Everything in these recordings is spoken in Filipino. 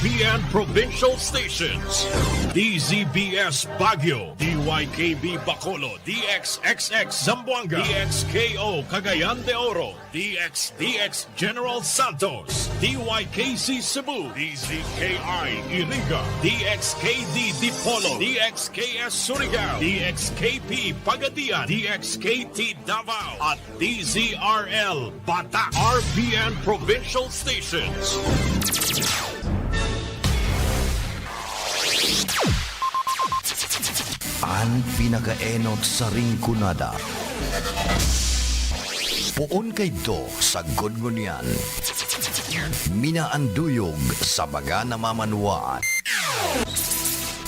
RPN provincial stations. DZBS Baguio, DYKB Bacolod, DXXX Zamboanga, DXKO Cagayan de Oro, DXDX General Santos, DYKC Cebu, DZKI Iriga, DXKD Dipolo, DXKS Surigao, DXKP Pagadian, DXKT Davao, at DZRL Bata. RPN provincial stations. Ang pinakaenot sa ringkunada. Puon kay do sa gudngunyan. Minaanduyog sa baga na mamanuan.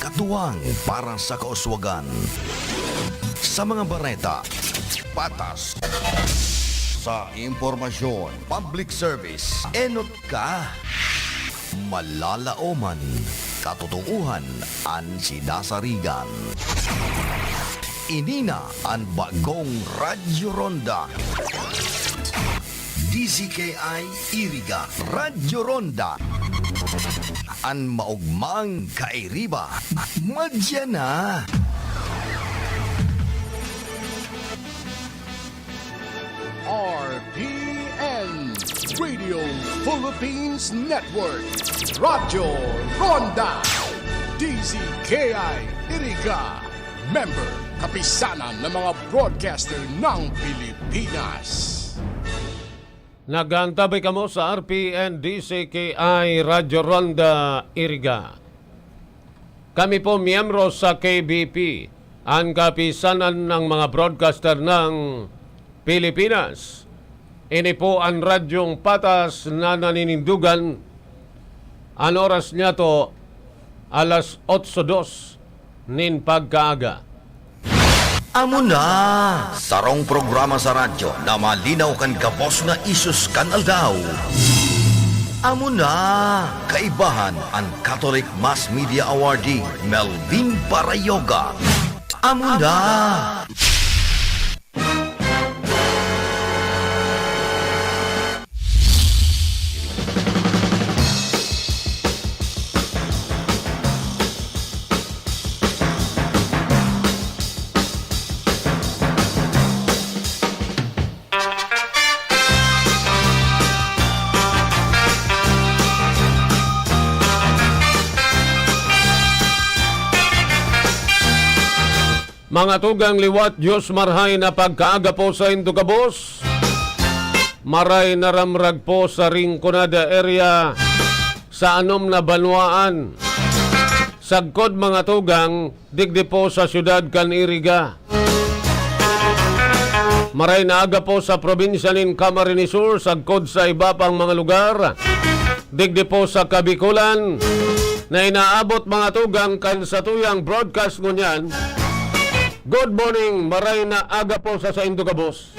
Katuwang para sa kauswagan. Sa mga bareta, patas. Sa impormasyon, public service, enot ka. Malalaoman, katotohanan ang sinasarigan. Inina ang bagong Radyo Ronda. DZKI Iriga Radyo Ronda. Ang maugmang kairiba. Madya na. RPN Radio Philippines Network Radyo Ronda DZKI Iriga Member Kapisanan ng mga broadcaster ng Pilipinas. Nagantabay kamo sa RPN DZKI Radyo Ronda Iriga. Kami po miyembro sa KBP, ang kapisanan ng mga broadcaster ng Pilipinas. Ini po ang radyong patas na naninindugan. Ang oras niya to, alas 8:02 nin pagkaaga. Amo na! Sarong programa sa radyo na malinaw kan kapos na isus kan aldaw. Amo na! Kaibahan ang Catholic Mass Media Awardee Melvin Parayoga. Amo na! Mga tugang liwat, Diyos marhay na pagkaaga po sa Indugabos. Maray naramrag po sa Ringconada area sa anom na banwaan. Sagkod mga tugang, digdi po sa syudad kan Iriga. Maray na aga po sa probinsya nin Camarines Sur, sagkod sa iba pang mga lugar. Digdi po sa Kabikulan, na inaabot mga tugang kan sa tuyang broadcast ngunyan. Good morning, maray na aga po sa Indugabos.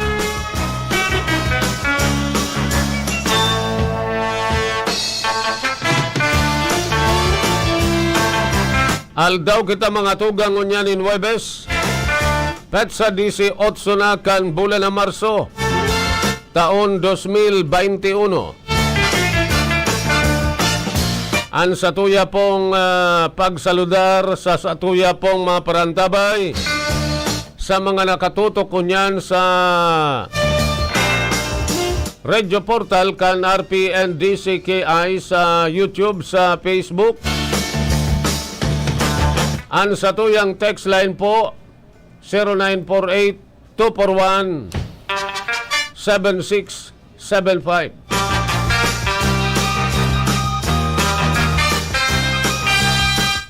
Aldaw kita mga tugang ngunyan in Webes. Petsa 18 na kan bulan na Marso, taon 2021. Ang satuya pong pagsaludar sa satuya pong mga parantabay sa mga nakatutok kunyan sa radio portal kan RPN DZKI sa YouTube, sa Facebook. Ang satuyang text line po 0948-241-7675.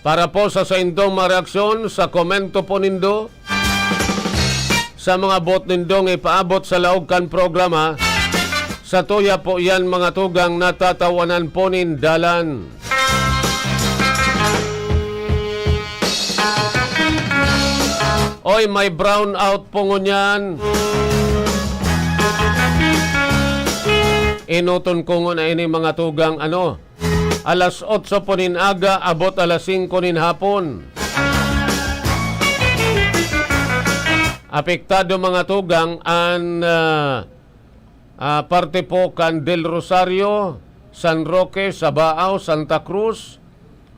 Para po sa indong mareaksyon sa komento po nindo, sa mga bot nindong ipaabot sa laog kan programa, sa tuya po yan mga tugang natatawanan po nindalan. Oy, may brown out po ngunyan. Inuton ko na ini mga tugang alas 8 po nin aga, abot alas 5 nin hapon. Apektado mga tugang ang parte po kan Del Rosario, San Roque, Sabao, Santa Cruz,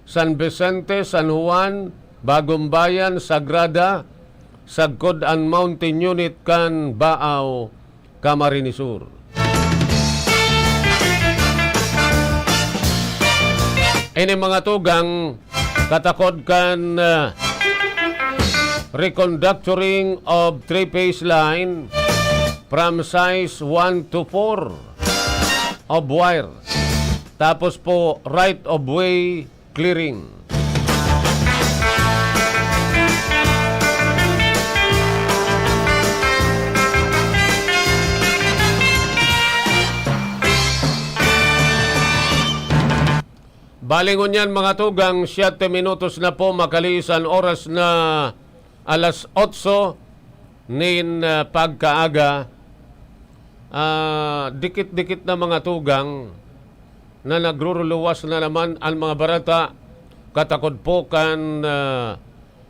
San Vicente, San Juan, Bagong Bayan, Sagrada, Sagkod and Mountain Unit kan Baaw, Camarines Sur. Ini mga tugang katakod kan reconductoring of three-phase line from size 1 to 4 of wire. Tapos po right of way clearing. Balingon yan mga tugang, 7 minutos na po makaliis ang oras na alas 8 nin pagkaaga. Dikit-dikit na mga tugang na nagruruluwas na naman ang mga barata katakod po kan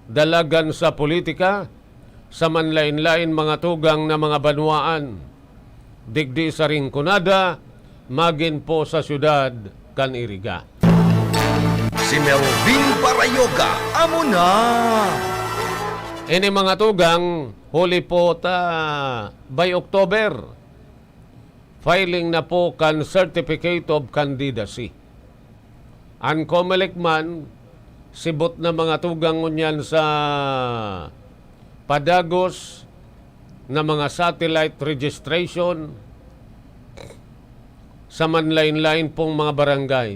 dalagan sa politika sa manlain-lain mga tugang na mga banwaan digdi sa Rinconada magin po sa syudad kan Iriga. Si Melvin Parayoga, amo na! Ini mga tugang, huli po by October, filing na po kan Certificate of Candidacy. Ang COMELEC man, sibot na mga tugang ngunyan sa padagos na mga satellite registration sa manlain-lain pong mga barangay.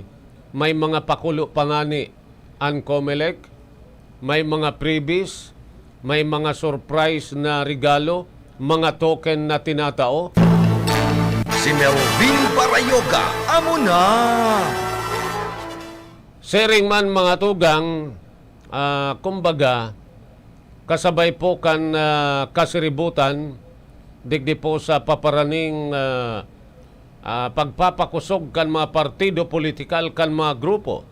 May mga pakulo pangani ang COMELEC, may mga freebies, may mga surprise na regalo, mga token na tinatao. Si Melvin Parayoga, amo na! Sharing man mga tugang, kumbaga, kasabay po kan kasiributan, digdi po sa paparaning pagpapakusog kan mga partido politikal kan mga grupo.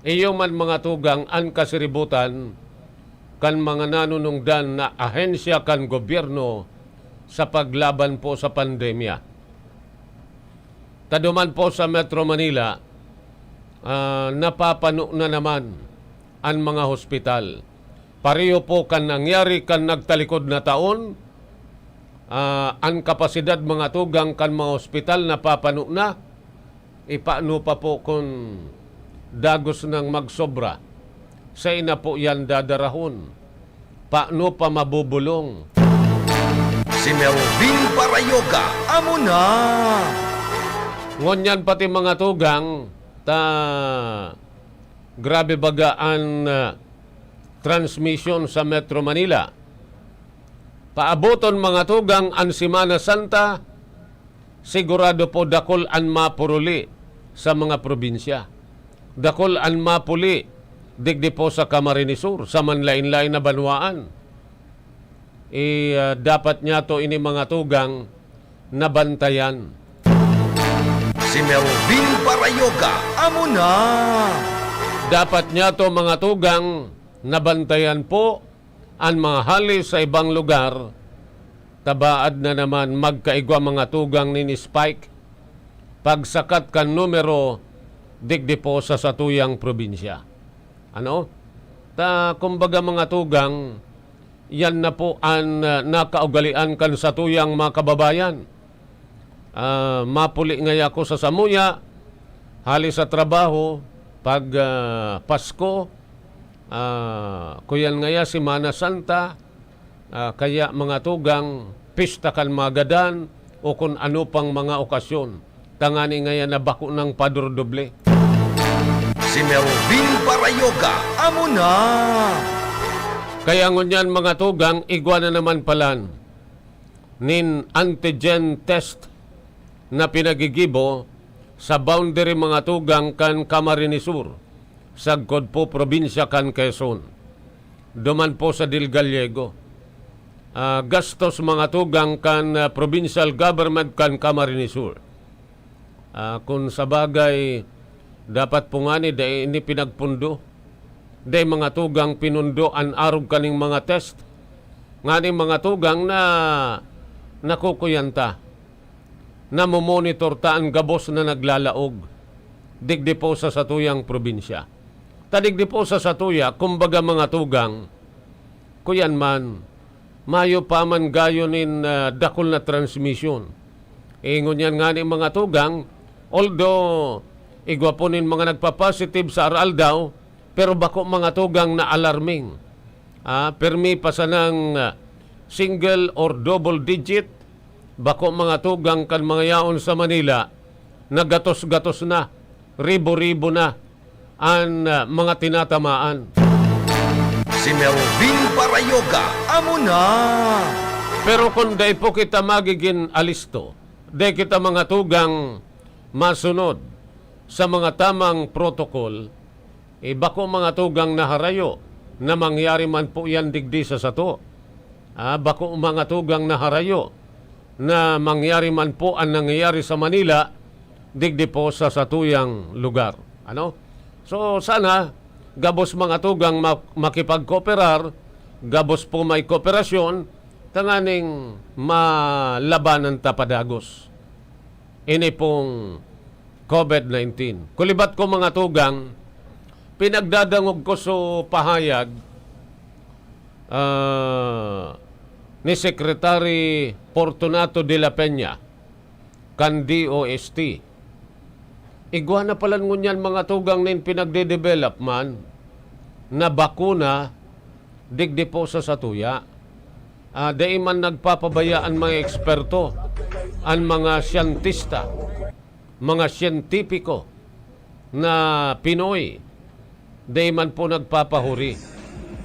Iyo man mga tugang ang kasiributan kan mga nanunungdan na ahensya kan gobyerno sa paglaban po sa pandemya. Taduman po sa Metro Manila, napapano na naman ang mga hospital. Pareho po kan nangyari kan nagtalikod na taon, ang kapasidad mga tugang kan mga hospital na papano na, ipaano pa po kung dagos ng magsobra. Sa ina po yan dadarahon. Paano pa mabubulong? Si Melvin Parayoga, amo na! Ngunyan pati mga tugang, grabe bagaan transmission sa Metro Manila. Paaboton mga tugang ang Semana Santa, sigurado po dakol ang mapuruli sa mga probinsya. Dakol ang mapuli digdi po sa Camarines Sur, sa manlain-lain na banwaan. Dapat niya to ini mga tugang nabantayan. Si Melvin Parayoga, amo na! Dapat niya to mga tugang nabantayan po ang mga hali sa ibang lugar. Tabaad na naman magkaigwa mga tugang ni Spike pagsakat kan numero digdi po sa satuyang probinsya. Ano? Kumbaga mga tugang, yan na po ang nakaugalian kan satuyang mga kababayan. Mapuli ngay ako sa Samuya, hali sa trabaho, pag Pasko, kuyan ngaya Semana Santa, kaya mga tugang, pista kan magadan, o kung ano pang mga okasyon. Tangani ngaya na bako ng padurdoble. Si Melvin Parayoga, amo na! Kaya ngunyan mga tugang, igwa na naman palan nin antigen test na pinagigibo sa boundary mga tugang kan Camarines Sur, sagkod po probinsya kan Quezon. Duman po sa Dil Gallego. Gastos mga tugang kan provincial government kan Camarines Sur. Kung sa bagay, dapat po nga ni ini pinagpundo. Day mga tugang pinundo an arog kaning mga test. Nga ni mga tugang na nakukuyanta. na mumonitor taan gabos na naglalaog digdi po sa satuyang probinsya. Tadigdi po sa satuya, kumbaga mga tugang, kuyan man, mayo pa man gayonin dakol na transmission. Ingon yan nga ni mga tugang, although igwaponin mga nagpa-positive sa aral daw, pero bako mga tugang na alarming. Permi pa sa ng single or double digit, bako mga tugang kan mga yaon sa Manila, nagatos-gatos na, ribo-ribo na ang mga tinatamaan. Si Melvin Parayoga, amo na! Pero kung day po kita magiging alisto, day kita mga tugang masunod sa mga tamang protocol, bako mga tugang naharayo na mangyari man po yan digdi sa sato. Bako mga tugang naharayo na mangyari man po ang nangyayari sa Manila digdi po sa satuyang lugar. So sana gabos mga tugang makipagkooperar, gabos po may kooperasyon, tanganing malabanan tapadagos. Ini pong COVID-19. Kulibat ko mga tugang, pinagdadangog ko sa pahayag ni Secretary Fortunato de la Peña, kan DOST. Igwa na pala ngunyan mga tugang nin pinagde-develop man na bakuna digdi po sa satuya. Dai man nagpapabayaan mga eksperto, ang mga siyentista, mga siyentipiko na Pinoy, dai man po nagpapahuri.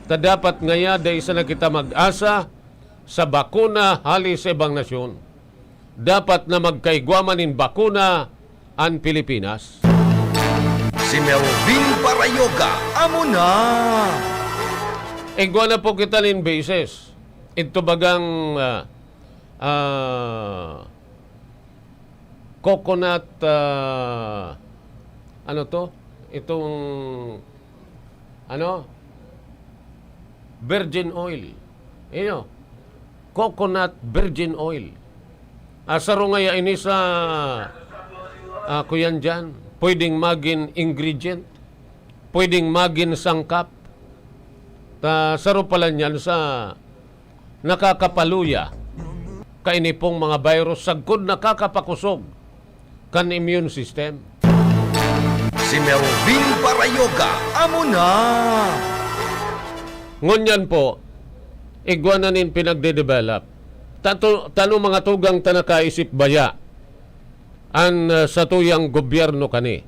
Dapat ngaya dai sa nakita mag-asa sa bakuna halis sa ibang nasyon. Dapat na magkaigwamanin bakuna ang Pilipinas. Si Melvin Parayoga, amo na! Igwa na po kita nin basis. Ito bagang coconut, Itong, virgin oil. Coconut virgin oil. Asaro ngaya ini sa kuyan dyan, pwedeng maging ingredient, pwedeng maging sangkap. Saro pala niyan sa nakakapaluya kaini pong mga virus sagkod nakakapakusog kan immune system. Si Melvin Parayoga, amo na! Ngunyan po, igwa na nin pinagde-develop. Tanong mga tugang tanakaisip baya ang satuyang gobyerno kani.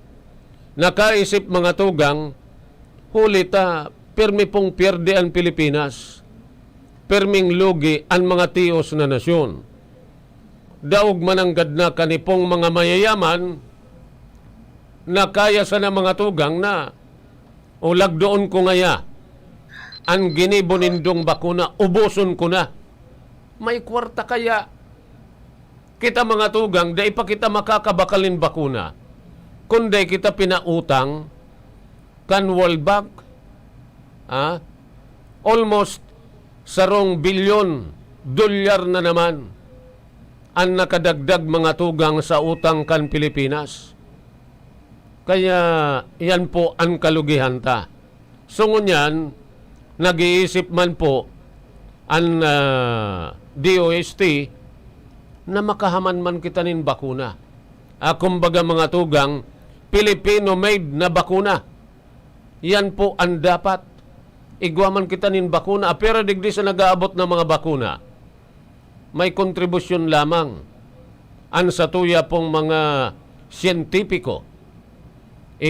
Nakaisip mga tugang, hulita, permi pong pierde ang Pilipinas. Perming lugi ang mga tiyos na nasyon. Daog mananggad na kanipong mga mayayaman na kaya sa na mga tugang na ulag doon ko ngaya ang ginibonindong bakuna, ubuson ko na. May kwarta kaya kita mga tugang, dahil pa kita makakabakalin bakuna. Kundi kita pinautang kan World Bank. Almost $1 bilyon na naman ang nakadagdag mga tugang sa utang kan Pilipinas. Kaya yan po ang kalugihan ta. So ngunyan, nag-iisip man po ang DOST na makahaman man kita nin bakuna. Kumbaga mga tugang, Filipino-made na bakuna. Yan po ang dapat. Igwaman kita nin bakuna. Pero digdi sa nag-aabot na mga bakuna, may kontribusyon lamang ang satuya pong mga siyentipiko.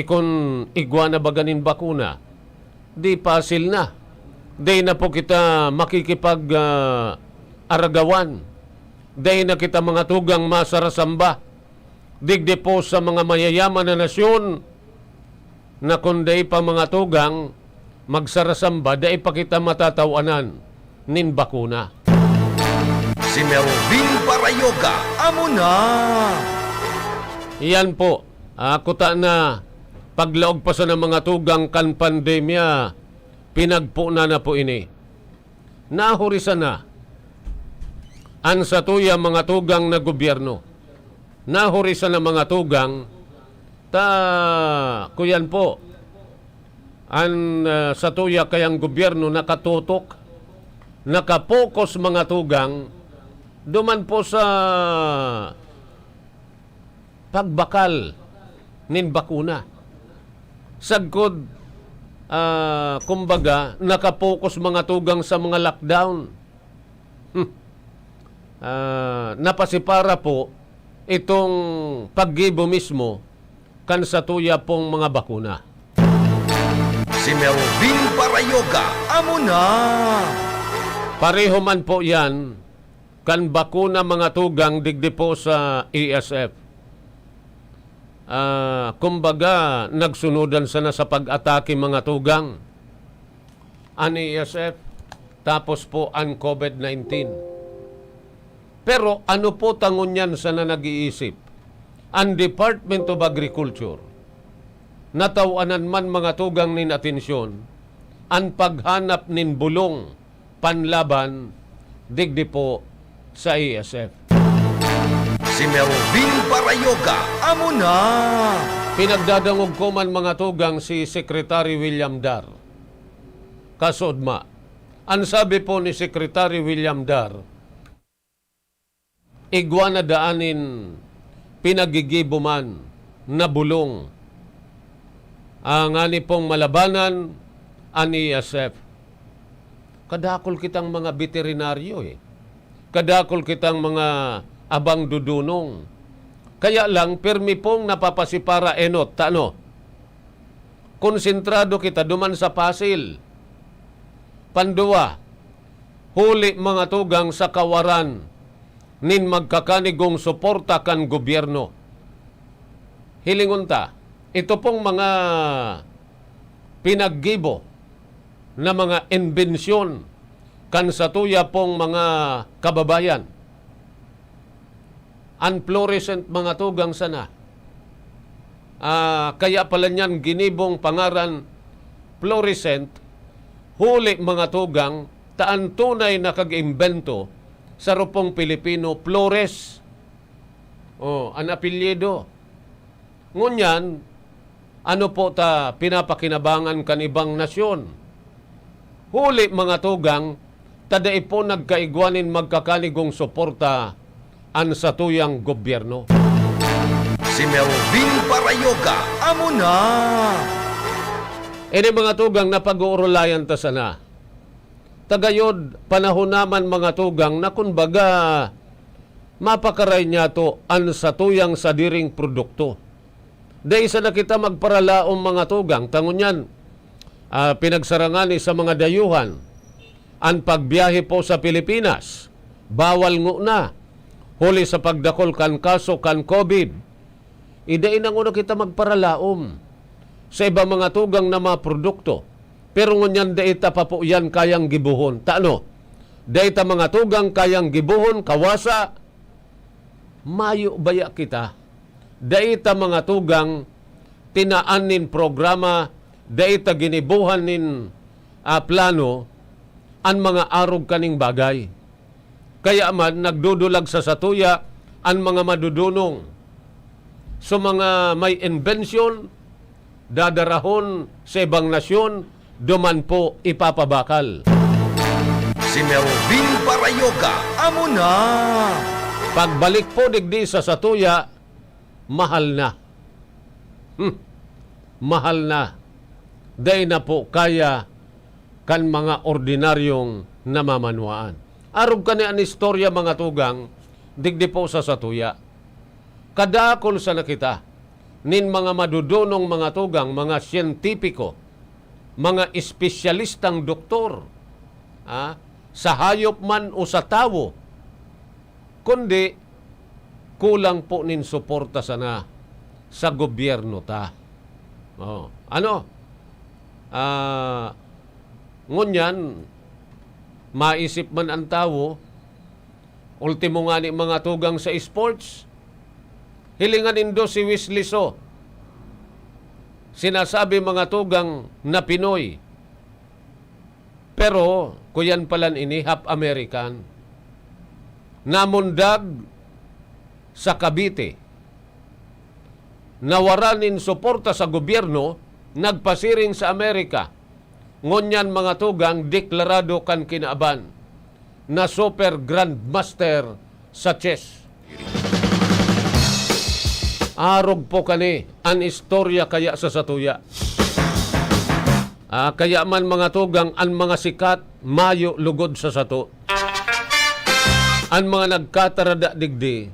Kung igwa na baganin bakuna, di pasil na. Di na po kita makikipag aragawan. Di na kita mga tugang masarasamba. Digdi po sa mga mayayaman na nasyon na kundi pa mga tugang magsarasamba, di pa kita matatawanan nin bakuna. Si Melvin Parayoga, amo na! Yan po. Kuta na paglaog pa sa ng mga tugang kan pandemya, pinagpuna na po ini. Nahurisan na ang satuya mga tugang na gobyerno. nahurisan ng mga tugang, kuyan po, sa tuya kayang gobyerno nakatutok, nakapokus mga tugang, duman po sa pagbakal nin bakuna. Sagkod, kumbaga, nakapokus mga tugang sa mga lockdown. Napasipara po itong paggibo mismo kan sa tuya pong mga bakuna. Si Melvin Parayoga, amo na! Pareho man po yan kan bakuna mga tugang digdi po sa ESF. Kumbaga, nagsunudan sana sa pag-atake mga tugang. Ang ESF, tapos po ang COVID-19. Pero ano po tangon yan sana nag-iisip? Ang Department of Agriculture, natawanan man mga tugang nin atensyon, ang paghanap nin bulong panlaban digdi po sa ESF. Si Melvin Parayoga, amo na! Pinagdadangog ko man mga tugang si Secretary William Dar. Kasodma, ang sabi po ni Secretary William Dar, igwa na daanin pinagigibo man na bulong ang ani pong malabanan ang ESF. Kadakol kitang mga veterinaryo Kadakol kitang mga abang dudunong. Kaya lang, permi pong napapasipara enot, konsentrado kita duman sa pasil. Pandua, huli mga tugang sa kawaran, nin magkakanigong suporta kan gobyerno. Hilingon ta, ito pong mga pinaggibo na mga imbensyon kan sa tuya pong mga kababayan. Unfluorescent mga tugang sana. Kaya pala niyan ginibong pangaran fluorescent, huli mga tugang, taan tunay na kag-imbento sa rupong Pilipino, Flores. Ang apelyido. Ngunyan, ano po ta pinapakinabangan kan ibang nasyon? Huli mga tugang, tadai po nagkaigwanin magkakaligong suporta ang satuyang gobyerno. Si Melvin Parayoga, amo na! Ini mga tugang na pag-uurulayan ta sana. Tagayod, panahon naman mga tugang na kumbaga mapakaray niya to ang satuyang sadiring produkto. Dahil sa nakita magparalaom mga tugang, tangon yan, pinagsarangani sa mga dayuhan, ang pagbiyahe po sa Pilipinas, bawal ngo na. Huli sa pagdakol kan kaso kan COVID. Idain ang uno kita magparalaom sa ibang mga tugang na mga produkto. Pero ngunyan daita pa po yan kayang gibuhon. Daita mga tugang kayang gibuhon, kawasa, mayo baya kita. Daita mga tugang tinaanin programa, daita ginibuhan nin plano, ang mga arog kaning bagay. Kaya man, nagdudulag sa satuya ang mga madudunong. So mga may invention, dadarahon sa ibang nasyon, duman po ipapabakal. Si Melvin Parayoga, amo na! Pagbalik po digdi sa satuya, mahal na. Mahal na. Day na po kaya kan mga ordinaryong namamanwaan. Arog ka ni an istorya mga tugang, digdi po sa satuya. Kadakol sa nakita, nin mga madudunong mga tugang, mga siyentipiko, mga espesyalistang doktor, sa hayop man o sa tao, kundi kulang po nin suporta sana sa gobyerno ta. Ngunyan, maisip man ang tao, ultimo nga ni mga tugang sa sports, hilingan indo si Wesley So. Sinasabi mga tugang na Pinoy. Pero, kuyan palan ini, half American. Namundag sa Cavite, nawaranin suporta sa gobyerno, nagpasiring sa Amerika. Ngunyan mga tugang, deklarado kan kinaaban na super grandmaster sa chess. Arog po kani an istorya kaya sa satuya. Kaya man mga tugang, ang mga sikat mayo lugod sa sato. Ang mga nagkatarada digdi,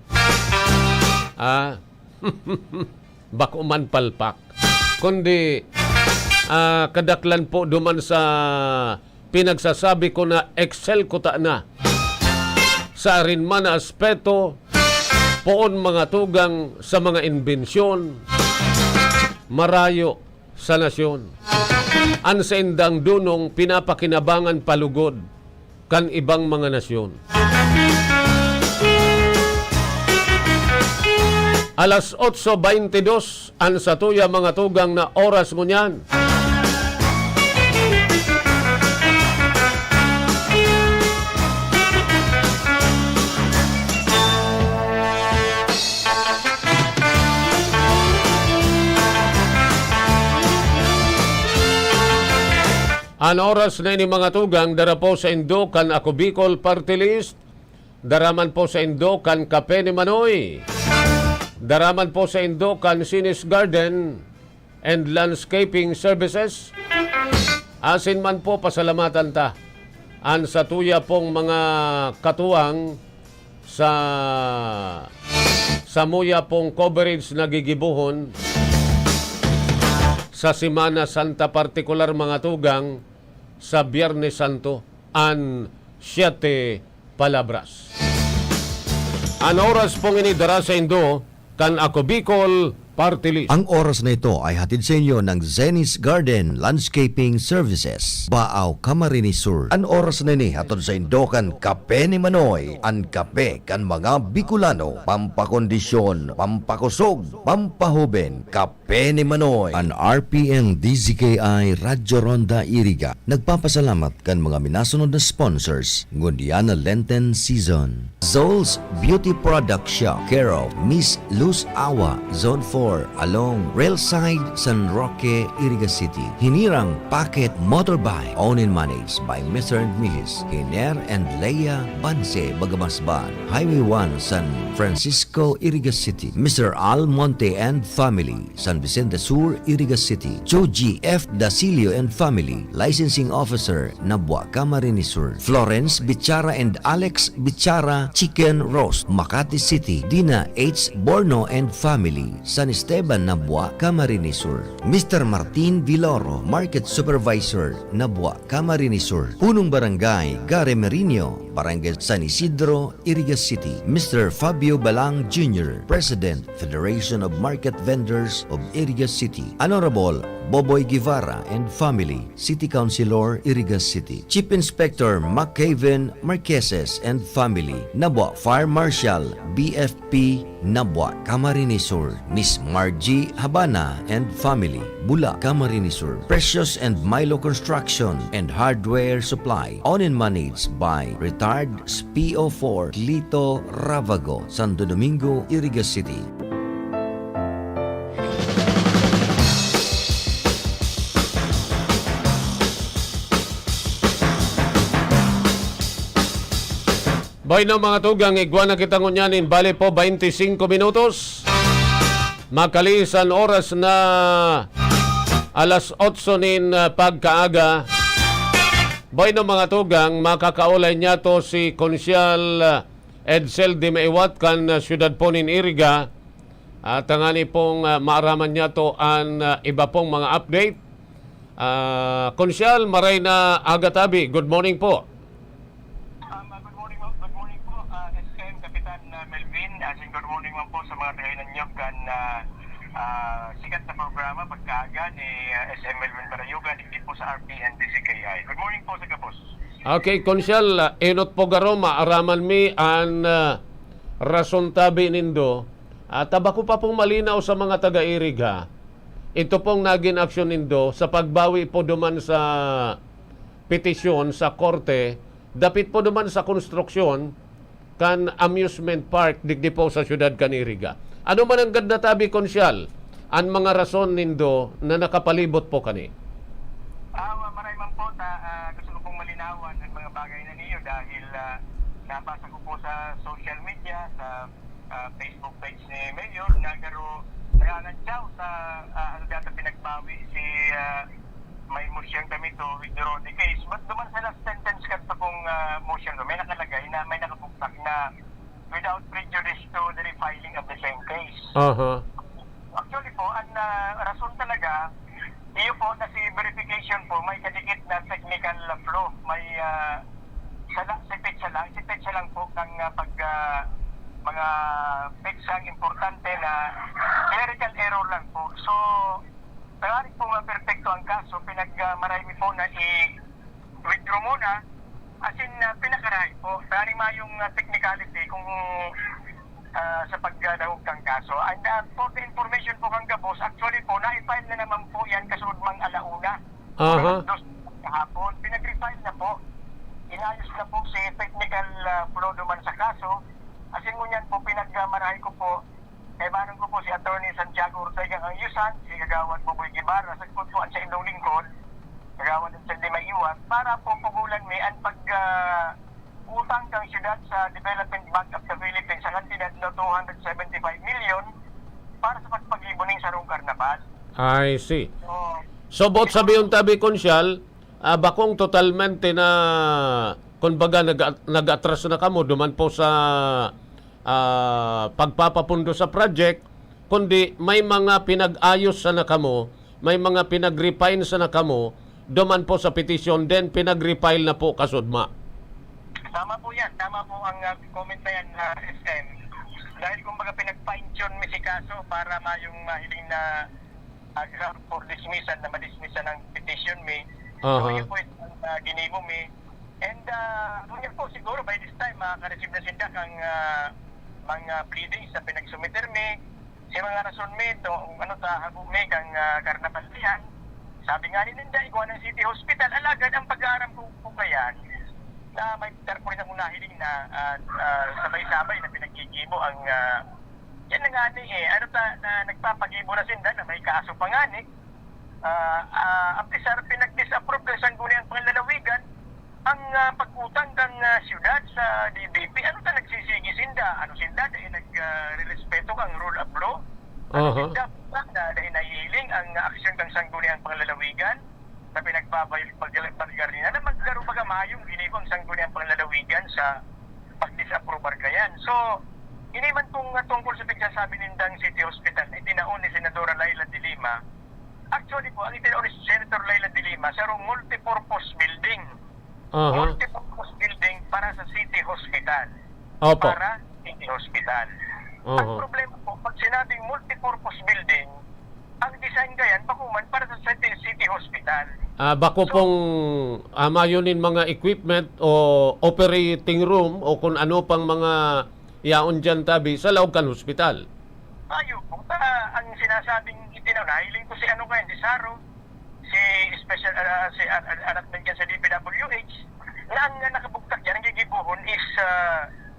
bako man palpak. Kundi kadaklan po duman sa pinagsasabi ko na excel ko ta na sa arinman na aspeto poon mga tugang sa mga imbensyon marayo sa nasyon. An sa indang dunong pinapakinabangan palugod kan ibang mga nasyon. Alas 8:22 ang satuya mga tugang na oras mo niyan. An oras na ini mga tugang, dara po sa Indo kan Ako Bicol Party List, daraman po sa Indo kan Kape ni Manoy, daraman po sa Indo kan Sinis Garden and Landscaping Services. Asin man po pasalamatan ta an sa tuya pong mga katuwang sa muya pong coverage na gigibuhon sa Semana Santa, partikular mga tugang sa Biyernes Santo, an 7 palabras. An oras pong inidara sa Indo kan Ako Bicol Party List. Ang oras na ito ay hatid sa inyo ng Zenis Garden Landscaping Services, Baaw, Camarines Sur. Ang oras na ini hatid sa Indo kan Kape ni Manoy. Ang kape kan mga Bicolano, pampakondisyon, pampakusog, pampahuben. Kape ni Manoy. Ang RPN DZKI Radyo Ronda Iriga nagpapasalamat kan mga minasunod na sponsors ngundian na Lenten season. Zol's Beauty Product Shop, care of Miss Luz Awa, Zone 4, along Railside, San Roque, Iriga City. Hinirang Packet Motorbike, owned and managed by Mr. and Mrs. Hiner and Leia Banse, Bagamasban, Highway 1, San Francisco, Iriga City. Mr. Al Monte and family, San Vicente Sur, Iriga City. Joji F. Dasilio and family, licensing officer, Nabua, Camarines Sur. Florence Bichara and Alex Bichara, Chicken Roast, Makati City. Dina H. Borno and family, San Esteban, Nabua, Camarines Sur. Mr. Martin Viloro, Market Supervisor, Nabua, Camarines Sur. Punong Barangay, Gare Merino, Barangay San Isidro, Iriga City. Mr. Fabio Balang Jr., President, Federation of Market Vendors of Iriga City. Honorable Boboy Guevara and family, City Councilor, Iriga City. Chief Inspector McCaven Marqueses and family, Nabua Fire Marshal, BFP, Nabua, Camarines Sur. Miss Margie Habana and family, Bula, Camarines Sur. Precious and Milo Construction and Hardware Supply, owned and managed by retired PO4 Lito Ravago, Santo Domingo, Iriga City. Boy na mga tugang, igwa na kita ngunyanin, bali po 25 minutos. Makalisan oras na alas 8 nin pagkaaga. Boy na mga tugang, makakaulay niya to si Konsyal Edsel Di Maiwat kan siyudad po nin Iriga. At ngani pong maaraman niya to ang iba pong mga update. Konsyal, maray na agatabi. Good morning po. Good morning man po sa mga taginan nyo kan sikat na programa pagkaaga ni SM Melvin Barayuga dito po sa RPN DCKI. Good morning po sa kapos. Okay, Konsyal, inot po garo maaraman mi an rason tabi nindo. Tabako pa pong malinaw sa mga taga-Iriga. Ito pong naging aksyon nindo sa pagbawi po duman sa petisyon sa korte, dapit po duman sa konstruksyon kan amusement park digdi po sa siyudad kan Iriga. Ano man ang ganda tabi, Konsyal? ang mga rason nindo na nakapalibot po kani. Maraming man po gusto ko pong malinawan ang mga bagay na niyo dahil nabasa ko po sa social media, sa Facebook page ni Mayor, nangangadyaw sa data pinagbawi si may motion kami to withdraw the case. But duman sa last sentence kat pa kong motion may nakalagay na may nakabuktak na without prejudice to the refiling of the same case. Actually po, ang rason talaga, iyo po na si verification po, may kadikit na technical flaw. May sipit lang po ng mga petsang importante na clerical error lang po. So, maaaring po ma-perfecto ang kaso, marami po na i-withdraw muna, as in pinakaray po. Maaaring yung technicality kung sa pagdahog ng kaso. And for the information po kang Gabos, actually po, na-file na naman po yan kasunod mang alauna. Kahapon, pinag-refile na po. Inayos na po si technical flaw duman sa kaso. As in ngunyan po, pinagmarahay ko po, manong ko po si Attorney Santiago Ortega ang Yusan, si Kagawad Boboy Guevara, sa kutpuan sa Indong Lingkod, Kagawad sa Di Maiwan, para po pugulan may ang utang kang siyudad sa Development Bank of the Philippines sa kantidad na 275 million para sa pagpagibuning sarong karnaval. I see. So, bot sabi yung tabi konsyal, bakong totalmente na kumbaga nag-atras na kamo duman po sa pagpapapundo sa project, kundi may mga pinag-ayos sa nakamo, may mga pinag-refine sa nakamo, duman po sa petition, then pinag-refile na po kasudma. Tama po yan. Tama po ang comment na yan, SM. Dahil kumbaga pinag-fine-tune mi si kaso para yung mahiling na ground for dismissal, na madismissan ng petition mi. So yun po yung ginimo mi. And yun po siguro by this time makaka-receive na sinda kang mga pleadings na pinag-submitter mi. Si mga rason mi, hago mi kang karnaval diyan. Sabi nga ni Ninda, ikuha ng City Hospital, alagad ang pag-aaram po kayan na may tarpo rin akong nahiling na sabay-sabay na pinagkikibo ang yan na nga na nagpapagibo na sinda na may kaso pa nga ang pisar pinag-disapprove ng sangguniang panglalawigan ang pag-utang ng siyudad sa DBP. Ano ta nagsisigi sinda? Ano sinda dahil nag-respeto kang rule of law? Ano sinda dahil nahihiling ang aksyon ng sangguniang panglalawigan na pinagpapagarina na maglaro baga mayong ginibang sangguniang panglalawigan sa pag-disapproval kayan. So, ini man tungkol sa pagsasabi nindang City Hospital na itinaon ni Senadora Laila de Lima. Actually po, ang itinaon ni Senator Laila de Lima sa multipurpose building. Multipurpose building para sa City Hospital. Para City Hospital. Ang problema po, pag sinabing multipurpose building, ang design kayan, bakuman para sa City Hospital. Bako pong mayunin mga equipment o operating room o kung ano pang mga yaon dyan tabi sa loob kan hospital. Ayo po, ang sinasabing itinaw, nahiling ko si si Saro, si Special, si anak nandiyan sa DPWH, na ang nakabuktak dyan, ang gigibuhon is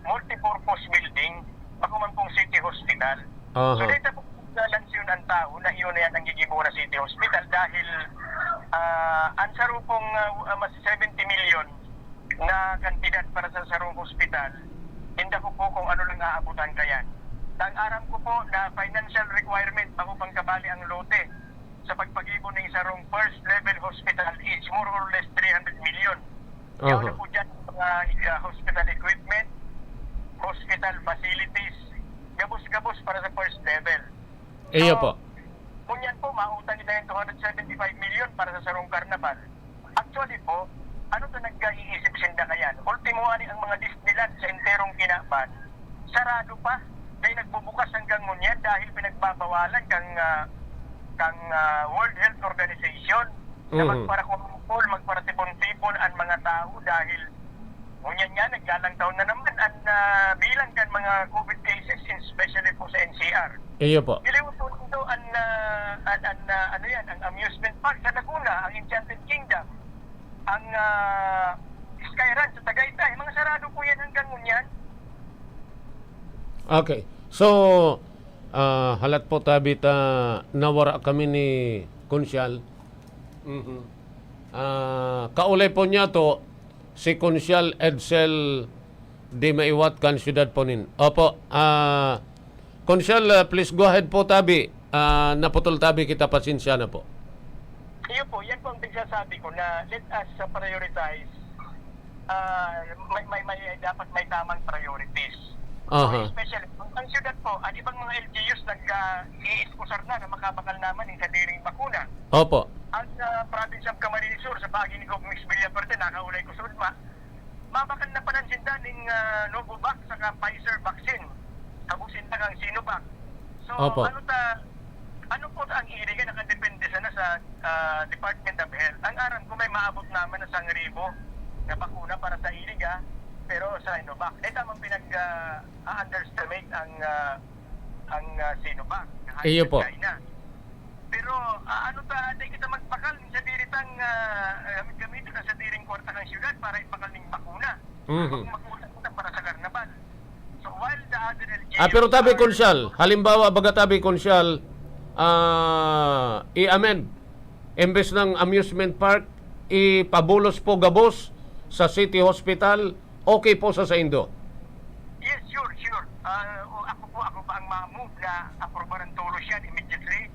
multipurpose building, bakuman pong City Hospital. So dito po, lansyon ang tao na iyon na yan ang gigibura City Hospital dahil ang sarupong mas 70 million na kantidad para sa sarong hospital, hindi ko po kung ano lang aabutan kayan. Tang-aram ko po na financial requirement bago pang kabali ang lote sa pagpagibo ng sarong first level hospital is more or less 300 million. Yaw na po dyan mga hospital equipment, hospital facilities, gabos-gabos para sa first level. Iyo po. Kung yan po, mautang nila yung 275 million para sa sarong karnaval. Actually po, ano ito nag-iisip sinda kayan? Ultimo ani ang mga Disneyland sa enterong kinaban, sarado pa. Dahil nagbubukas hanggang ngunyan dahil pinagbabawalan kang World Health Organization na magparakumpul, magparatipon-tipon ang mga tao dahil ngunyan nga, naglalang taon na naman ang bilang kan mga COVID cases, especially po sa NCR. Iyo po. Iliwag po ito ang amusement park sa Laguna, ang Enchanted Kingdom, ang Skyran sa Tagaytay. Mga sarado po yan hanggang ngunyan. Okay. So, halat po tabi ta nawara kami ni Konsyal. Kaulay po niya to si Konsyal Edsel di maiwat kan syudad po nin. Opo, Konsyal, please go ahead po tabi. Naputol tabi kita, pasensya na po. Yun po, yan po ang nagsasabi ko na let us prioritize. Dapat may tamang priorities. Aha. So, especially, ang syudad po, ang ibang mga LGUs nag-iiskusar na makabakal naman yung sadiring bakuna. Opo. Ang province of Camarines Sur, sa pagi ni Gov. Mix Villaperte, nakaulay ko sa udma, mabakal na panansinda ng Novavax sa Pfizer vaccine. Tabusin na ang Sinovac. So, Opo. ano po ang iriga nakadepende sana sa Department of Health. Ang aram ko may maabot naman na 1,000 na bakuna para sa iriga, pero sa Sinovac. Tamang pinag-underestimate ang Sinovac. Iyo po. China. Pero di kita magpakal sa diritang gamit na sa diring kwarta ng siyudad para ipakal ng bakuna. Magmula para sa karnaval. So while the other LGUs Pero tabi Konsyal, halimbawa baga tabi Konsyal, i-amend. Imbes ng amusement park, ipabulos po gabos sa City Hospital, okay po sa Indo. Yes, sure. Ako pa ang ma-move na aprobaran tulos yan immediately.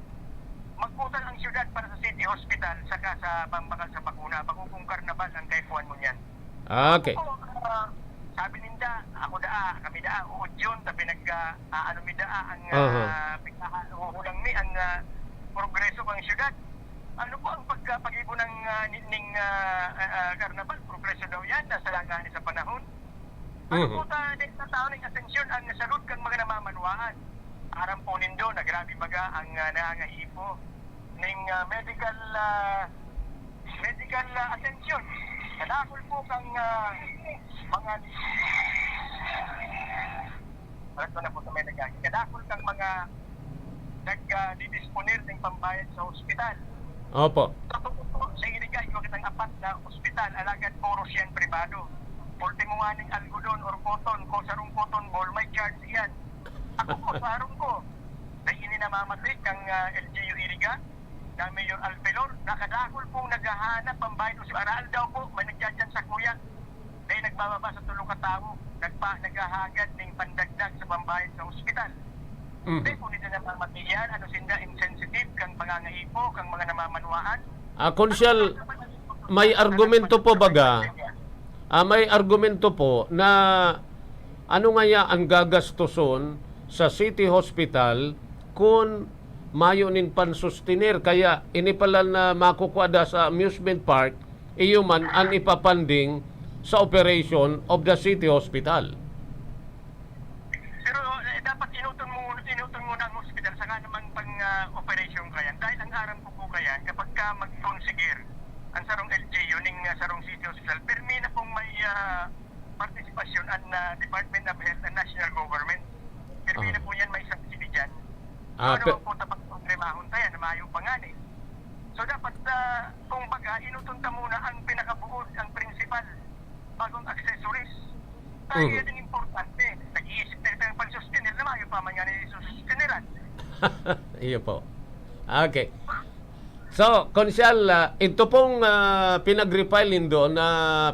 Magputang ang siyudad para sa City Hospital saka sa pambakal sa bakuna. Bagong karnaval ang kaipuan mo yan. Okay. Ako, sabi ninda, kami uod yun, tabi ang huhulang mi ang progreso ng siyudad. Ano po ang pag-ibo ng karnaval? Progreso daw yan, nasa langanin sa panahon. Ano po sa tao ng atensyon ang salud kang mga namamanwaan? Aram po nindo na grabe baga ang nangangahipo ng medical atensyon. Kadakol po kang mga kadakol kang mga nag-didisponer ng pambayad sa ospital. Opo. Sa iriga, ikaw kitang apat na ospital, alagad puro siyan privado. Porte mo nga ng algodon or cotton, ko sarong cotton ball, may charge yan. Ako po, sarong ko. Dahil ini namamatay kang LGU iriga, na Mayor Alpelor, nakadakol pong naghahanap pambayad sa aral daw po, may nagdyan sa kuya. Dahil nagbababa sa tulong katao, naghahagad ng pandagdag sa pambayad sa ospital. Dahil po nito namamatay yan, ano sinda insensitive kang pangangaipo, kang mga namamanwaan. Konsyal, may argumento po baga, may argumento po na ano nga ya ang gagastuson sa City Hospital kung mayo nin pansustinir, kaya inipala na makukwada sa amusement park, iyo man ang ipapanding sa operation of the City Hospital. Pero dapat inutong mo ng hospital saka naman pang operation kayan. Dahil ang aram ko po kayan, kapag ka mag-consigir ang sarong LGU ning sarong City Hospital, permi na pong may partisipasyon ang Department of Health and National Government. Permi na po yan may subsidy dyan. Ano po tapos kung remahon tayo na mayo panganay. So dapat kung baga, inutunta muna ang pinakabuod, ang principal, bagong accessories. Dahil yan ang importante. Nag-iisip tayo ng pag-sustainer na mayo pa man yan i-sustaineran. Iyo po. Okay. So, Konsyal, ito pong pinag-refile nindo na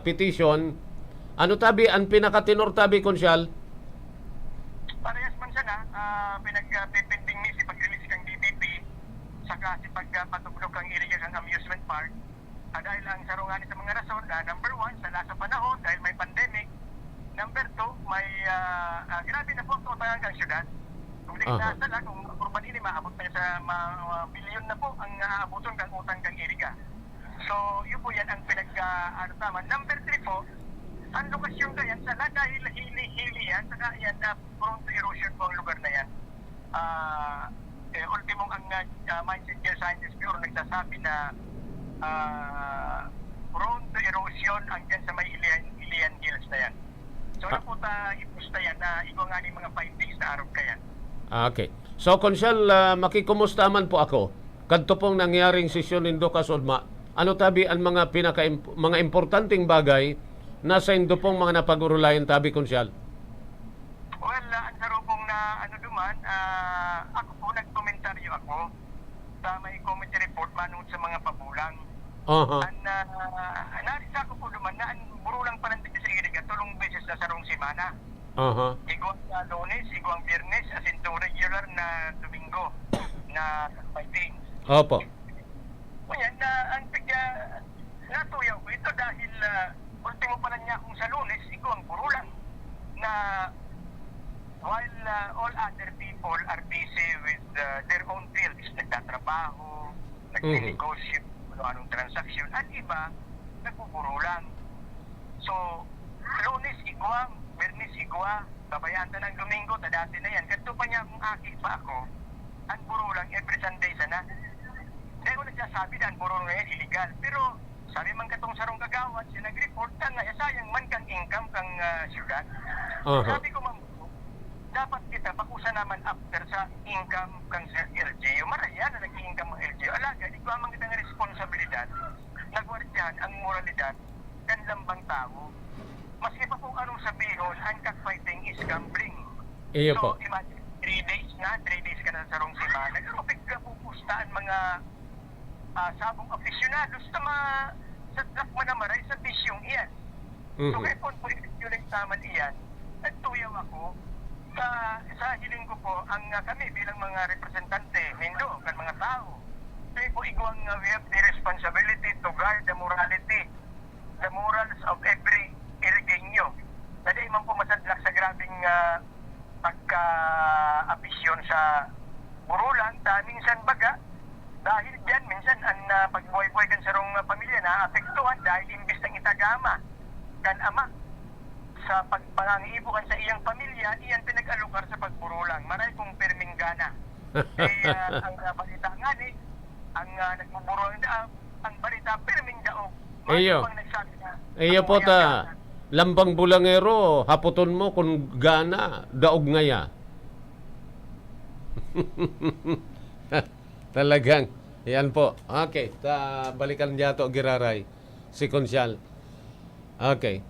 petition, ano tabi, ang pinakatinor tabi, Konsyal? Parehas man siya na, pinag-pipinding ni si pag-release kang DBP, saka si pagpatuglog kang iriga kang amusement park. Dahil ang sarunganin sa mga rason, number 1, sa lasa panahon, dahil may pandemic. Number 2, may grabe na po ang utangan kang syudad. Kung di nasa lang, kung urban ini, maabot na sa bilyon na po ang aabuton kang utang kang iriga. So, yun po yan ang pinag-artaman. Number 3 po, ang lokasyon kayan, sa dahil hili-hili yan, saka yan, prone to erosion po ang lugar na yan. Ultimong ang Mindset Care Scientist Bureau nagsasabi na prone to erosion ang dyan sa may Ilian Hills na yan. So, ano po ipusta yan na ikaw nga mga findings na araw kayan. Okay. So, Konsyal, makikumusta man po ako. Kadto pong nangyaring sesyon nindo kasudma, ano tabi ang mga mga importanteng bagay na sa indo pong mga napag-urulayan tabi, Konsyal? Well, ang sarong na ano duman, ako po nagkomentaryo ako sa may committee report manungod sa mga pabulang. Aha. Narisa ko po duman na ang burulang pa ng sa Iriga, tulong beses na sarong simana. Aha. Iguang Lunes, iguang Biyernes, as in to regular na Domingo na fighting. Opo. Ngayon, ang natuyaw ko ito dahil ultimo pa lang niya kung sa Lunes, iguang burulang na while all other people are busy with their own fields, nagtatrabaho, nagninegosyo, anong transaksyon, at iba, nagbuburulang. So, Lunes, iguang, Bernis, igwa, babayan ta ng Domingo, dati na yan. Kanto pa niya kung aki pa ako, ang burulang every Sunday sana. Dahil ko nagsasabi na ang burulang yan illegal. Pero, sabi man katong sarong kagawad, siya nag-report ka nga, sayang man kang income kang syudad. Sabi ko, ma'am, dapat kita pakusa naman after sa income kang sa LGU. Maraya na nag-income ang LGU. Alaga, di ko amang kita nga responsibilidad, nagwardyan ang moralidad, kan lambang tao. Maski pa kung anong sabihon, ang cockfighting is gambling. Iyo So, po. imagine, 3 days ka na sa sarong simana. Nagkakapig ka pupustaan mga sabong aficionados na sa drug manamaray sa bisyong iyan. So, kaya po yung nagsaman iyan, nagtuyaw ako sa hiling ko po, ang kami bilang mga representante, Hindo, kan mga tao, kaya po iguang we have the responsibility to guard the morality, the morals of every Irigenyo. Dahil man po masadlak sa grabing pagka-apisyon sa burulang, minsan baga, dahil dyan, minsan ang pagbuhay-buhay kan sarong pamilya na apektuhan dahil imbis ng itagama kan ama sa pagpangangiibukan sa iyang pamilya, iyan pinag-alukar sa pagburulang. Maray kong perming gana. Ang balita nga ni, ang nagbuburulang ang balita perming daog. Iyo. Nagsabi na, Iyo po ta. Lambang bulangero, haputon mo kung gana, daog ngaya. Talagang, yan po. Okay, balikan niya to Giraray, si Konsyal. Okay.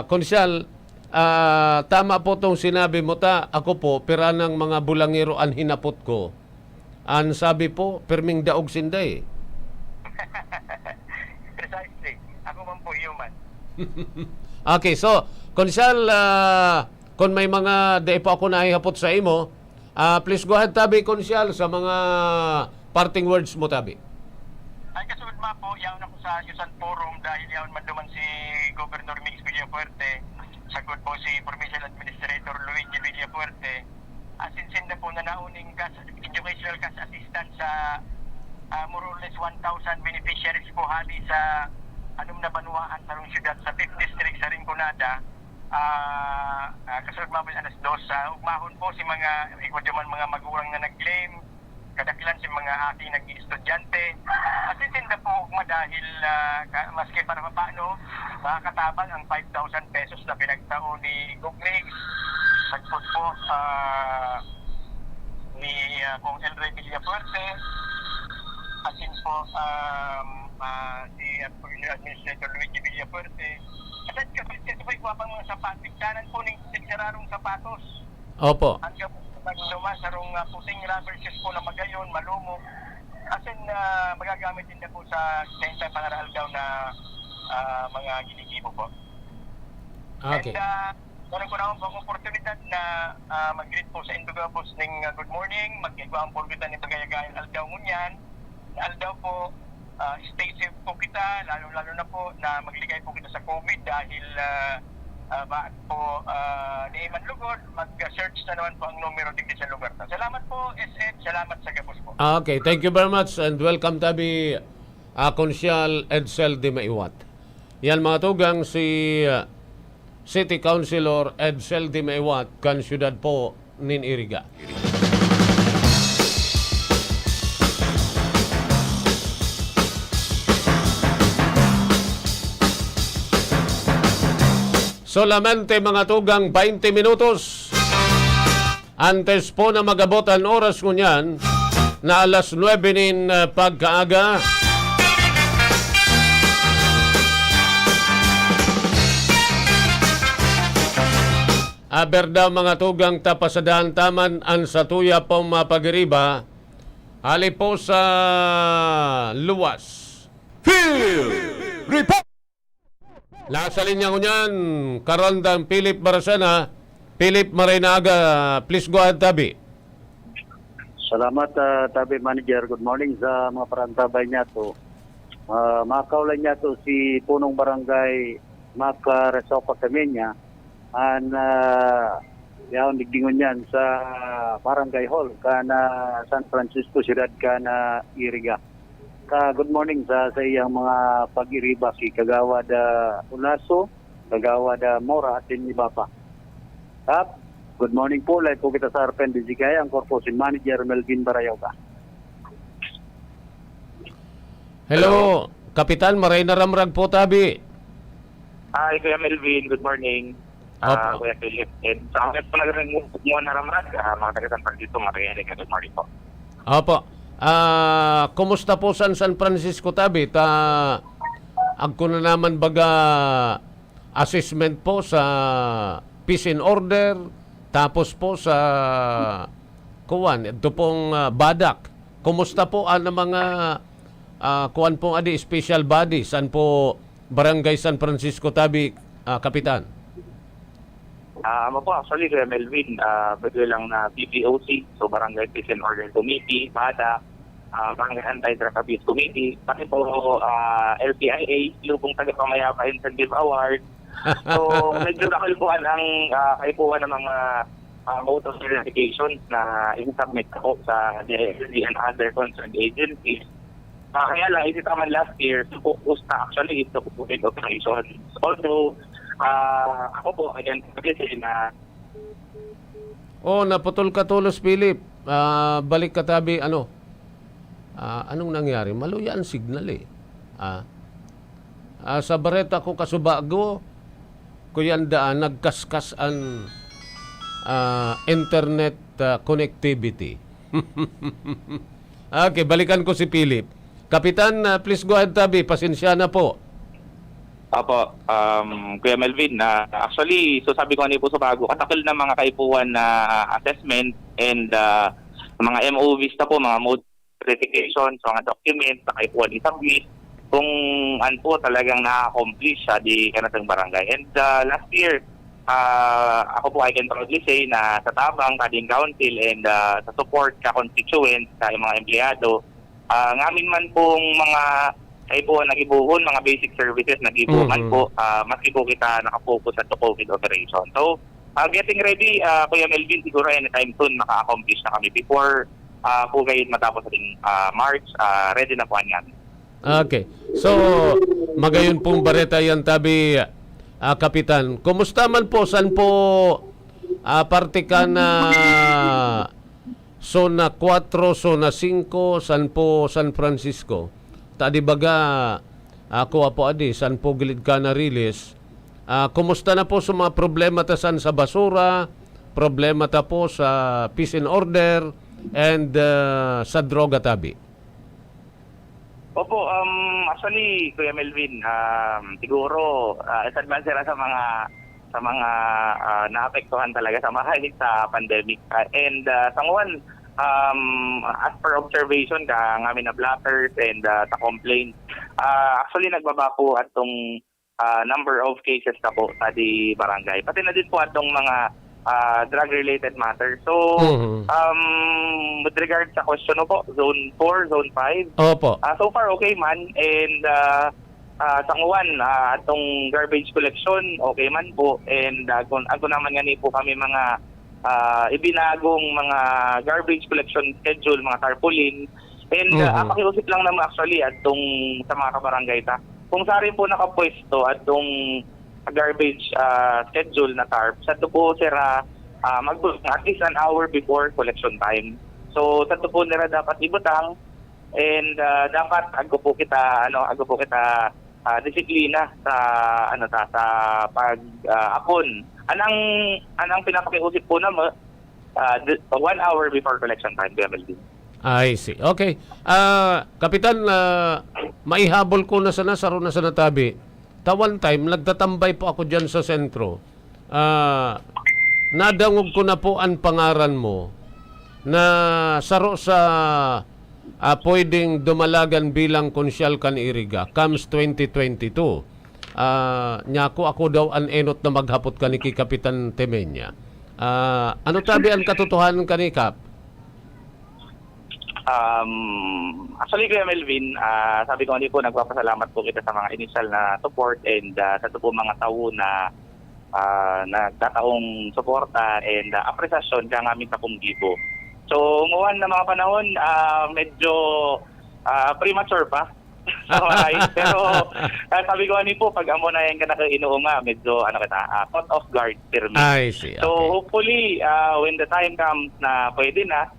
Konsyal, tama po tong sinabi mo ta. Ako po, pira ng mga bulangero ang hinapot ko. Ang sabi po, perming daog sinday. Precisely. Ako man po human. Okay, so, Konsyal, kung may mga di po ako naihapot sa imo, please go ahead, Tabi, Konsyal, sa mga parting words mo, Tabi. Ay kasunod ma po, yaon ako sa Yusan Forum dahil yaon man duman si Governor Mix Villafuerte, sagot po si Provincial Administrator Luigi Villafuerte, asinsin na po na nauning educational cash assistance sa more or less 1,000 beneficiaries po hali sa anong na banuaan sa siyudad sa 5th District sa Rinconada. Kasunod mabal alas 2 ugmahon po si mga ikwadyaman mga magulang na nag-claim, kadakilan si mga ating nag-estudyante. Asinsin na po ugma dahil maski para paano makakatabang ang 5,000 pesos na pinagtao ni Guglig sagpot po ni Kong Elray Villafuerte, asin po si Administrator Luigi Villafuerte. At kasi po ikwapang mga sapatos, kanan po ng sigsararong sapatos. Opo. Hanggang po magduman sarong puting rubber shoes po na magayon, malumo. Asin magagamit din na po sa sentang pangaral daw na mga ginigibo po. Okay. And meron ko naman po ang oportunidad na mag-greet po sa Indogabos ng good morning, mag-igwaan po kita ng pagayagayan aldaw ngunyan. Aldaw po, stay safe po kita, lalo-lalo na po na magligay po kita sa COVID dahil bakit po ni Iman Lugod, mag-search na naman po ang numero dito sa lugar. Salamat po, SF, salamat sa Gabos po. Okay, thank you very much and welcome, Tabi, Konsyal Edsel de Maiwat. Yan mga tugang, si City Councilor Edsel de Maiwat, kan syudad po nin Iriga. Solamente mga tugang 20 minutos antes po na magabot ang oras ko niyan na alas 9 nin pagkaaga. Berda mga tugang tapasadahan taman ang satuya po mapagiriba. Ali po sa luwas. Field Report! Nasa linya ko niyan, Karandang Philip Barasana. Philip Marinaga, please go ahead, Tabi. Salamat, Tabi Manager. Good morning sa mga parantabay niya to. Makaulan niya to si Punong Barangay Maka Resopa Camenia. Yaon digdingon yan sa Barangay Hall kana San Francisco Ciudad kana Iriga. Good morning sa iyang mga pag-iriba si Kagawad Ulaso, Kagawad Mora at iba pa. Good morning po, live po kita sa Arpen Bizigay, ang Corporation Manager Melvin Barayoga. Hello, Kapitan Marina Ramrag po, Tabi. Hi, Kuya Melvin. Good morning. Opo. Kuya Philip. And sa akin po naging mo na ramrad, mga taga-San Francisco, marinig. Good morning po. Opo. Kumusta po San Francisco, Tabi? Agko na naman baga assessment po sa peace and order, tapos po sa kuwan, ito pong badak. Kumusta po ang mga kuwan pong adi, special body, san po Barangay San Francisco, Tabi, Kapitan? Po, actually, Kuya Melvin, pwede lang na BPOC, so Barangay Peace and Order Committee, BADA, Barangay Anti-Drug Abuse Committee, pati po LPIA, yung pong Tagapamayapa Incentive Award. So, medyo nakalpuan ang kaipuan ng mga voter verifications na i-submit ko sa DSD and other concerned agencies. Kaya lang, ito naman last year, focus na actually ito COVID operations. Although, ako po, again, kasi na... Naputol ka tulos, Philip. Balik ka, Tabi, anong nangyari? Maluya ang signal eh. Sa bareta ko kasubago, kuyandaan, nagkaskas ang internet connectivity. Okay, balikan ko si Philip. Kapitan, please go ahead, Tabi. Pasensya na po. Opo, Kuya Melvin, actually, so sabi ko po sa bago, katakil na mga kaipuan na assessment and mga MOVs na po, mga mode verification, so mga documents na kaipuan i-submit, kung ano po talagang na-accomplish siya di kanatang barangay. And last year, ako po I can proudly say na sa tabang, kading council, and sa support ka constituents, sa mga empleyado, ngamin man pong mga kaipuan nagibuhon, mga basic services nagibuhan po, maski po kita nakapokus sa COVID operation. So, getting ready, Kuya Melvin, siguro anytime soon maka-accomplish na kami before po ngayon matapos ating March, ready na po yan. Okay. So, magayon pong bareta yan, Tabi, Kapitan. Kumusta man po? San po parte ka na Zona 4, Zona 5, san po San Francisco? Tadi baga, ako po adi, san po gilid ka na release. Kumusta na po sa mga problema ta san sa basura, problema ta po sa peace and order, and sa droga, Tabi? Opo, actually, Kuya Melvin, siguro, advance sa mga naapektuhan talaga sa mahalig sa pandemic. And sa ngayon, as per observation ka ngamin na blockers and sa complaints, actually nagbaba po atong number of cases na po sa di barangay. Pati na din po atong mga drug-related matters. So, with regard sa question po, Zone 4, Zone 5, Opo. so far okay man. And sa ngawan, atong garbage collection, okay man po. And ako naman nga po kami mga ibinagong mga garbage collection schedule, mga tarpaulin. And pakiusip lang naman actually atong sa mga kabarangay ta. Kung sari po nakapwesto atong garbage schedule na tarp, sa to po sira mag-book at least an hour before collection time. So sa to po nila dapat ibutang, and dapat ago po kita disiplina sa sa pag-apon. Anang pinapakiusip po naman 1 hour before collection time, Beverly. I see. Okay. Kapitan, maihabol ko na sana, saro na sana, Tabi. One time, nagtatambay po ako dyan sa sentro. nadangog ko na po ang pangaran mo na saro sa pwedeng dumalagan bilang konsyal kan Iriga comes 2022. Nyako ako daw an enot na maghapot ka ni Kapitan Temenya. Ano tabi ang katotohanan ka ni Kap? Actually, Kuya Melvin, sabi ko hindi po, nagpapasalamat po kita sa mga initial na support and sa ito po mga tao na nagtataong suporta and apresasyon ka namin sa Pumgibo. So, umuwan na mga panahon, medyo premature pa. Pero sabi ko po, pag amo na yan ka nakainuo nga, medyo caught off guard per me. I see. Okay. So hopefully, when the time comes na pwede na,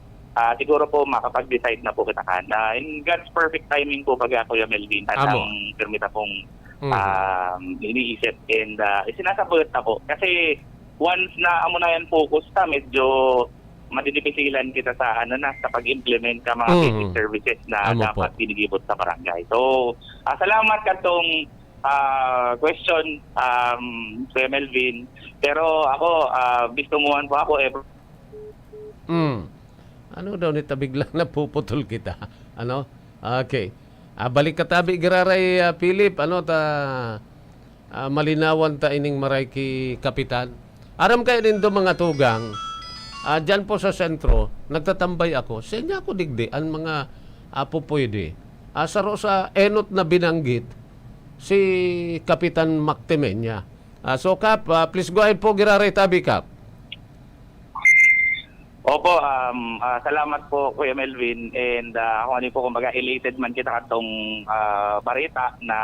siguro po makapag-decide na po kita kan. In God's perfect timing po pag Kuya Melvin at ang permita pong iniisip and isinasabot na po. Kasi once na amo na yan focus ta, medyo madidipisilan kita sa sa pag-implement ka mga basic services na dapat binigibot sa barangay. So, salamat katong question, Kuya Melvin. Pero ako, bistumuhan po ako Ano daw nita biglang napuputol kita? Ano? Okay. Balik ka tabi giraray Philip, malinawan ta ining maray ki Kapitan. Aram kayo din do mga tugang. Diyan po sa sentro, nagtatambay ako. Sa inyo ako digdi, ang mga apo pwede. Saro sa enot na binanggit, si Kapitan Mactemenya. So, Kap, please go ahead po, giraray tabi, Kap. Opo, salamat po, Kuya Melvin. And ako po, kumbaga, elated man kita katong barita na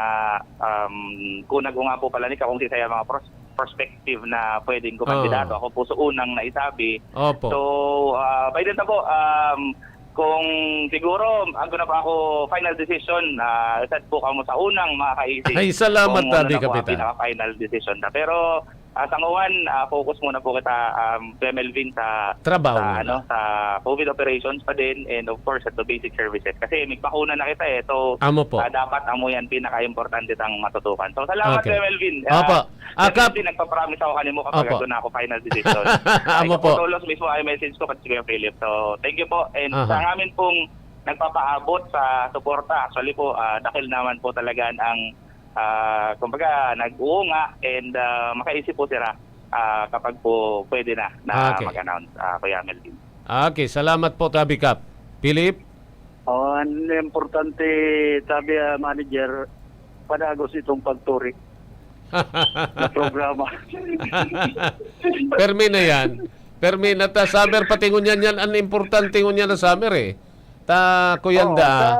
kunag nga po pala ni ka kung si saya mga perspective na pwedeng ko kandidato. Ako po sa unang naisabi. Opo. So, by the time po, kung siguro, ako na pa ako final decision, sad po kamo sa unang makaisip. Ay, salamat tabi, Kapitan. Pinaka-final decision na. Pero, sa ngawan, focus muna po kita, Kuya Melvin, sa trabaho sa COVID operations pa din and of course at the basic services. Kasi may bakuna na kita So, dapat amo yan pinaka-importante tang matutukan. So, salamat, Kuya Melvin. Opo. Nagpapromise ako kanimo kapag ito na ako final decision. Amo po. Tulos mismo ay message ko kasi Kuya Philip. So, thank you po. And sa amin pong nagpapaabot sa suporta. Actually po, dahil naman po talaga ang kumbaga nag-uunga and makaisip po sila kapag po pwede na mag-announce Kuya Melvin. Okay, salamat po Tabi Kap. Philip? Ang importante, sabi manager, panagos itong pagturi na programa. Permi na yan. Permi na ta summer patingon yan ang importante ngun yan na summer Ta kuyanda.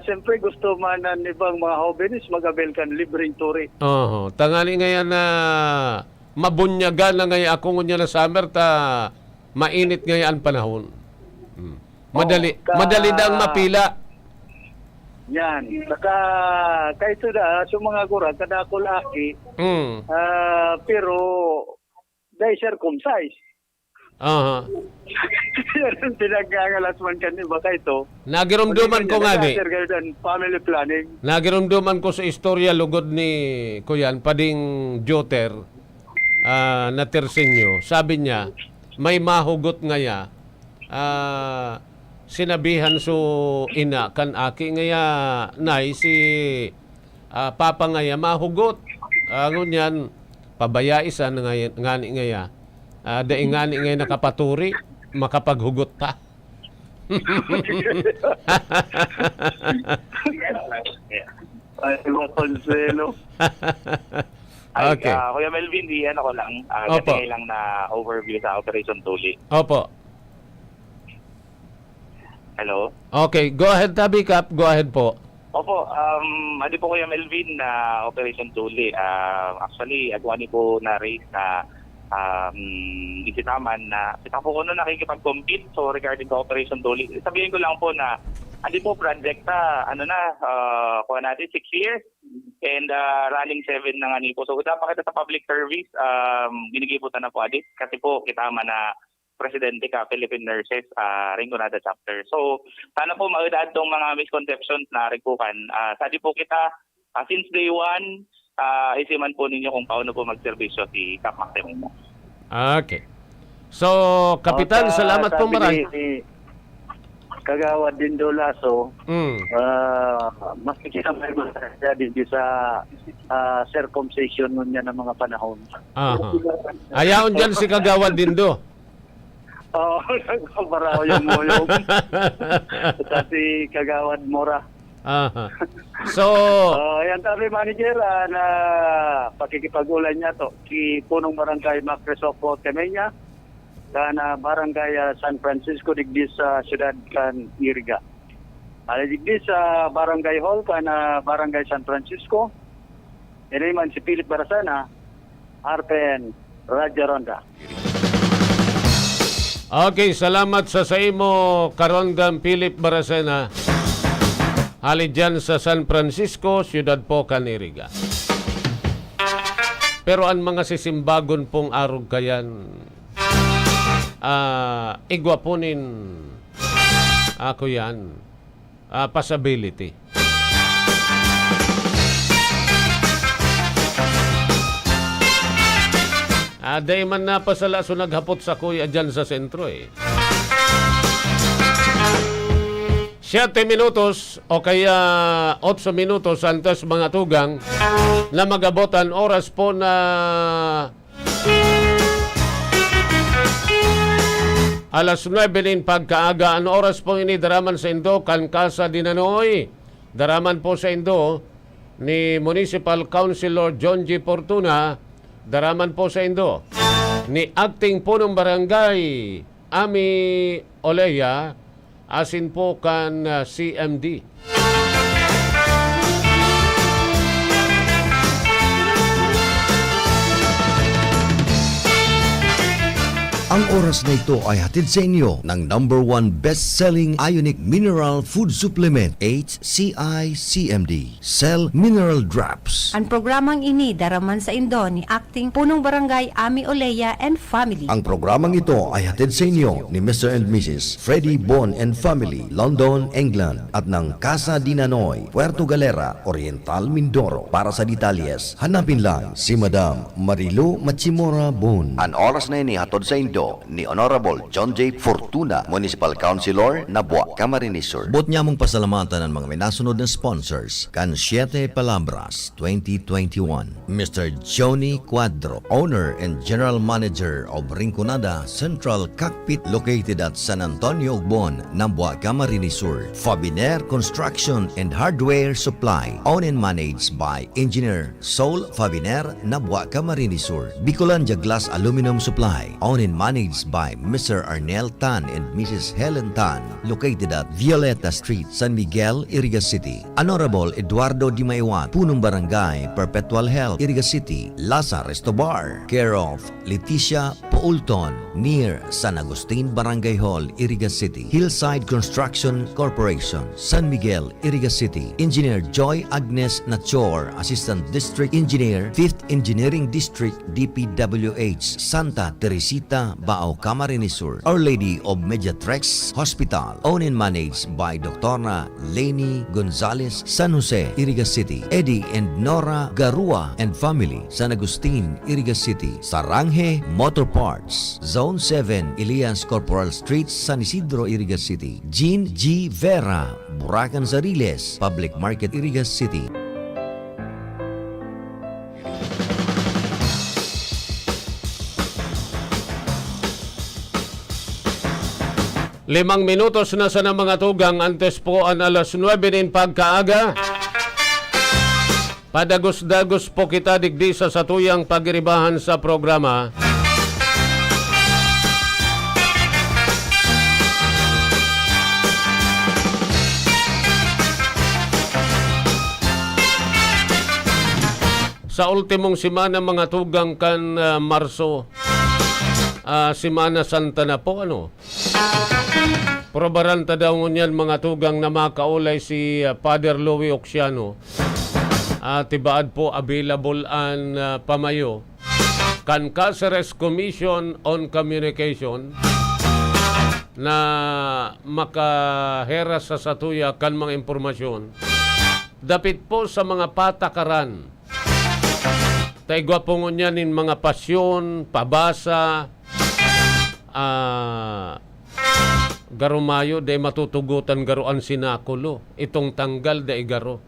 Siyempre gusto man ng ibang mga hobinis mag-avail kan libreng turi. Tangali ngayon na mabunyagan na ngayon ako ngunya na summer mainit ngayon ang panahon. Madali dang mapila. Yan. Saka kahit sa mga gura kada ako laki. Pero dahil circumcised. Yan pinag-angalas man kanina baka ito. Nagirumduman ko nga ni. Family planning. Nagirumduman ko sa istorya lugod ni Kuyan Pading Joter na Tersenyo. Sabi niya, may mahugot ngaya. Sinabihan so ina kan aki ngaya nay si papa ngaya mahugot. Ngunyan pabaya isa ngani ngaya. Daingani ngay nakapaturi, makapaghugot pa. Ay, makonselo. Okay. Kuya Melvin, ako lang. Kasi lang na overview sa Operation Tuli. Opo. Hello? Okay, go ahead Tabi Kap. Go ahead po. Opo, hindi po Kuya Melvin na Operation Tuli. Actually, agwani po na-raise na isitaman na kita po ko na nakikipag-compete so regarding to Operation Tuli. Sabihin ko lang po na hindi po project kuha natin 6 years and running 7 na nga po. So dapat kita sa public service, ginigibutan na po adit kasi po kita man na presidente ka Philippine Nurses Rinconada chapter. So sana po maudad tong mga misconceptions na rikukan. Sadi po kita since day one isiman po ninyo kung paano po magserbisyo si Kap Mactemenya. Okay. So, Kapitan, salamat po marami. Kagawad din do Lasso, Mm. maski may mga di sa circumcision nun niya ng mga panahon. Aha. Ayaon dyan si Kagawad Dindo. Oo, nagpaparaw yung mulong. Kasi Kagawad Mora. Aha. So, Yan tabi manager na pakikipag-ulan niya to. Si Punong Barangay Mac Crisofo Temenya, kana Barangay San Francisco digdi sa siyudad kan Iriga. Digdi sa Barangay Hall kana Barangay San Francisco. Ini man si Philip Barasana, RPN Radyo Ronda. okay, salamat sa imo, Karonggang Philip Barasena. Hali dyan sa San Francisco, Ciudad po, Caniriga. Pero ang mga sisimbagon pong arog kayan, igwapunin ako yan, possibility. Day man na pasala so naghapot sa kuya dyan sa sentro eh. 7 minutos o kaya 8 minutos antes mga tugang na magabotan oras po na alas 9 din pagkaaga. Ang oras po ini daraman sa Indo, Kankasa Dinanoy. Daraman po sa Indo ni Municipal Councilor John G. Fortuna. Daraman po sa Indo ni Acting Punong Barangay Ami Oleya, asin po kan CMD. Ang oras na ito ay hatid sa inyo ng #1 best-selling Ionic Mineral Food Supplement HCI CMD Cell Mineral Drops. Ang programang ini daraman sa Indo ni Acting Punong Barangay Ami Oleya and Family. Ang programang ito ay hatid sa inyo ni Mr. and Mrs. Freddie Bon and Family, London, England, at ng Casa Dinanoy, Puerto Galera, Oriental, Mindoro. Para sa detalyes, hanapin lang si Madam Marilu Machimora Bon. Ang oras na ini hatod sa Indo ni Honorable John J. Fortuna, Municipal Councilor, Nabua, Camarines Sur. Bot niya mong pasalamatan ng mga minasunod na sponsors. Can 7 Palabras 2021. Mr. Johnny Cuadro, Owner and General Manager of Rinconada Central Cockpit located at San Antonio, Bon, Nabua, Camarines Sur. Fabiner Construction and Hardware Supply, owned and managed by Engineer Saul Fabiner, Nabua, Camarines Sur. Bicolandia Glass Aluminum Supply, owned and managed by Mr. Arnel Tan and Mrs. Helen Tan, located at Violeta Street, San Miguel, Iriga City. Honorable Eduardo Di Maiwan, Punong Barangay, Perpetual Health, Iriga City. Lasa Resto Bar, care of Leticia Poulton, near San Agustin Barangay Hall, Iriga City. Hillside Construction Corporation, San Miguel, Iriga City. Engineer Joy Agnes Nachor, Assistant District Engineer, 5th Engineering District, DPWH, Santa Teresita, Bao, Camarines Sur. Our Lady of Mediatrex Hospital, owned and managed by Dr. Leni Gonzalez, San Jose, Iriga City. Eddie and Nora Garua and Family, San Agustin, Iriga City. Saranghe Motor Parts, Zone 7, Elias Corporal Street, San Isidro, Iriga City. Jean G. Vera, Buracan Zariles, Public Market, Iriga City. Limang minutos na sa mga tugang antes po ang alas 9 din pagkaaga. Padagos-dagos po kita digdi sa satuyang pagiribahan sa programa. Sa ultimong simana mga tugang kan Marso, Simana Santa na po Probaranta daw ngunyan mga tugang na makaulay si Father Louie Oxiano. Tibaad po available an pamayo kan Cáceres Commission on Communication na makaheras sa satuya kan mga impormasyon. Dapit po sa mga patakaran taigwa po niya nin mga pasyon, pabasa, garumayo, day matutugutan garuan sinakulo. Itong tanggal day garo.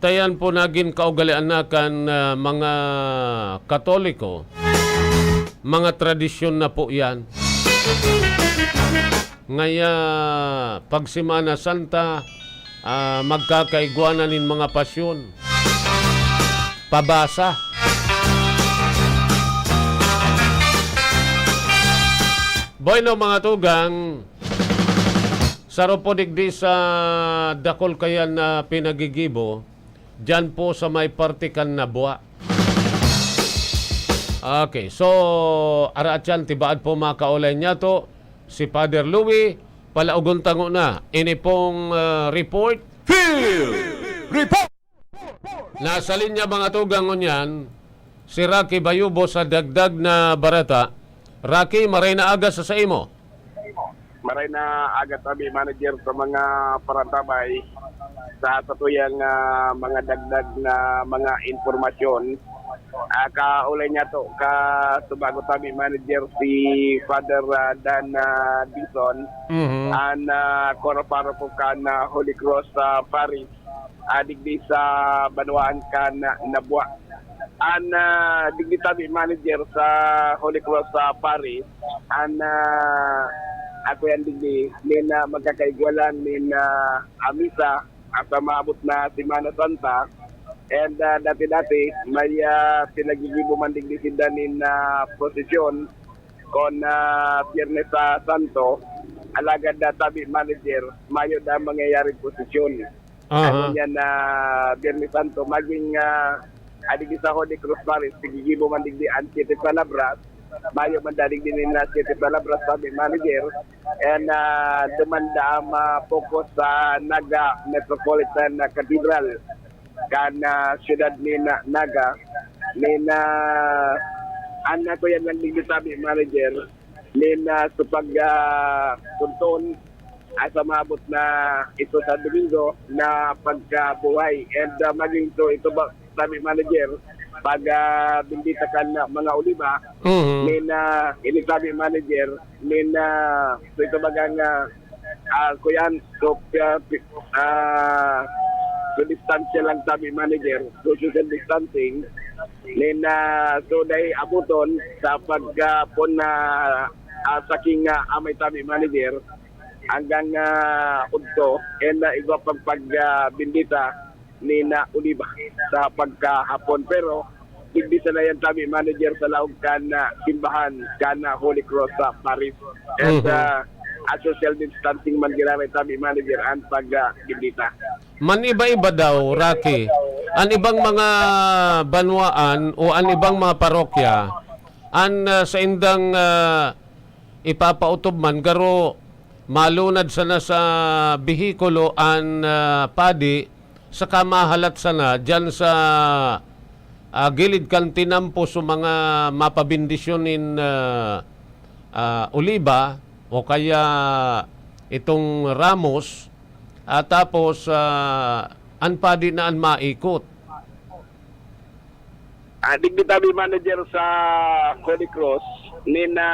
Tayan po naging kaugalian na kan mga Katoliko. Mga tradisyon na po yan. Ngaya pag Semana Santa, magkakaigwanan nin mga pasyon. Pabasa. Bueno mga tugang, saro po digdi sa dakol kayan na pinagigibo, dyan po sa may partikan na buwa. Okay, so araatyan tibaad po makaulay niya to si Father Louie, palaugon tango na. Ini pong report. Field Report! Nasa linya mga tugang ngunyan, si Rocky Bayubo sa dagdag na barata. Rocky, maray na aga sa imo. Maray na agad kami manager sa mga parantabay sa tatuyang mga dagdag na mga informasyon. Kaulay niya to ka subago kami manager si Father Dan Dison and koraparo po ka na Holy Cross Parish digdi sa Banwaan ka na Nabwa. An digdi kami manager sa Holy Cross Parish and ako yan digdi nina magkakaigwalan nina amisa at maabot na Semana Santa. And dati-dati may pinagigibo man digdi sindanin na prosesyon kon Biyernes Santo alagad na tabi manager mayo na mangyayari prosesyon. Ano yan na Biyernes Santo maging adig sa Holy Cross Parish pigigibo man digdi ang 7 palabras mayo man dadig din na 7 palabras tabi manager and demanda focus sa Naga Metropolitan Cathedral kana siyudad ni Naga ni na anak ko yan lang sabi manager ni na supag kunton asa maabot na ito sa Domingo na pagkabuhay and maging to ito ba sabi manager pag bindita ka na mga oliba ni na ini sabi manager ni na so ito bagang kuyan so so distansya lang sabi manager, so social distancing then so dahil abuton sa pagpon na saking amay sabi manager hanggang udto and iba pang pagbindita ni na Oliva sa pagkahapon pero digdi sa na yan sabi manager sa laog kan simbahan kan Holy Cross Parish and social distancing man ginamit sabi manager ang pagbindita. Man iba-iba daw, Rocky. Ang ibang mga banwaan o ang ibang mga parokya, ang sa indang ipapautob man, garo malunad sana sa bihikulo ang padi sa kamahalat sana dyan sa gilid kan tinampo sa mga mapabindisyonin oliba o kaya itong ramos. Tapos, anpadi na ang maikot. Digdi tabi manager sa Holy Cross, ni na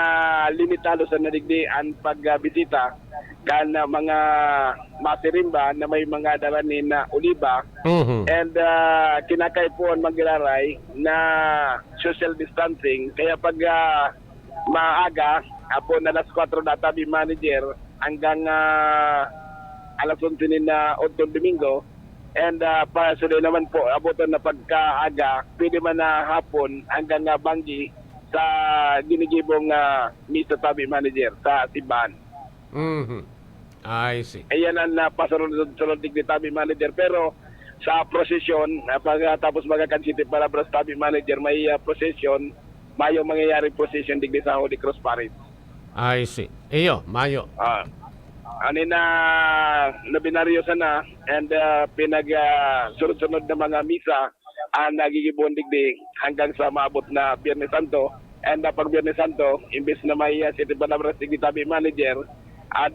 limitado sa nadigdi ang pagbisita kan mga masirimba na may mga dalanin na oliba and kinakaipuan magiraray na social distancing. Kaya pag maaga, apo na alas 4 na tabi manager hanggang alas 11 na Otong Domingo and para sulit naman po abutan na pagkaaga pwede man na hapon hanggang banggi sa ginigibong misa tabi manager sa simbahan. I see. Ayan ang pasunod digdi tabi manager pero sa prosesyon pagkatapos magkakansitive palabras tabi manager may prosesyon mayo mangyayari prosesyon digdi sa Holy Cross Parish. I see. Iyo, mayo. Ano na nabinaryo sana and sunod-sunod na mga misa ang nagigibon digdi hanggang sa maabot na Biyernes Santo and pag Biyernes Santo imbes na may City Palabras digdi tabi manager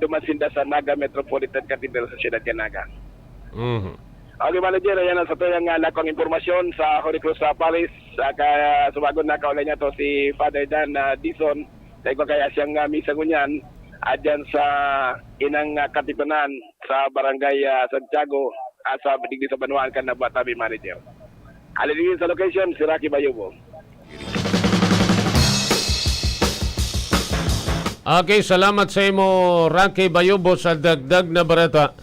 dumasinda sa Naga Metropolitan Cathedral sa siyudad ng Naga. Okay, manager, ayan ang sa tuyang lakong informasyon sa Holy Cross sa Paris. Kaya sumagod na kaulay niya to si Father Dan Dison. Dahil ko kaya siyang misa ngunyan dyan sa inang katipunan sa barangay Santiago sa digdi sa Banuan kan na Batabi, manager. Alilingin sa location, si Rocky Bayubo. Okay, salamat sa imo, Rocky Bayubo, sa dagdag na barata.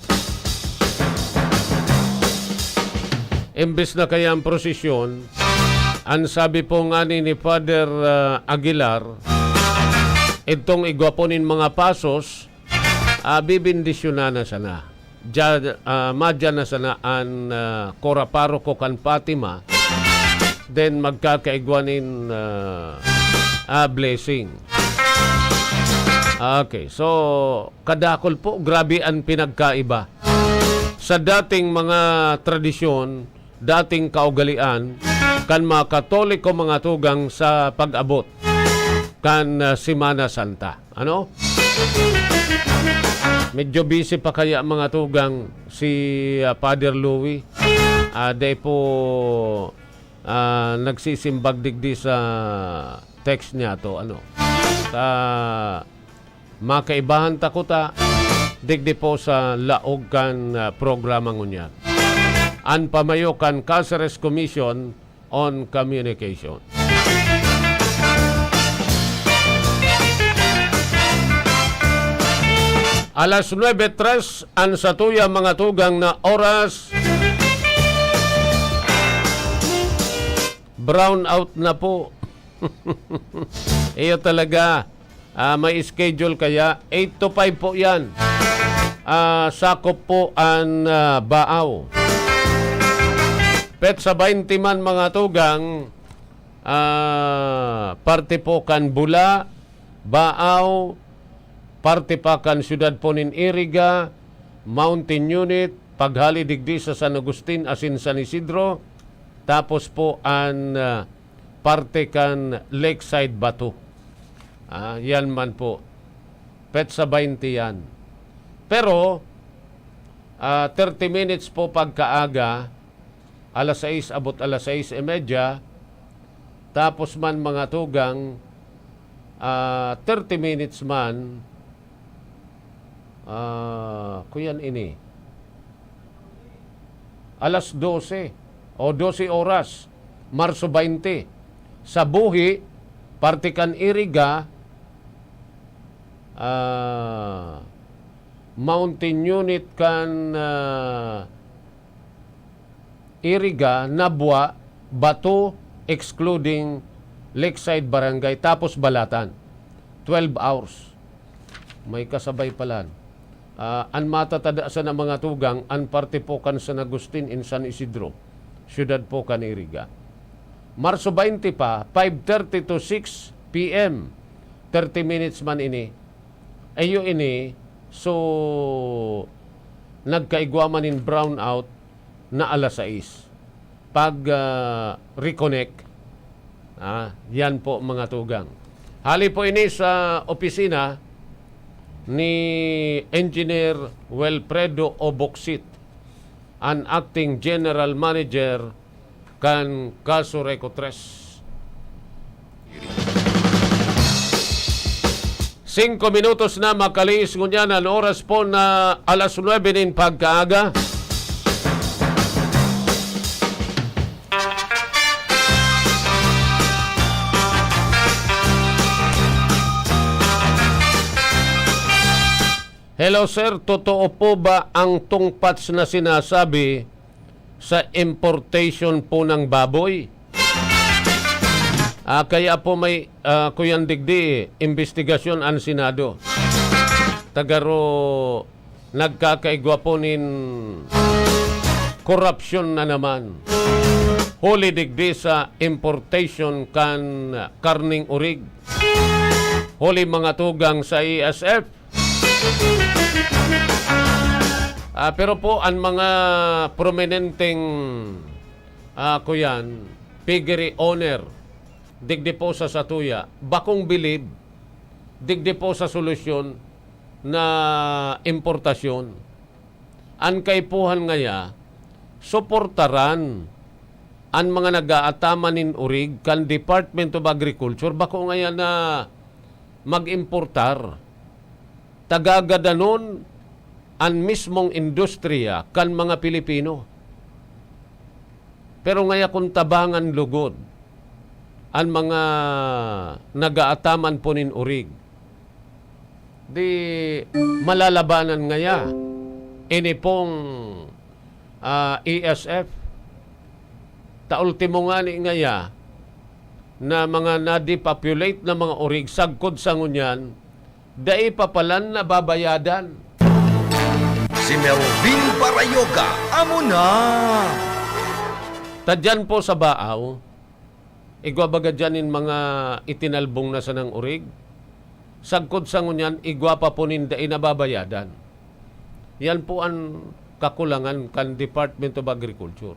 Imbes na kaya ang prosesyon, ang sabi po nga ni Father Aguilar, itong igwaponin mga pasos, bibindisyonan na sana. Madya na sana ang koraparo ko kan Fatima, then magkakaigwanin blessing. Okay, so kadakol po, grabe ang pinagkaiba. Sa dating mga tradisyon, dating kaugalian, kan mga Katoliko mga tugang sa pag-abot kan Semana Santa. Ano? Medyo busy pa kaya mga tugang si Father Louie. Day po nagsisimbag digdi sa text niya to. Ano? Sa makaibahan takuta digdi po sa laog kan programa ngunyan. An pamayokan Cáceres Commission on Communication. Alas 9:03 ang satuya mga tugang na oras. Brown out na po. Iyo talaga. May schedule kaya 8 to 5 po yan. Sakop po ang Baaw. Pet sa 20 man mga tugang, parte po kan Bula, Baaw, parte pa kan Syudad Ponin Iriga, Mountain Unit, paghali digdi sa San Agustin, asin San Isidro, tapos po ang parte kan Lakeside Batu. Yan man po. Pet sa 20 yan. Pero, 30 minutes po pagkaaga, alas 6, abot alas 6:30, tapos man mga tugang, 30 minutes man, kuyan ini, alas 12 o 12 oras, Marso 20, sa Buhi, Partikan Iriga, Mountain Unit kan Iriga, Nabwa, Batu, excluding Lakeside Barangay, tapos Balatan. 12 hours. May kasabay palan. An matatada sa na mga tugang, an parte po kan San Agustin in San Isidro, Syudad po kan Iriga. Marso 20 pa, 5:30 to 6 p.m. 30 minutes man ini. Ayo ini, so nagkaigwaman in brownout na alas 6. Pag reconnect, yan po mga tugang. Hali po ini sa opisina ni Engineer Wilfredo Oboxit, an acting general manager kan Caso Reco 3. 5 minutos na makaliis ngunyan ang oras po na alas 9 din pagkaaga. Hello sir, totoo po ba ang tungpats na sinasabi sa importation po ng baboy? Kaya po may Kuyan Digdi, investigasyon ang Senado. Tagaro nagkakaigwa po nin korupsyon na naman. Huli digdi sa importation kan karning urig. Huli mga tugang sa ESF. Pero po ang mga prominenteng kuyan, piggery owner, digdi po sa satuya, bakong bilib, digdi po sa solusyon na importasyon. Ang kaipuhan ngaya, suportaran ang mga nag-aataman urig kan Department of Agriculture bako ngayon na mag-importar tagagadanon ang mismong industriya kan mga Pilipino. Pero ngaya kung tabangan lugod ang mga nag-aataman po nin urig, di malalabanan ngaya ini pong ESF. Taultimo nga ni ngaya na mga na-depopulate na mga urig sagkod sa ngunyan, dai papalan na babayadan. Si Melvin Parayoga, amo na! Tadyan po sa Baaw, igwa baga dyanin mga itinalbong na sa ng urig, sagkod sa ngunyan, igwa pa po nindain na babayadan. Yan po ang kakulangan kan Department of Agriculture.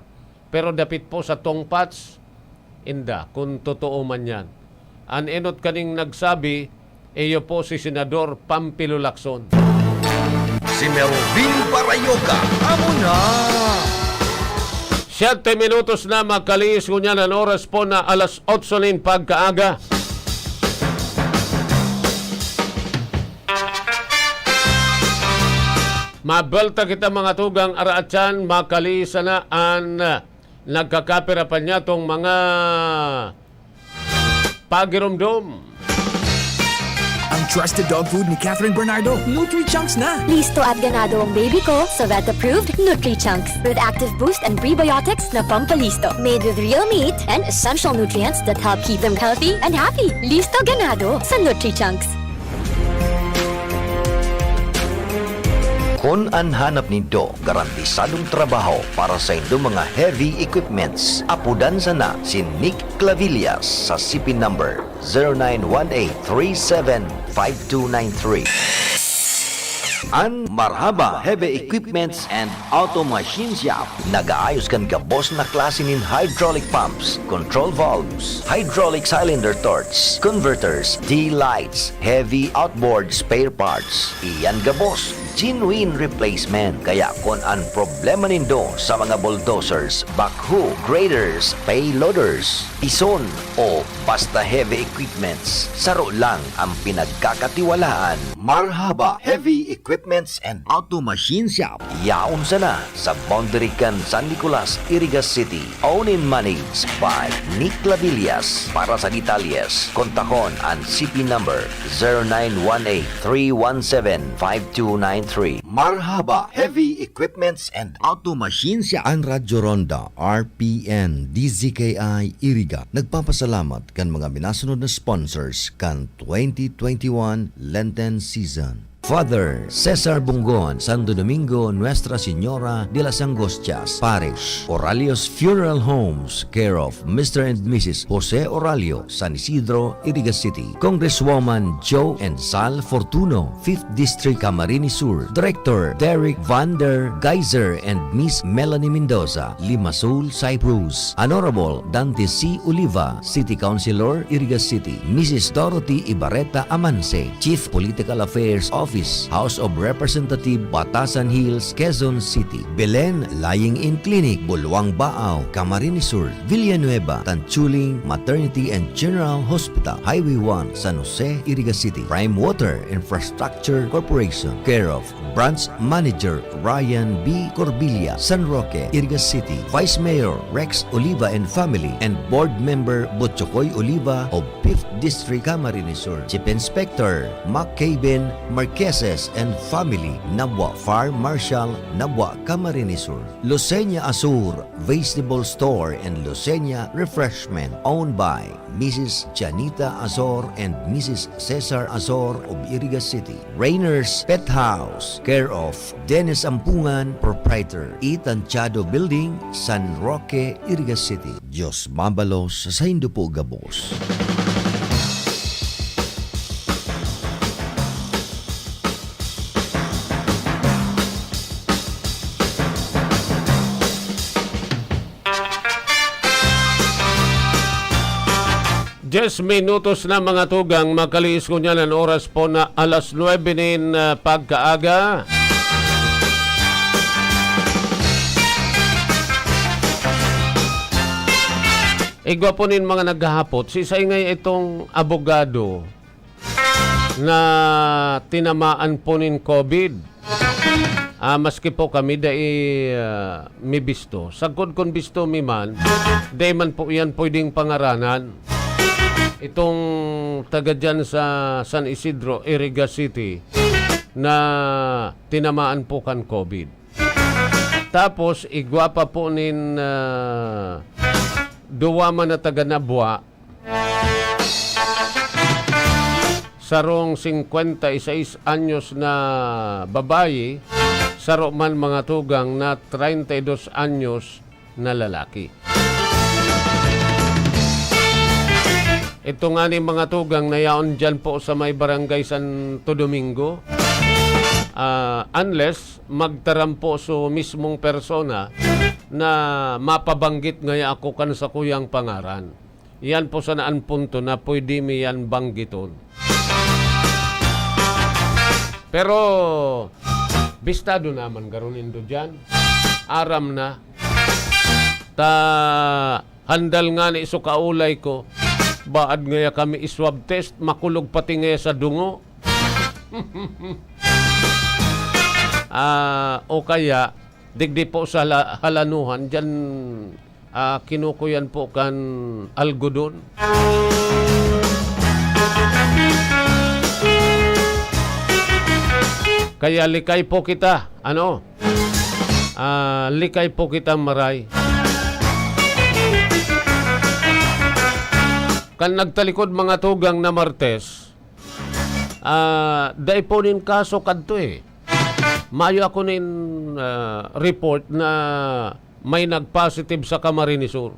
Pero dapit po sa tongpats, inda, kung totoo man yan. Ang enot kaning nagsabi, iyo po si Senador Pampilo Lacson. Si Melvin Parayoga, amo na! 7 minutos na makalis kunya ng oras po na alas 8 nin pagkaaga. Mabelta kita mga tugang araatyan, makalisa na ang nagkakapira pa niya tong mga pagirumdum. Ang trusted dog food ni Catherine Bernardo, Nutri-Chunks na! Listo at ganado ang baby ko sa vet-approved Nutri-Chunks with active boost and prebiotics na pampalisto. Made with real meat and essential nutrients that help keep them healthy and happy. Listo ganado sa Nutri-Chunks. Kung ang hanap nindo, garantisadong trabaho para sa inyong mga heavy equipments. Apudan sana si Nick Clavillas sa CP number 0918-375293. An Marhaba Heavy Equipments and Auto Machine Shop. Nag-aayos kan gabos na klase nin hydraulic pumps, control valves, hydraulic cylinder torch, converters, D-lights, heavy outboard spare parts. Iyan gabos, genuine replacement. Kaya kung ang problema nindo sa mga bulldozers, backhoe, graders, payloaders, ison o basta heavy equipments, saro lang ang pinagkakatiwalaan. Marhaba Heavy Equipments and Auto Machine Shop. Yaon sana sa boundary kan San Nicolas, Irigas City. Owned and managed by Nick Clavillas. Para sa detalles, kontakon ang CP number 0918-317-5293. Marhaba Heavy Equipments and Auto Machine Shop. Ang Radyo Ronda, RPN, DZKI, Iriga. Nagpapasalamat kan mga minasunod na sponsors kan 2021 Lenten season. Father Cesar Bungon, Santo Domingo, Nuestra Señora de las Angustias Parish. Oralio's Funeral Homes, care of Mr. and Mrs. Jose Oralio, San Isidro, Irigas City. Congresswoman Joe and Sal Fortuno, 5th District, Camarines Sur. Director Derek Vander Geyser and Miss Melanie Mendoza, Limasul, Cyprus. Honorable Dante C. Oliva, City Councilor, Irigas City. Mrs. Dorothy Ibarreta Amance, Chief Political Affairs Office, House of Representative, Batasan Hills, Quezon City. Belen Lying-in Clinic, Bulwang Baaw, Camarines Sur. Villanueva, Tanchuling Maternity and General Hospital, Highway 1, San Jose, Irigas City. Prime Water Infrastructure Corporation, care of Branch Manager Ryan B. Corbilla, San Roque, Irigas City. Vice Mayor Rex Oliva and Family and Board Member Butchokoy Oliva of 5th District, Camarines Sur. Chief Inspector Mac Caben Marqueses and Family, Nabwa Farm Marshal, Nabwa, Camarines Sur. Lucena Azur Vegetable Store and Lucena Refreshment, owned by Mrs. Janita Azor and Mrs. Cesar Azor of Irigas City. Rainer's Pet House, care of Dennis Ampungan, Proprietor, Itanchado Building, San Roque, Irigas City. Diyos mabalos sa Indo po gabos. Just minutos na mga tugang, makaliis ko niya ng oras po na alas 9 nin pagkaaga. Igwa po nin mga naghahapot, si Saingay itong abogado na tinamaan po nin COVID. Maski po kami may bisto. Sagkod kon bisto mi man, day man po yan pwedeng pangaranan. Itong taga dyan sa San Isidro, Iriga City, na tinamaan po kan COVID. Tapos, igwa pa po nin duwa man na taga Nabwa, sarong 56 anyos na babae, saro man mga tugang na 32 anyos na lalaki. Ito nga ni mga tugang na yaon dyan po sa may barangay Santo Domingo. Unless magtarampo so mismong persona na mapabanggit ngaya ako kan sa kuyang pangaran. Yan po sa naan punto na pwede mi yan banggiton. Pero bistado naman garunin do dyan. Aram na. Handal nga ni iso kaulay ko. Baad ngaya kami iswab test, makulog pati ngaya sa dungo. O kaya, digdi po sa halanuhan, dyan kinukuyan po kan algodon. Kaya likay po kita, likay po kita maray. Kan nagtalikod mga tugang na Martes, dahil po nin kaso kadto Mayo ako nin report na may nag-positive sa Camarines Sur.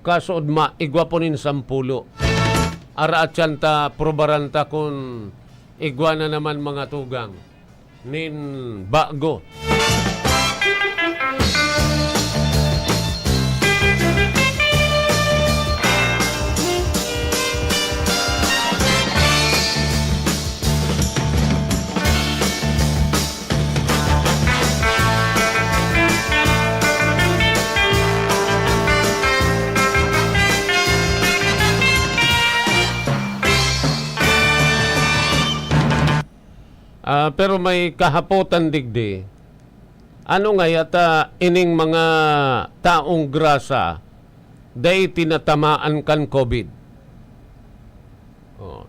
Kaso igwa po nin 10. Ara at ta probaranta kung igwa na naman mga tugang nin bago. Pero may kahapotan digdi. Ano nga yata ining mga taong grasa day tinatamaan kan COVID.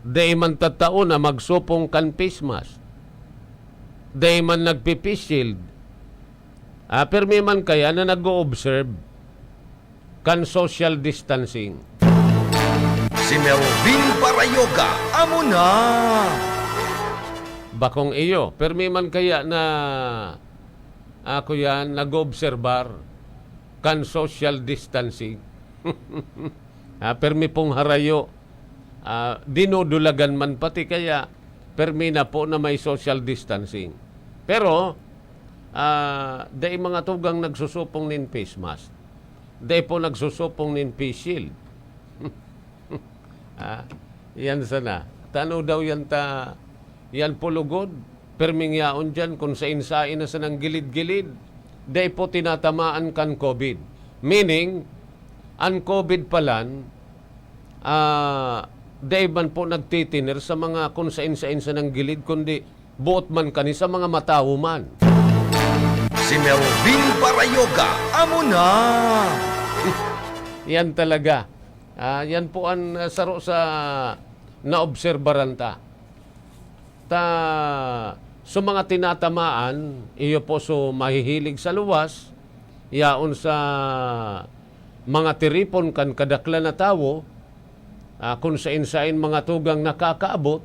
Day man tatao na magsupong kan face mask. Day man nagpipice shield. Pero may man kaya na nag-o-observe kan social distancing. Si Melvin Parayoga, amo na! Bakong iyo. Permi man kaya na ako yan nag-obserbar kan social distancing. Permi pong harayo. Dinudulagan man pati kaya permi na po na may social distancing. Pero dahil mga tugang nagsusupong nin face mask. Dahil po nagsusupong nin face shield. Yan sana. Tano daw yan yan po lugod, perming yaon dyan kung sain-sain na sa nang gilid-gilid, day po tinatamaan kan COVID. Meaning, ang COVID palan, day man po nagtitinir sa mga kung sain-sain sa nang gilid, kundi buot man kani sa mga matawo man. Si Melvin Parayoga, amo na! Yan talaga. Yan po ang saro sa naobserbaranta. So mga tinatamaan, iyo po so mahihilig sa luwas, yaon sa mga tiripon kan kadakla na tawo, kung sain-sain mga tugang nakakaabot.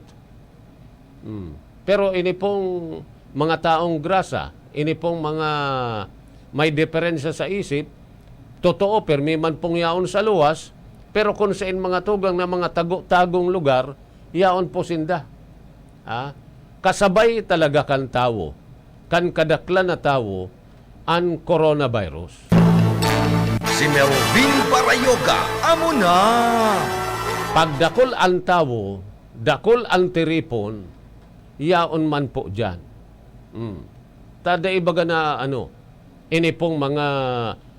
Pero ini pong mga taong grasa, ini pong mga may diferensya sa isip, totoo, permi man pong yaon sa luwas, pero kung sain mga tugang na mga tagong lugar, yaon po sinda. Kasabay talaga kan tawo, kan kadakla na tawo, ang coronavirus. Si Melvin Parayoga, amo na! Pagdakol ang tawo, dakol ang tiripon, yaon man po dyan. Tada ibaga na ini pong mga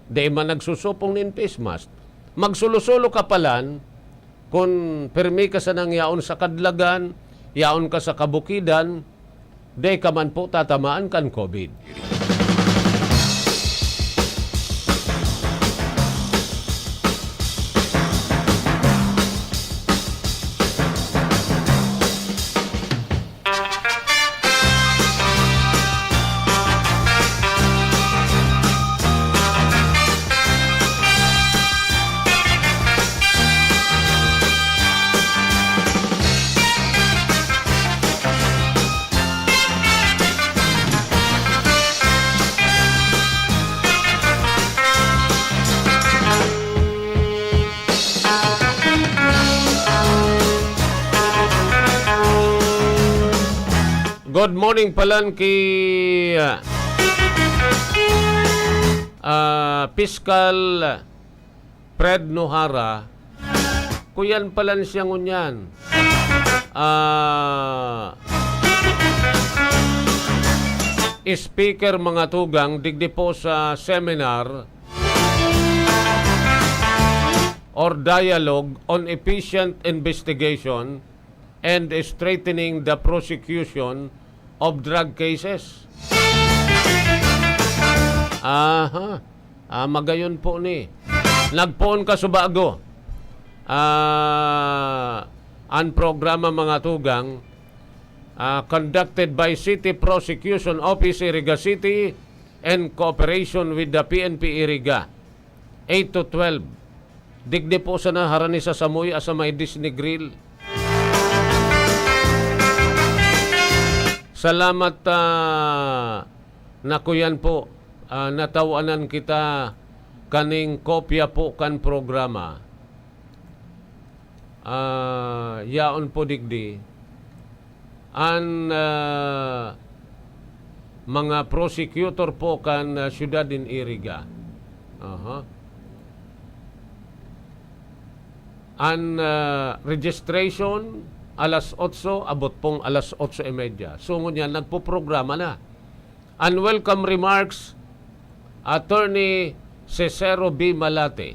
Di man nagsusupong nin face mask. Magsulo-sulo ka palan, kung permi ka sa nang yaon sa kadlagan, yaon ka sa kabukidan, di ka man po tatamaan kan COVID. Good morning palan kay Fiscal Fred Nohara. Kuyan palan siya ngunyan. Speaker mga tugang digdi po sa seminar or dialogue on efficient investigation and strengthening the prosecution of drug cases. Magayon po ni. Nagpoon ka subago. Ang programa mga tugang conducted by City Prosecution Office Iriga City and cooperation with the PNP Iriga 8 to 12. Digdi po sa naharani sa Samoy asa may Disney Grill. Salamat na kuyan po. Natawanan kita kaning kopya po kan programa. Yaon po digdi. Ang mga prosecutor po kan syudad in Iriga. Ang registration alas 8, abot pong alas 8:30. So ngunyan, nagpo-programa na. Unwelcome remarks, Attorney Cesaro B. Malate,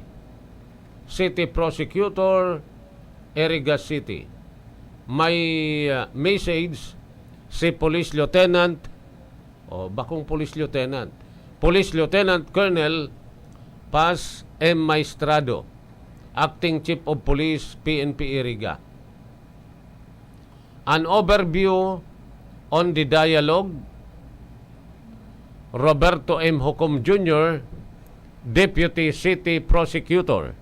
City Prosecutor, Iriga City. May message si Police Lieutenant, bakong Police Lieutenant? Police Lieutenant Colonel Paz M. Maestrado, Acting Chief of Police, PNP Iriga. An overview on the dialogue, Roberto M. Hukom Jr., Deputy City Prosecutor.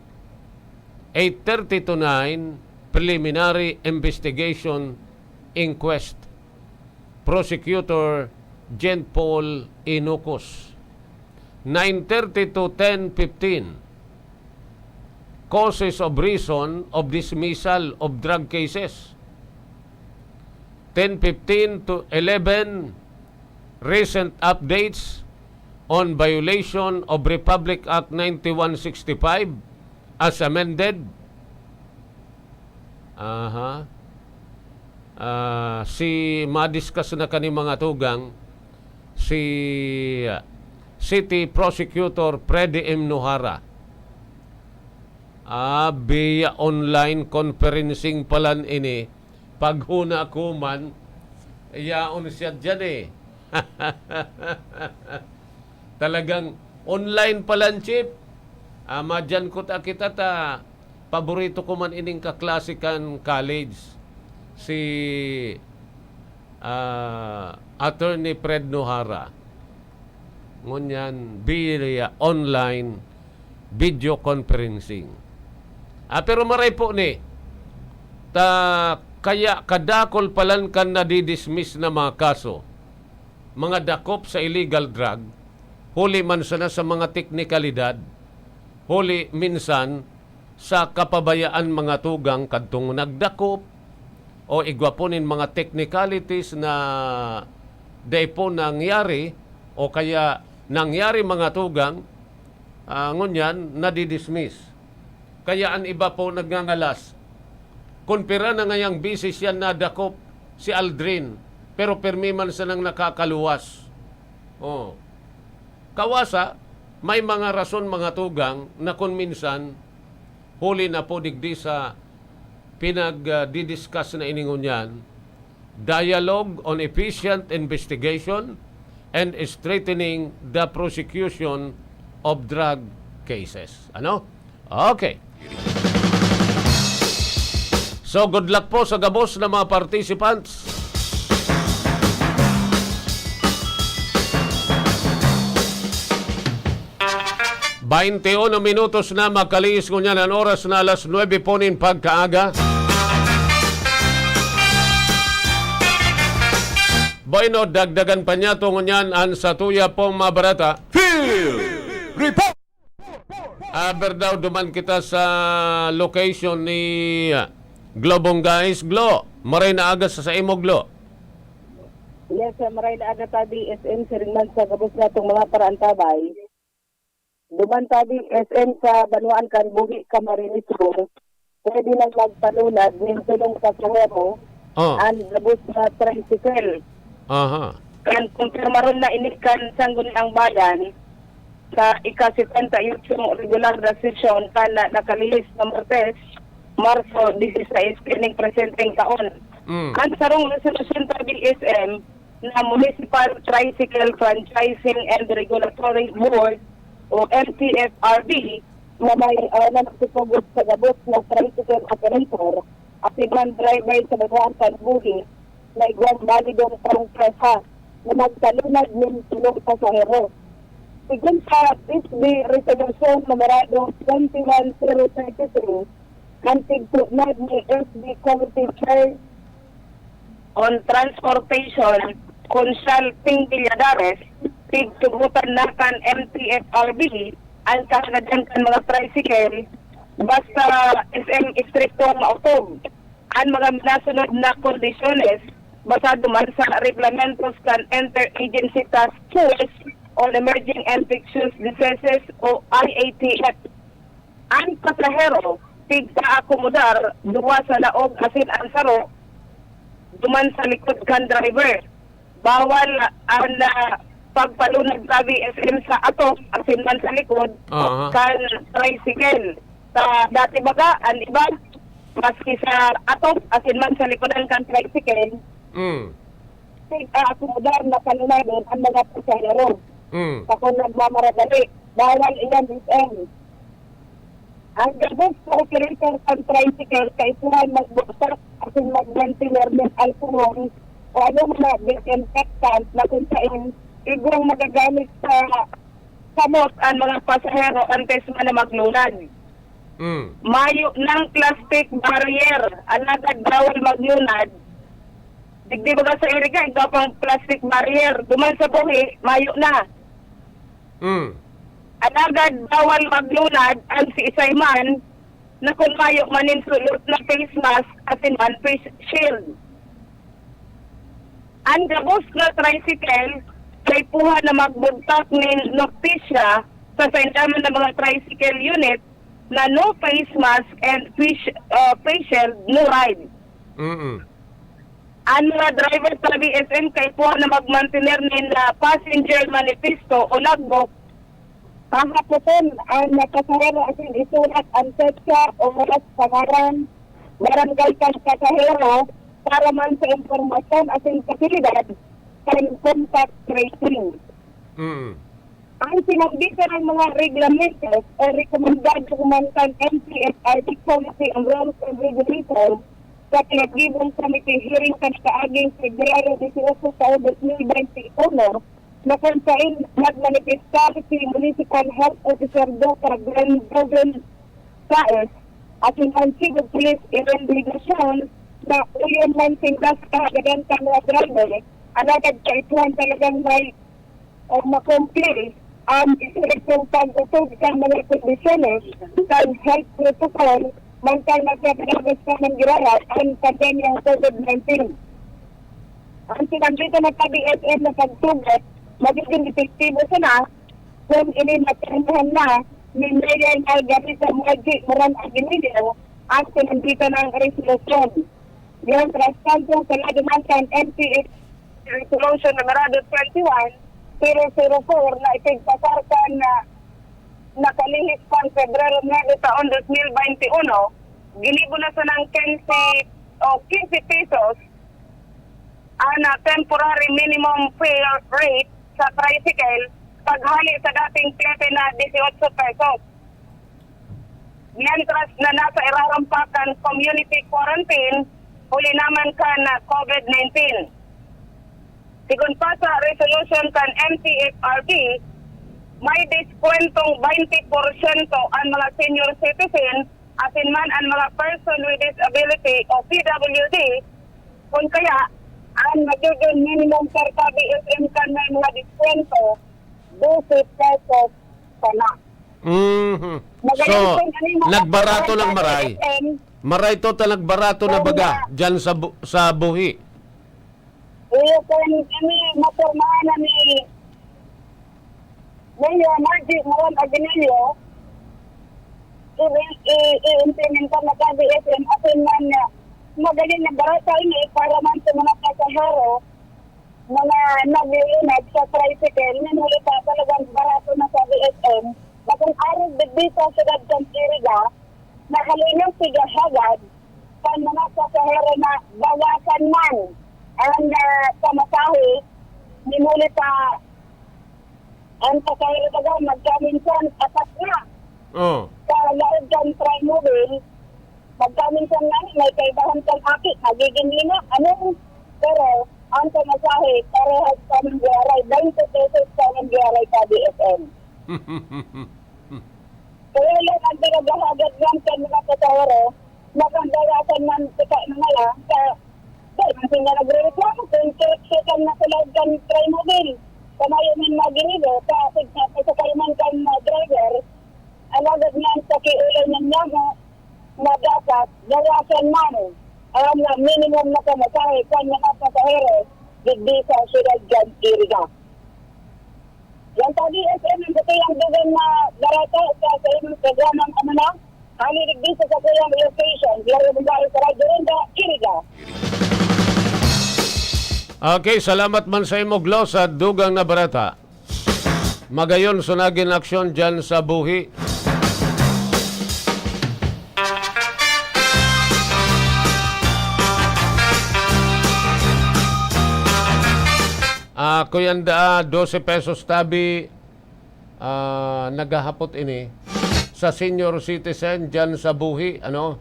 8:30 to 9, Preliminary Investigation Inquest, Prosecutor Jean Paul Inocos. 9:30 to 10:15, Causes of Reason of Dismissal of Drug Cases. 10:15 to 11, recent updates on violation of Republic Act 9165 as amended. Si madiscuss na kani mga tugang si City Prosecutor Freddy M. Nohara. Via online conferencing palan ini. Paghuna ko man, yaon siya dyan Talagang online palan, Chief. Madyan ko kita paborito ko man ining kaklasikan college. Si Attorney Fred Nohara. Ngunyan, via online video conferencing. Pero maray po ni, kaya kadakol palan kan nadidismiss na mga kaso, mga dakop sa illegal drug, huli man sana sa mga teknikalidad, huli minsan sa kapabayaan mga tugang kadtong nagdakop o igwaponin mga technicalities na day po nangyari o kaya nangyari mga tugang, ngunyan nadidismiss. Kaya ang iba po nagngangalas, kunpira na ngayang bisis yan na dakop si Aldrin, pero permi man sa nang nakakaluwas. Kawasa, may mga rason mga tugang na kung minsan huli na po digdi sa pinag-didiscuss na iningon yan, dialogue on efficient investigation and strengthening the prosecution of drug cases. Ano? Okay. So, good luck po sa gabos na mga participants. Minutos na makaliis ko niyan ang oras na alas 9 po nin pagkaaga. Bueno, dagdagan pa niya tungo niyan ang satuya pong mabarata. Field Report! Aber daw duman kita sa location ni Globong guys. Glo, maray na aga sa imo, Glo. Yes, maray na aga tabi SM Siringman sa gabos natong mga parantabay. Duman tabi SM sa Banuan Kanbuhi, Camarines Sur. Pwede lang magpanunad ng tulong sa Suhero ang gabos na tricycle. Aha. Kan kung maron na inikan sanggun ang bayan sa ika-78 regular na session na nakalilis na Marso 16 kining presenteng taon. Ang sarong resolution tabi SM na Municipal Tricycle Franchising and Regulatory Board o MTFRB na may nagtutugod sa gabos ng tricycle operator at ibang driver sa Banuan Kanbuhi na igwang baligong parang presa na magtalunad ng tulong pasahero. Sigun sa SB Resolution numerado 21033 kantig tunad ni SB Committee Chair on Transportation Consulting Villadares, tigtugutan na kan MTFRB ang kahagadan kan mga tricycle basta SM istrikto mautog ang mga nasunod na kondisyones basado man sa reglamentos kan Interagency Task Force on Emerging Infectious Diseases o IATF. Ang pasahero tig-akomodar duwa sa laog asin ang saro duman sa likod kan driver. Bawal ang pagpalunag sabi SM sa ato asin man sa likod kan tricycle. Sa dati baga ang iba maski sa ato asin man sa likodan kan tricycle. Tig-akomodar na palunagin ang mga pasahero. Kapag nagmamaradali, bawal iyan SM. Ang gabos sa operator ng tricycle kaisuhan magbuksak at mag-ventilator ng alcohol o ano mga disinfectant na kung saan igong magagamit sa kamot ang mga pasahero antes man na maglunad. Mayo ng plastic barrier ang nagagdawal maglunad. Digdi ba sa iriga, ikaw pang plastic barrier. Duman sa buhi, mayo na. Anagad bawal maglunad ang si isay man na kung mayo manin sulot na face mask at man face shield. Ang gabos na tricycle kay puha na magbuntak ni notisya sa saindaman ng mga tricycle unit na no face mask and face shield, no ride. Ang mga driver sa BSM kay puha na magmantener ni na passenger manifesto o logbook. Pahapoton ang pasahero asin isulat ang petsa o oras pangalan barangay kan pasahero para man sa impormasyon asin pasilidad kan contact tracing. Ang sinagbita ng mga reglamentos o rekomendad kumantan MTFRB Policy and Rules and Regulations sa pinagibong committee hearing kan kaaging February 18 sa 2021 na kung saan nagmanifestar si Municipal Health Officer Dr. Glenn Saez at ang Chief of Police investigasyon na ulian man singkas kahagadan ka mga driver anagad kaituhan talagang may makomplete ang isirektong pag-utog sa mga kondisyones sa health protocol mangkang nagpapagabas ka ng girarat ang pandemya COVID-19. Ang sinambito na ka-BSM na pagtugot magiging epektibo sana kung ininatanahan na ni Mayor Margarita Moji Moran Aguinaldo ang sinambito ng resolusyon. Yung trastanto sa ladumansan MPH Resolution numerado 21-004 na ipagpasarkan na nakalihis pang Pebrero 9 taon 2021, ginibo na sa ng 15 pesos ang temporary minimum fare rate sa tricycle paghali sa dating plete na 18 pesos. Mientras na nasa irarampakan community quarantine, huli naman ka na COVID-19. Sigun pa sa resolution kan MTFRB, may diskwentong 20% ang mga senior citizen asin man ang mga person with disability o PWD, kung kaya ang magiging minimum per KBSM kan may mga diskwento 12 pesos sana. So, nagbarato lang maray. Maray to nagbarato na baga dyan sa buhi. Kung kami mapormahan na ni Mayor Margie Moron Aguinaldo, i-implementa na KBSM atin man magaling na barata ini para man sa mga pasahero, mga naglilunod sa tricycle, nanuli pa talagang barato na sa KBSM. Bakong araw bibisa sa Dadkan Iriga, nakalinang sigahagad sa mga pasahero na bawasan man ang pamasahe, ninuli pa ang pasahero talaga magkaminsan apat na. Sa laod kang Tri-Mobile, magkaminsan na may kaibahan kang akit, nagiging lima, pero ang pamasahe, parehas sa nangyaray, 20 pesos sa nangyaray sa BSM. Kaya lang ang pinagahagad lang sa mga pasahero, magandalasan man kita na nga lang, kaya man nga nagre-reklamo, kung kaya na sa laod kang Tri-Mobile, kamayo man maginigo, kasi sa kaiman kang driver, alagad nga sa kiulay ng nyago, na dapat gawasan man ang minimum na pamasahe kanya na pasahero digdi sa siyudad dyan Iriga. Yan tadi SM ang katayang dugan na barata sa imong programang amana, hali digdi sa katayang location, Gloria Bungayo sa Radyo Ronda, Iriga. Okay, salamat man sa imo Glo sa dugang na barata. Magayon sunagin aksyon dyan sa buhi. Kuyanda 12 pesos tabi naghahapot ini sa senior citizen dyan sa buhi, ang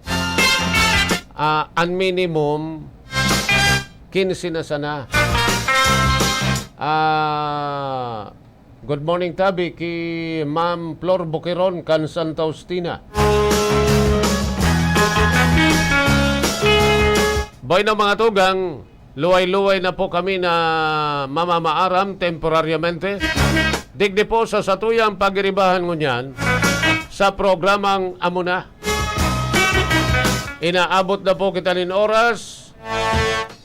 minimum 15 na sana. Good morning tabi ki Ma'am Flor Bukiron kan Santa Justina. Boy na mga tugang, luway-luway na po kami na mamamaaram temporaryamente. Digdi po sa satuyang pagiribahan ngunyan sa programang Amuna. Inaabot na po kita nin oras.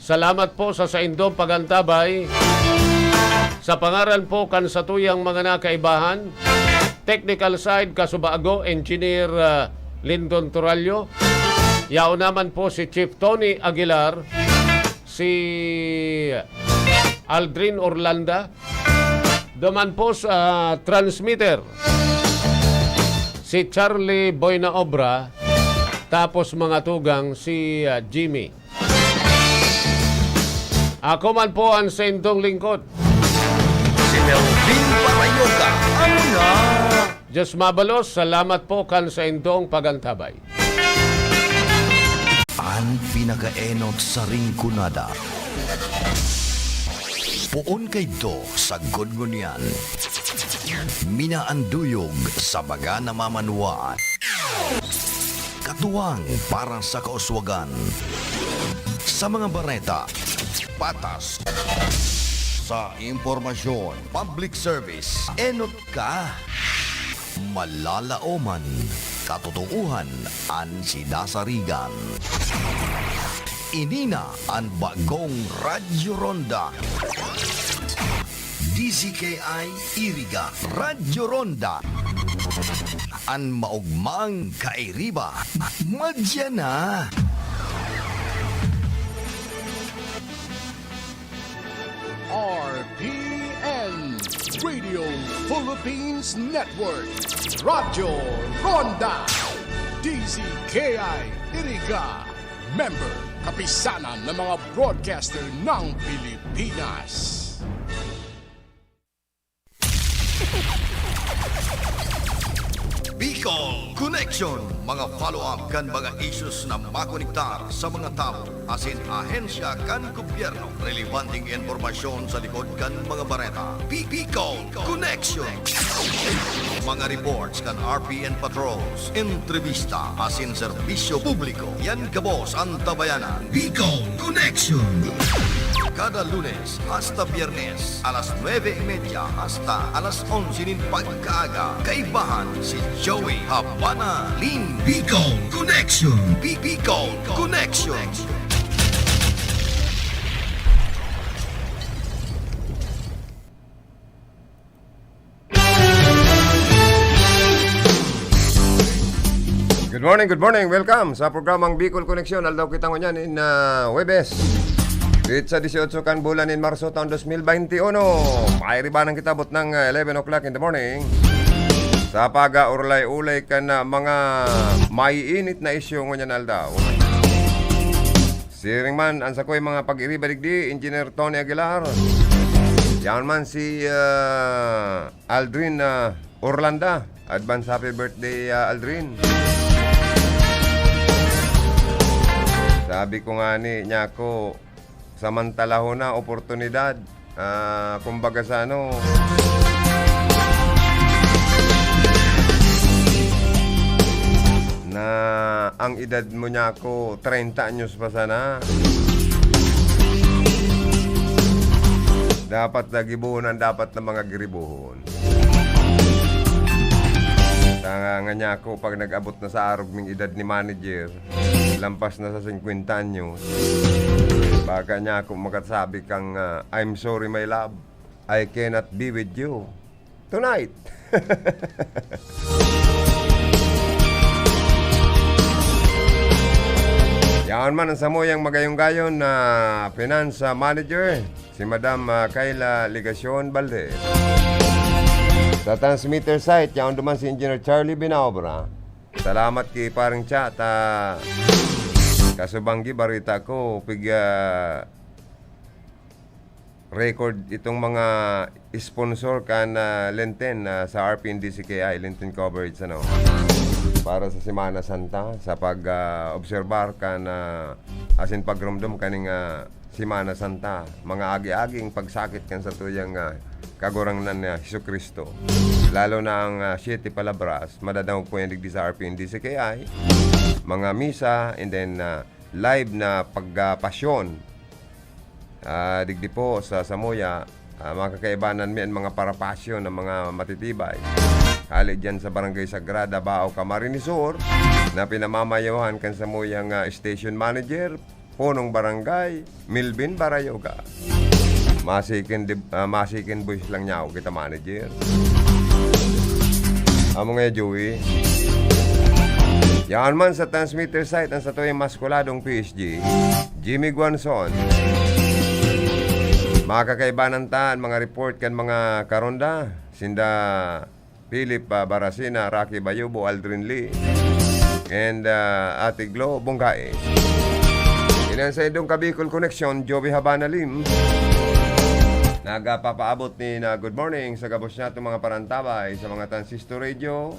Salamat po sa indong pagantabay. Sa pangaran po kan satuyang mga nakaibahan, technical side Kasubaago, Engineer Lyndon Turallo. Yao naman po si Chief Tony Aguilar, si Aldrin Orlanda, duman po sa transmitter si Charlie Boyna Obra, tapos mga tugang si Jimmy. Ako man po ang sentong lingkod, Si Melvin Parayoga, Amuna. Diyos mabalos, salamat po kan sa indong pagantabay. Ang pinakaenot sa ringkunada. Puon kay do sa gudngunyan. Minaanduyog sa baga na mamanuaan. Katuwang para sa kauswagan. Sa mga bareta, patas. Sa impormasyon, public service, enot ka. Malalaoman, katotohanan ang sinasarigan. Inina ang bagong Radyo Ronda. DZKI Iriga Radyo Ronda. Ang maugmang kairiba. Madya na. RPN, Radio Philippines Network, Radyo Ronda, DZKI Iriga, member kapisanan ng mga broadcaster ng Pilipinas. Bicol Connection, mga follow-up kan mga issues na makonektar sa mga tao, asin ahensya kan gobyerno, relevanteng informasyon sa likod kan mga bareta. Bicol Connection. Mga reports kan RPN patrols, entrevista, asin serbisyo publiko. Yan kabos ang tabayanan. Bicol Connection. Kada Lunes hasta Biyernes, alas 9:30 hasta alas 11 pagkaaga. Kaibahan si Joey Habana Lin. Bicol Connection. Bicol Connection. Good morning. Welcome sa programang Bicol Connection. Aldaw kita ngunyan in Webes. Dito sa 18 kan bulan in Marso taon 2021. Mairibanan kita bot ng 11 o'clock in the morning. Sa pag-urlay-ulay ka na mga maiinit na isyu ngunyan aldaw. Siring man, ansa ko'y mga pag-iribaligdi, Engineer Tony Aguilar. Yan man si Aldrin Orlanda. Advance happy birthday, Aldrin. Sabi ko nga niya ko, samantala ho na oportunidad. Kumbaga sa ano, na ang edad mo niya ko 30 anyos pa sana. Dapat na gibuhon, dapat na mga giribuhon. Tanga nga niya ko pag nag-abot na sa arog ng edad ni manager, lampas na sa 50 anyos. Baka niya ako makasabi kang I'm sorry my love, I cannot be with you tonight. Yan man ang samuyang magayong-gayon na finance manager, si Madam Kayla Ligacion Balde. Sa transmitter site, yan duman si Engineer Charlie Binaobra. Salamat kay paring chat. Kasubanggi barita ko record itong mga sponsor kan Lenten sa RPNDCKI Lenten coverage ano. Para sa Semana Santa sa pag-obserbar kan asin pagrumdum kaning Semana Santa, mga agi-aging pagsakit kan sa tuyang kagurangnan na Jesucristo. Lalo na ang 7 palabras, madadawag po yan digdi sa RPNDCKI, mga misa, and then live na pagpasyon. Digdi po sa Samoya, mga kakaibanan miyan, mga parapasyon ng mga matitibay. Hali dyan sa Barangay Sagrada, Bao, Camarinesor, na pinamamayawan kan Samoyang station manager, punong barangay, Milvin Barayoga. Masikin boys lang niya ako kita manager. Amo nga Joey. Yan man sa transmitter site ang sa tuyong maskuladong PSG, Jimmy Guanzon. Mga kakaibanan taan, mga report kan mga karonda, sinda Philip Barasina, Rocky Bayubo, Aldrin Lee, and Ate Glo Bongkae. Inan sa idong Bicol Connection, Joey Habana Lim. Nagapapaabot ni na good morning sa gabos niya itong mga parantabay sa mga transistor radio,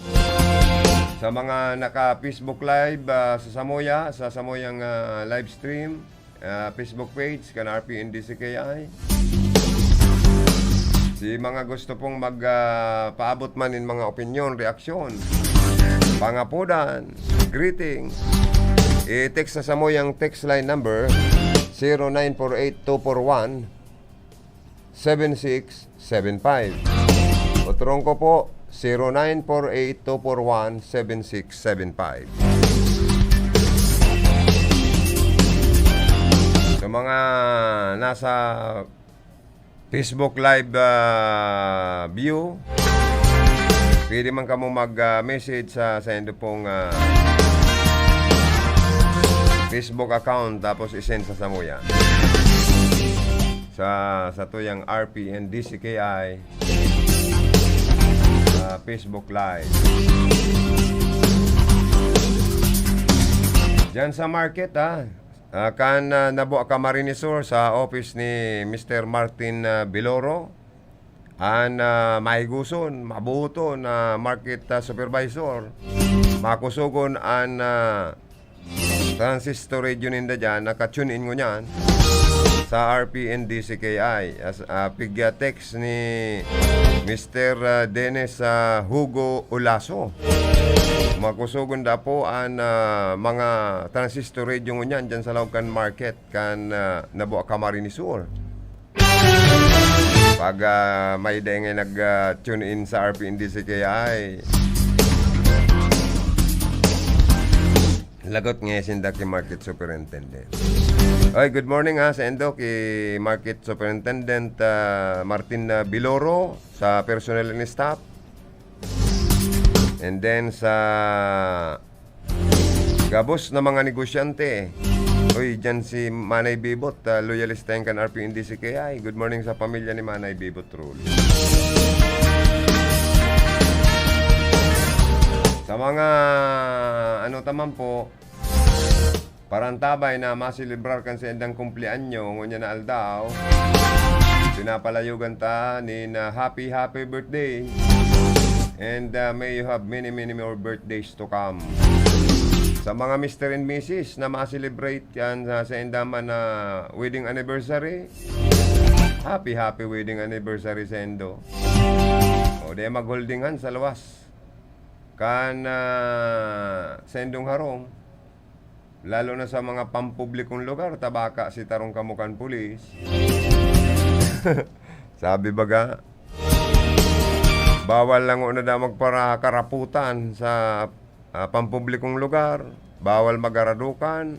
sa mga naka-Facebook live sa Samoya, sa Samoyang live stream, Facebook page, kan RPNDCKI. Si mga gusto pong magpaabot man in mga opinion, reaksyon, pangapudan, greeting, i-text sa Samoyang text line number 0948-241-7675. Uturong ko po 0948-241-7675. Sa mga nasa Facebook live view, pwede man kamo mag-message sa endo pong Facebook account, tapos isend sa Samoya sa tuyang RPNDCKI Facebook Live. Diyan sa market kan nabuo ka Marinisur sa office ni Mr. Martin Biloro. Mahiguson, mabuto na market supervisor. Makusugon an transistor radio ninda dyan, nakatune in ko nyan sa RPN DCKI. Pigya text ni Mr. Dennis Hugo Olaso. Makusugon da po ang mga transistor radio mo nyan dyan sa Laucan Market kan nabuo ka Marinisur. Pag may dahil nag-tune in sa RPN DCKI, lagot nga sinda ki Market Superintendent. Oy, good morning sa endo ki Market Superintendent Martin Biloro sa personnel and staff. And then sa gabos na mga negosyante. Oy, dyan si Manay Bibot, loyalista yung kan RPN DCKI. Good morning sa pamilya ni Manay Bibot Rule. Sa mga taman po, parantabay na masilibrar kan sa endang kumplianyo, ngunya na aldaw, pinapalayugan ta ni na happy birthday. And may you have many more birthdays to come. Sa mga Mr. and Mrs. na ma-celebrate yan sa endaman na wedding anniversary, happy wedding anniversary sa endo. O di mag-holdingan sa lawas. Kan sa endong harong, lalo na sa mga pampublikong lugar, tabaka si tarong kamukan pulis. Sabi baga, bawal lang na da magpara karaputan sa pampublikong lugar, bawal magaradukan,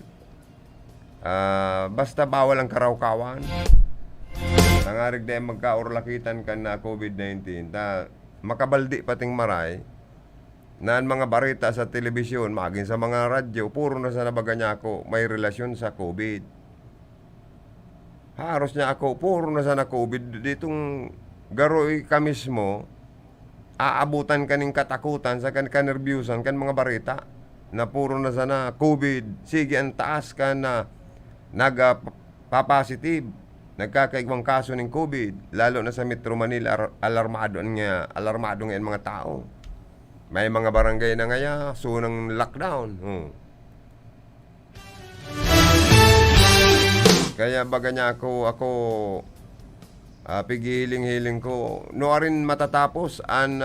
basta bawal ang karawkawan. Nangarig dahil magkaurlakitan ka na COVID-19, makabaldi pating maray, na mga barita sa telebisyon, maging sa mga radyo, puro na sa nabaga niya ako, may relasyon sa COVID. Haros niya ako, puro na sa na COVID, ditong garoy ka mismo, aabutan kaning katakutan sa kan nervyusan kan mga barita na puro na sana COVID. Sige, ang taas ka na nagpa-positive, nagkakaigwang kaso ng COVID, lalo na sa Metro Manila. Alarmado nga mga tao. May mga barangay na ngaya sunang lockdown. Kaya baga niya ako pigihiling-hiling ko no rin matatapos ang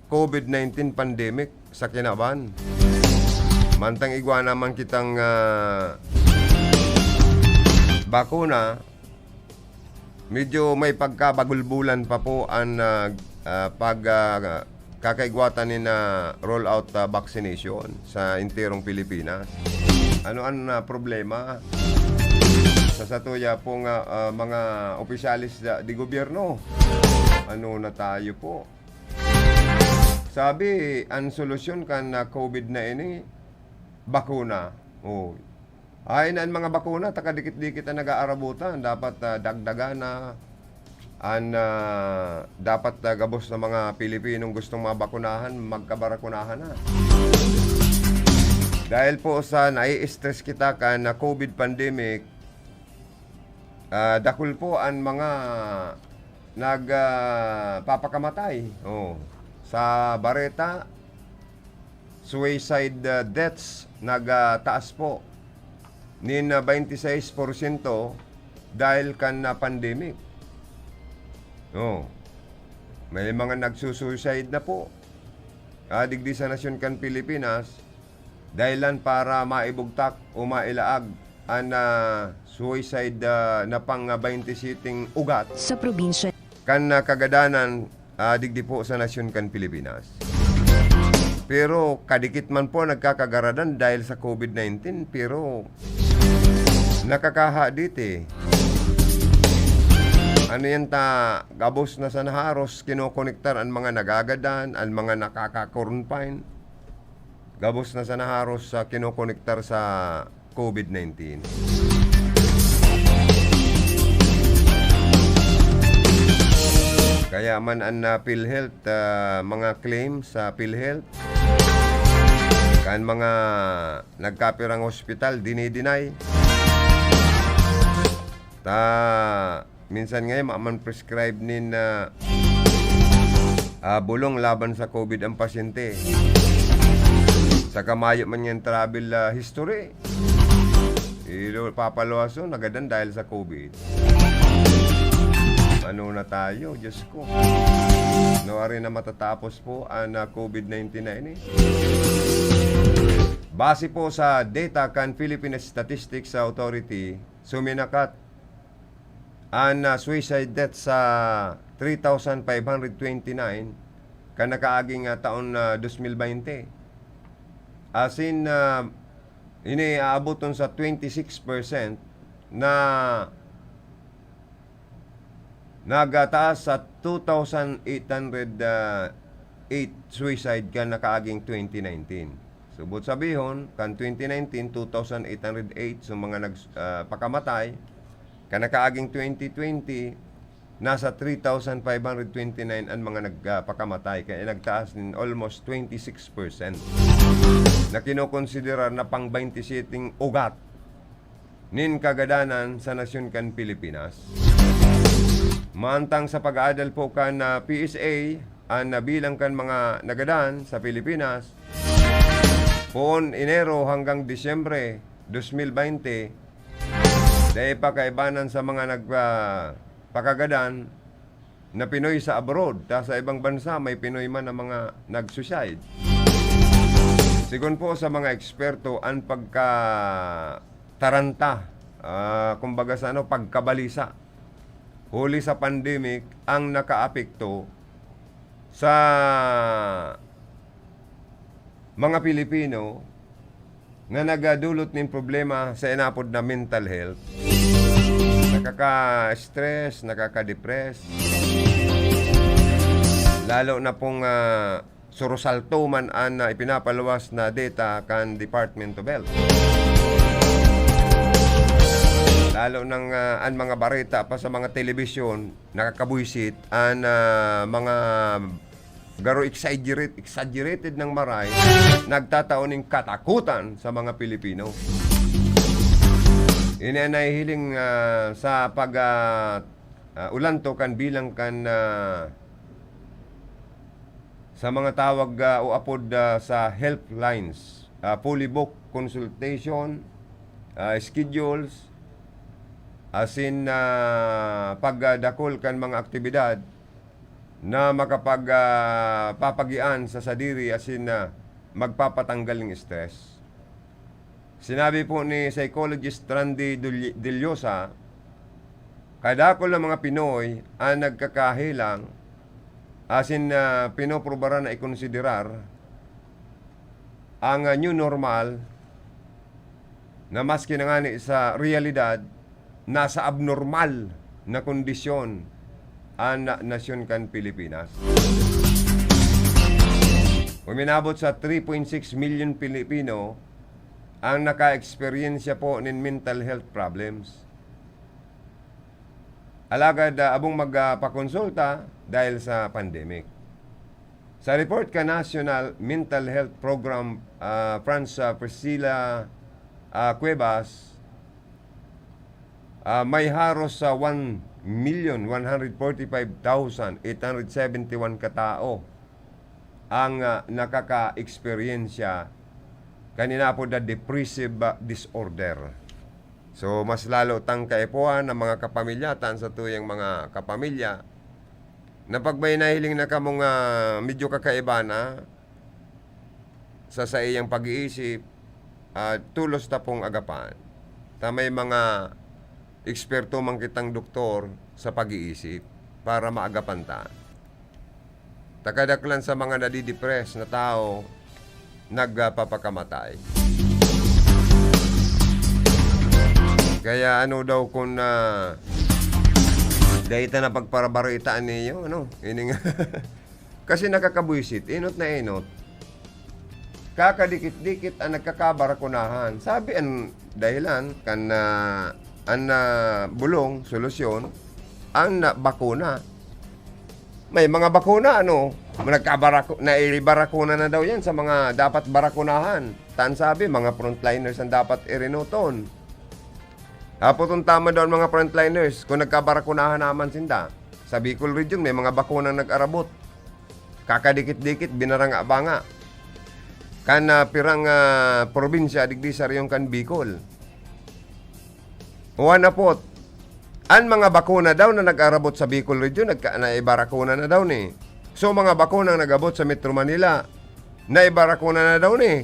COVID-19 pandemic sa kinaban. Mantang igwa naman kitang bakuna, medyo may pagkabagulbulan pa po ang kakaigwatan ni na rollout vaccination sa interong Pilipinas. Ano ang problema? Sa satuya po nga mga opisyalis di gobyerno, ano na tayo po? Sabi, ang solusyon kan na COVID na ini, bakuna. Ay na ang mga bakuna, takadikit-dikit na nag-aarabutan. Dapat dagdagan na, dapat gabos na mga Pilipinong gustong mabakunahan, magkabarakunahan na. Dahil po sa nai-stress kita kan na COVID pandemic, dakul po ang mga nagpapakamatay. Sa Bareta, suicide deaths nagtaas po nin 26% dahil kan na pandemic. May mga nagsusuicide na po. Digdi sa nasyon kan Pilipinas, dahilan para maibugtak o mailaag ang suicide na pang 20 sitting ugat sa probinsya kan kagadanan digdi po sa nasyon kan Pilipinas. Pero kadikit man po nagkakagaradan dahil sa COVID-19, pero nakakaha dito. Ano yan gabos na sa naharos, kinokonektar ang mga nagagadan, ang mga nakaka-quarantine. Gabos na sa naharos sa kinokonektar sa COVID-19. Kaya man ang PhilHealth, mga claims sa PhilHealth, kan mga nagkapirang hospital, dinideny. Minsan ngayon, man prescribe nin bulong laban sa COVID ang pasyente. Sa kamayo man yung travel history. Papaluwaso, nagadan dahil sa COVID. Ano na tayo, Diyos ko. Nawari na matatapos po ang COVID-19 na ini. Base po sa data kan Philippine Statistics Authority, suminakat ang suicide death sa 3,529 kan nakaaging taon 2020. As in, iniaabot sa 26% na nagataas sa 2,808 suicide kan nakaaging 2019. Subot sabihon, kan 2019, 2,808 so mga nagpakamatay. Kan nakaaging 2020, nasa 3,529 ang mga nagpakamatay. Kaya nagtaas din almost 26% na kinokonsiderar na pang 27 ugat nin kagadanan sa nasyon kan Pilipinas. Mantang sa pag-aadal po kan PSA, ang nabilang kan mga nagadan sa Pilipinas, poon Enero hanggang Disyembre 2020, dahil pakaibanan sa mga nagpakagadan na Pinoy sa abroad, sa ibang bansa may Pinoy man na mga nag-suicide. Sigun po sa mga eksperto, ang pagkataranta, kumbaga sa pagkabalisa, huli sa pandemic, ang nakaapekto sa mga Pilipino na nagadulot ng problema sa inapod na mental health. Nakaka-stress, nakaka-depress. Lalo na pong surusalto man ang ipinapaluwas na data kan Department of Health. Lalo nang ang mga bareta pa sa mga telebisyon, nakakabuisit ang mga garo exaggerated ng maray, nagtataon ng katakutan sa mga Pilipino. Ini ang nahihiling sa ulanto kan bilang kan sa mga tawag o apod sa helplines, fully booked consultation, schedules, as in pagdakol kan mga aktibidad na makapagpapagian sa sadiri, as in magpapatanggal ng stress. Sinabi po ni psychologist Randy Deliosa, kadakol ng mga Pinoy ang nagkakahilang, as in pinoprobara na ikonsiderar ang new normal na maski na nga sa realidad, nasa abnormal na kondisyon ang nasyon kan Pilipinas. Uminabot sa 3.6 million Pilipino ang naka-eksperyensya po ng mental health problems. Alagad abong magpakonsulta dahil sa pandemic. Sa report ka National Mental Health Program, Priscilla Cuevas, may haros sa 1,145,871 katao ang nakaka-eksperyensya kanina po na depressive disorder. So, mas lalo tang kaipuan ng mga kapamilyatan sa tuyang mga kapamilya na pag may nahiling na kamong medyo kakaiba na sa iyang pag-iisip, tulos ta pong agapan. Ta may mga eksperto man kitang doktor sa pag-iisip para maagapan ta. Takadaklan sa mga nadidepress na tao, nagpapakamatay. Kaya ano daw kung dahil na pagparabaritaan niyo, ining kasi nakakabuisit, inot na inot. Kakadikit-dikit ang nagkakabarakunahan. Sabi ang dahilan kan ang bulong, solusyon, ang bakuna. May mga bakuna, naibarakuna na daw yan sa mga dapat barakunahan. Tan sabi, mga frontliners ang dapat irinuton. Apotong tama daw ang mga frontliners kung nagkabarakunahan naman sinda. Sa Bicol Region, may mga bakunang nag-arabot. Kakadikit-dikit, binaranga-banga. Kan pirang probinsya, digdi sa riyong kan Bicol. Uwan na po, ang mga bakuna daw na nag-arabot sa Bicol Region, naibarakuna na daw ni. So mga bakuna nag-abot sa Metro Manila, naibarakuna na daw ni.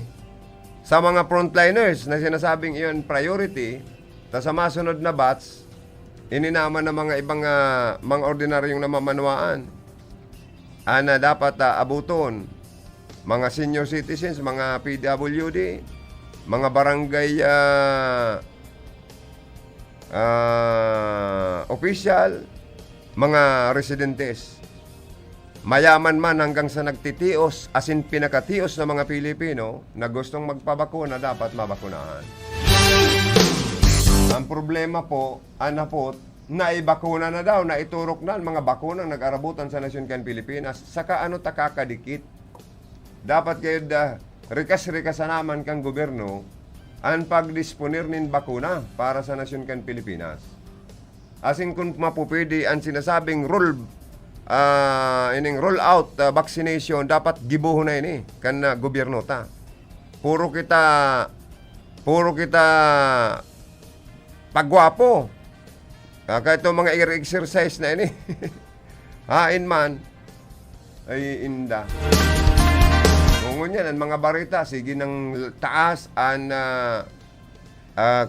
Sa mga frontliners na sinasabing iyon priority, sa masunod na batch, ininaman ng mga ibang mga ordinaryong namamanuaan na dapat abuton. Mga senior citizens, mga PWD, mga barangay official, mga residentes. Mayaman man hanggang sa nagtitios, asin pinakatios na mga Pilipino na gustong magpabakuna, dapat mabakunahan. Ang problema po, naibakuna na daw, naiturok na ang mga bakunang nag-arabutan sa Nasyon kan Pilipinas. Saka takakadikit. Dapat kayo rikas-rikasan naman kang gobyerno ang pagdisponer nin bakuna para sa Nasyon kan Pilipinas. Asin kung mapupwede ang sinasabing roll out vaccination, dapat gibuho na ini kan gobyerno ta. Puro kita pagwapo. Kahit itong mga exercise na ini. Hain man ay inda. Ngunyan, ang mga barita, sige ng taas ang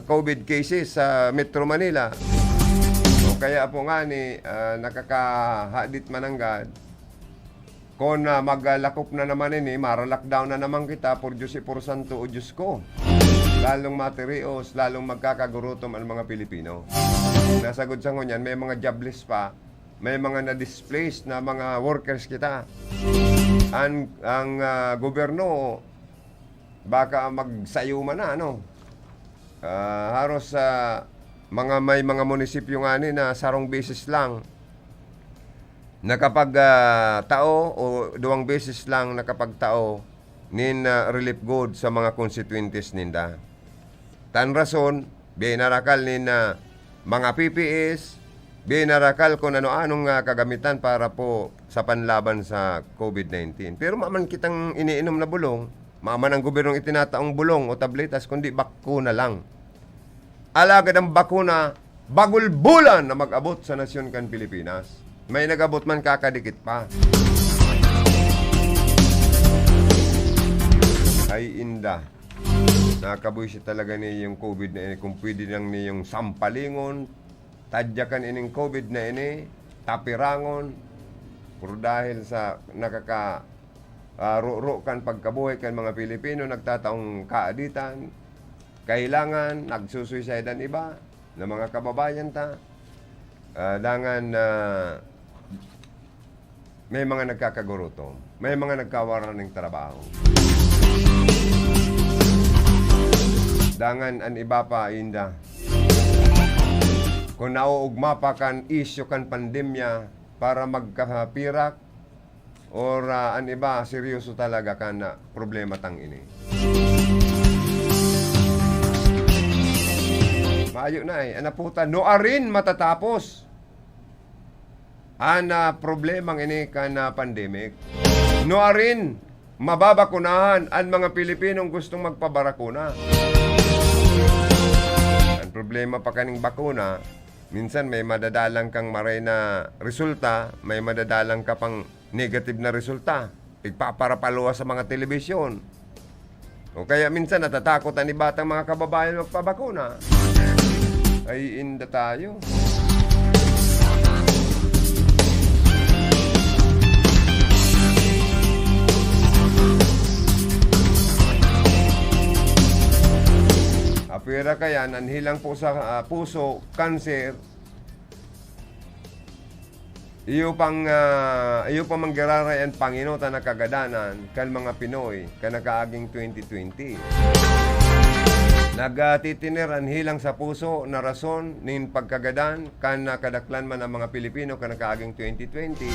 COVID cases sa Metro Manila. O kaya po nga nakakahadit mananggad. Kung maglakop na naman ini, mara-lockdown na naman kita, por Diyos Santo o Diyos ko. Lalong materios, lalong magkakagurutom ang mga Pilipino. Nasagod sa ngunyan, may mga jobless pa, may mga na-displaced na mga workers kita. Ang gobyerno baka magsayuman na haros may mga munisipyo nga na sarong beses lang nakapag tao o 2 beses lang nakapagtao nin relief good sa mga constituentes ninda. Tan rason binarakal nin mga PPS, binarakal kung ano-anong kagamitan para po sa panlaban sa COVID-19. Pero maman kitang iniinom na bulong, maman ang gobyernong itinataong bulong o tabletas, kundi bakuna lang. Alagad ang bakuna, bagul-bulan na mag-abot sa Nasyon kan Pilipinas. May nag-abot man kakadikit pa. Ay inda. Nakabuisit talaga niya yung COVID na ini. Kung pwede lang niya yung sampalingon, tadyakan ining COVID na ini, tapirangon, puro dahil sa nakaka-ro-ro kan pagkabuhay kan mga Pilipino, nagtataong kaaditan, kailangan, nagsusuicidean iba, na mga kababayan ta, dangan may mga nagkakagurutom, may mga nagkawaran ng trabaho. Dangan an iba pa, inda. Kung nauugma pa kan isyo kan pandemya para magkapirak or an iba, seryoso talaga kan problema tang ini. Maayo na anaputa, noarin matatapos ang problemang ini kan pandemic. Noarin mababakunahan ang mga Pilipinong gustong magpabarakuna. Ang problema pa kaning bakuna, minsan may madadalang kang maray na resulta, may madadalang ka pang negative na resulta. Ipaparapaluwa sa mga telebisyon. O kaya minsan natatakot ang ibatang mga kababayan magpabakuna. Ay inda tayo. Apira kaya nanhilang po sa puso, kanser. Iyo pang manggararay ang Panginoon ta nakagadanan kan mga Pinoy kan nakaaging 2020. Nagtitiniran hilang sa puso na rason nin pagkagadan kan nakadaklan man ang mga Pilipino kan nakaaging 2020.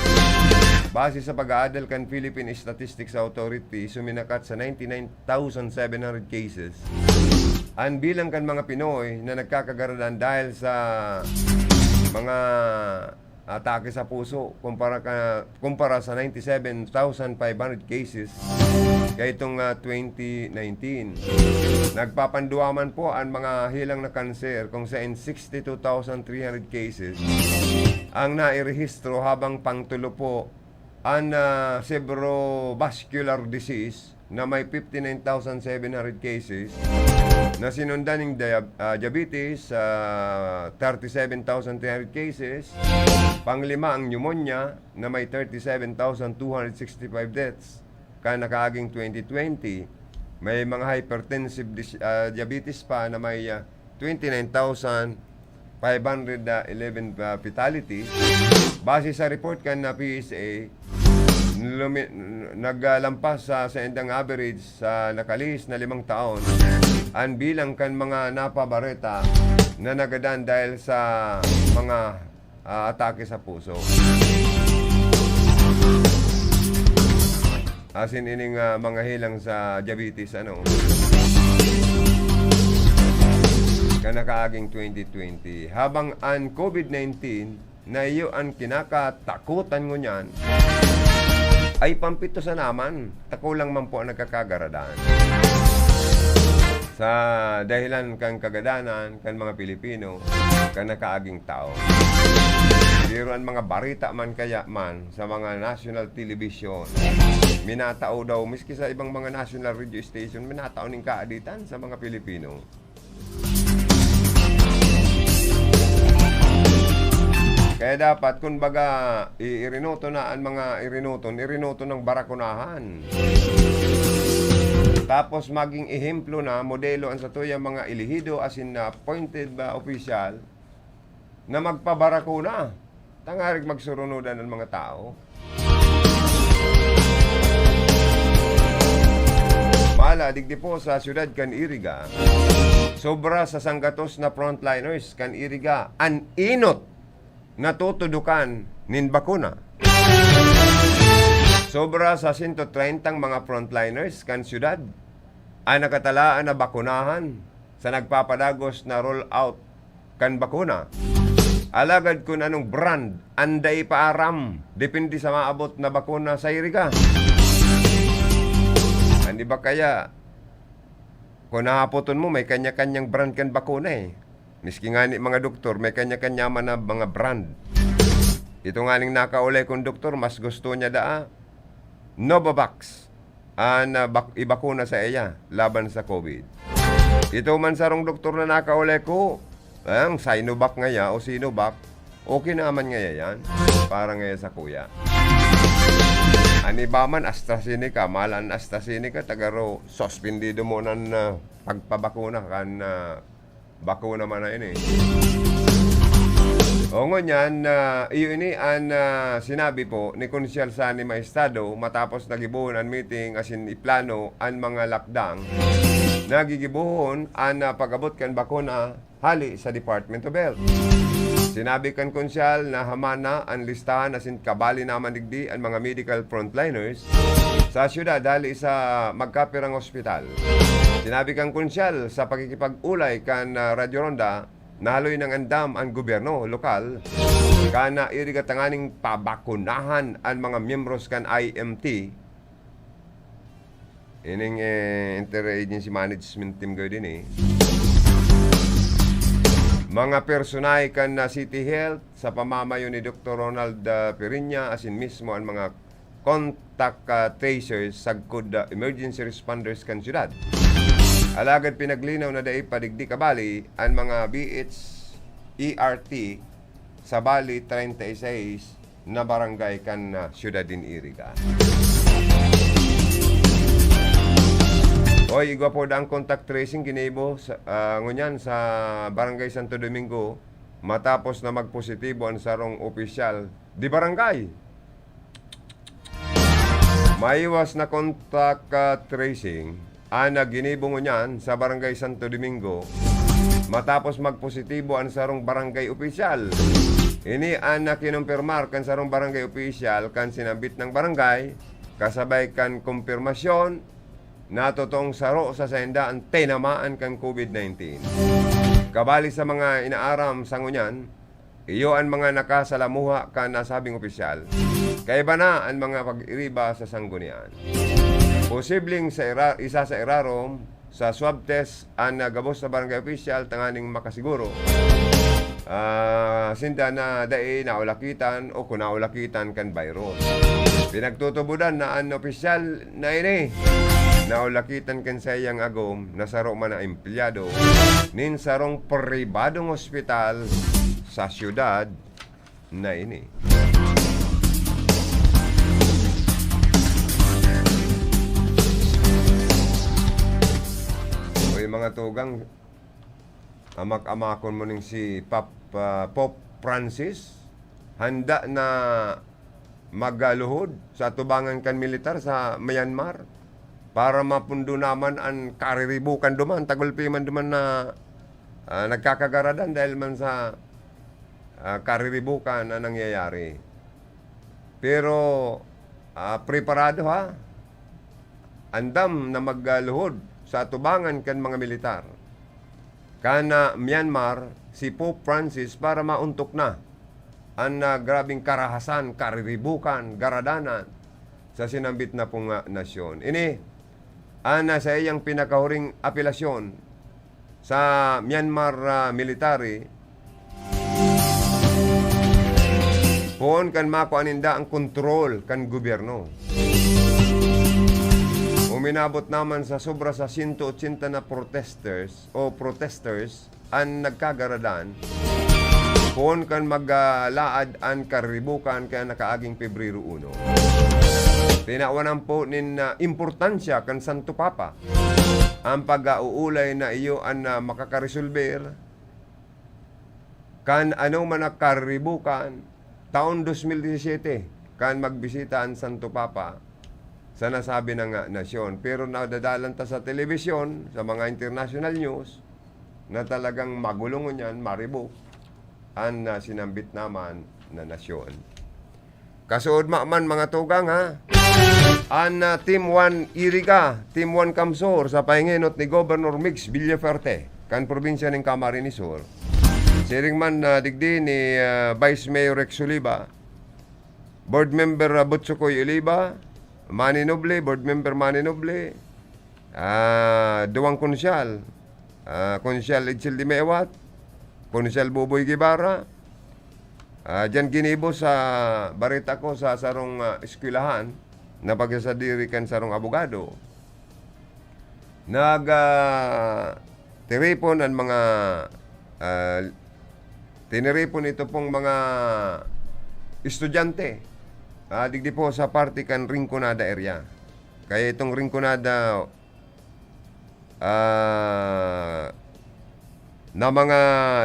Base sa pag-aadal kan Philippine Statistics Authority, suminakat sa 99,700 cases. Ang bilang kan mga Pinoy na nagkakagaradan dahil sa mga atake sa puso kumpara sa 97,500 cases kaya itong 2019. Nagpapanduaman po ang mga hilang na kanser kung saan 62,300 cases ang nairehistro habang pangtulo po ang cerebrovascular disease na may 59,700 cases na sinundan ng diabetes, 37,300 cases. Panglima ang pneumonia na may 37,265 deaths ka nakaaging 2020. May mga hypertensive diabetes pa na may 29,511 fatalities. Base sa report kan na PSA, naglampas sa endang average sa nakalis na 5 taon ang bilang kan mga napabareta na nagadan dahil sa mga atake sa puso. Asin ining mga hilang sa diabetes kanakaaging 2020. Habang ang COVID-19 na iyo ang kinakatakutan mo niyan ay pampito sa naman, tako lang man po ang nagkakagaradaan. Sa dahilan kang kagadanan, kan mga Pilipino, kan nakaaging tao. Pero ang mga barita man kaya man sa mga national television, minatao daw, miski sa ibang mga national radio station, minatao ning kaaditan sa mga Pilipino. Kaya dapat, kung baga, irinoto na ang mga irinoto ng barakunahan. Tapos maging ehemplo na, modelo ang satuya mga ilihido as in appointed official na magpabarakuna. Tangarig magsurunudan ng mga tao. Mala, digdi po sa siyudad kan Iriga. Sobra sa sanggatos na frontliners kan Iriga. An inot natutudukan nin bakuna. Sobra sa 130 mga frontliners kan syudad ay nakatalaan na bakunahan sa nagpapadagos na roll out kan bakuna. Alagad kung anong brand, anday paaram, depende sa maabot na bakuna sa Iriga. Hindi ba kaya kung nahapoton mo may kanya-kanyang brand kan bakuna eh. Miski nga ni mga doktor, may kanya-kanya man na mga brand. Ito nga ning nakaulay kong doktor, mas gusto niya Novavax na ibakuna sa iya laban sa COVID. Ito man sarong doktor na nakaulay ko, ang Sinovac nga ya o Sinovac, okay naman nga yan, para nga sa kuya. Ani ba man AstraZeneca, malan AstraZeneca, tagaro, suspendido mo ng pagpabakuna kan bakuna man na ini. O ngunyan, iyo ini ang sinabi po ni Konsyal Sani Maestado matapos nagibuhon ang meeting asin iplano ang mga lakdang nagigibuhon ang pag-abot kan bakuna hali sa Department of Health. Sinabi kan Konsyal na hamana ang listahan asin kabali naman digdi ang mga medical frontliners sa syudad dali sa magkapirang ospital. Sinabi kang Konsyal sa pagkikipag-ulay kan Radyo Ronda nahaloy ng andam ang gobyerno lokal kana irigatanganing pabakunahan ang mga miyembros kan IMT ining interagency management team gawin din mga personay kan na City Health sa pamamayo ni Dr. Ronald Perinya asin mismo ang mga contact tracers sagkod emergency responders kan syudad. Alagad pinaglinaw na dai padigdi kabali ang mga BHERT sa bali 36 na barangay kan syudad din Iriga. Oy, igwa po ang contact tracing kinaibo ngunyan sa Barangay Santo Domingo matapos na magpositibo ang sarong opisyal di barangay. Maiwas na contact tracing ana ginibong niyan sa Barangay Santo Domingo matapos magpositibo ang sarong barangay opisyal. Ini ana kinumpirmar kan sarong barangay opisyal kan sinambit ng barangay kasabay kan kumpirmasyon na totoong saro sa senda ang tinamaan kan COVID-19. Kabali sa mga inaaram sa ngunyan, iyo ang mga nakasalamuha kan nasabing opisyal. Kaiba na ang mga pag-iriba sa sanggunian. Posibleng isa sa irarom sa swab test ang gabos sa barangay official tanganing makasiguro. Sinda na dai naulakitan o kung naulakitan kan virus. Pinagtutubudan na ang opisyal na ini. Naulakitan kan sayang agom na saro man na empleyado nin sarong pribadong ospital sa syudad na ini. Mga tugang amak-amakon mo ning si Pope Francis handa na magaluhod sa tubangan kan militar sa Myanmar para mapundo naman ang kariribukan duman tagulpi man duman na nagkakagaradan dahil man sa kariribukan na nangyayari. Pero preparado ha, andam na magluhod sa tubangan kan mga militar kana Myanmar si Pope Francis para mauntok na ang grabing karahasan, kariribukan, garadanan sa sinambit na pong nasyon. Ini ana sa iyang pinakahuring apelasyon sa Myanmar military kung kan makuaninda ang kontrol kan gobyerno. Uminabot naman sa sobra sa 180 na protesters ang nagkagaradan kung kan maglaad ang karibukan kaya nakaaging Pebrero 1. Tinawanan po nin importansya kan Santo Papa ang pag-uulay na iyo ang makakaresolver kan anong manakaribukan taon 2017 kan magbisita ang Santo Papa sa nasabi ng nasyon. Pero nadadalanta sa telebisyon, sa mga international news, na talagang magulungon yan, maribok, ang sinambit naman na nasyon. Kasuod man mga tugang ha, ang Team 1 Iriga, Team 1 Kamsor sa pahinginot ni Governor Mix Villaferte, kan probinsya ng Camarines Sur. Siring man digdi ni Vice Mayor Rex Oliva, Board Member Butsukoy Oliva, Manny Noble, Board Member Manny Noble, Duwang Konsyal, Konsyal Edsel Di Mewat, Konsyal Buboy Guevara, dyan ginibo sa barita ko sa sarong eskwelahan na pagsasadirikan sarong abogado. Tiripon ang mga tiniripon ito pong mga estudyante digdi po sa party kan Rinconada area. Kaya itong Rinconada na mga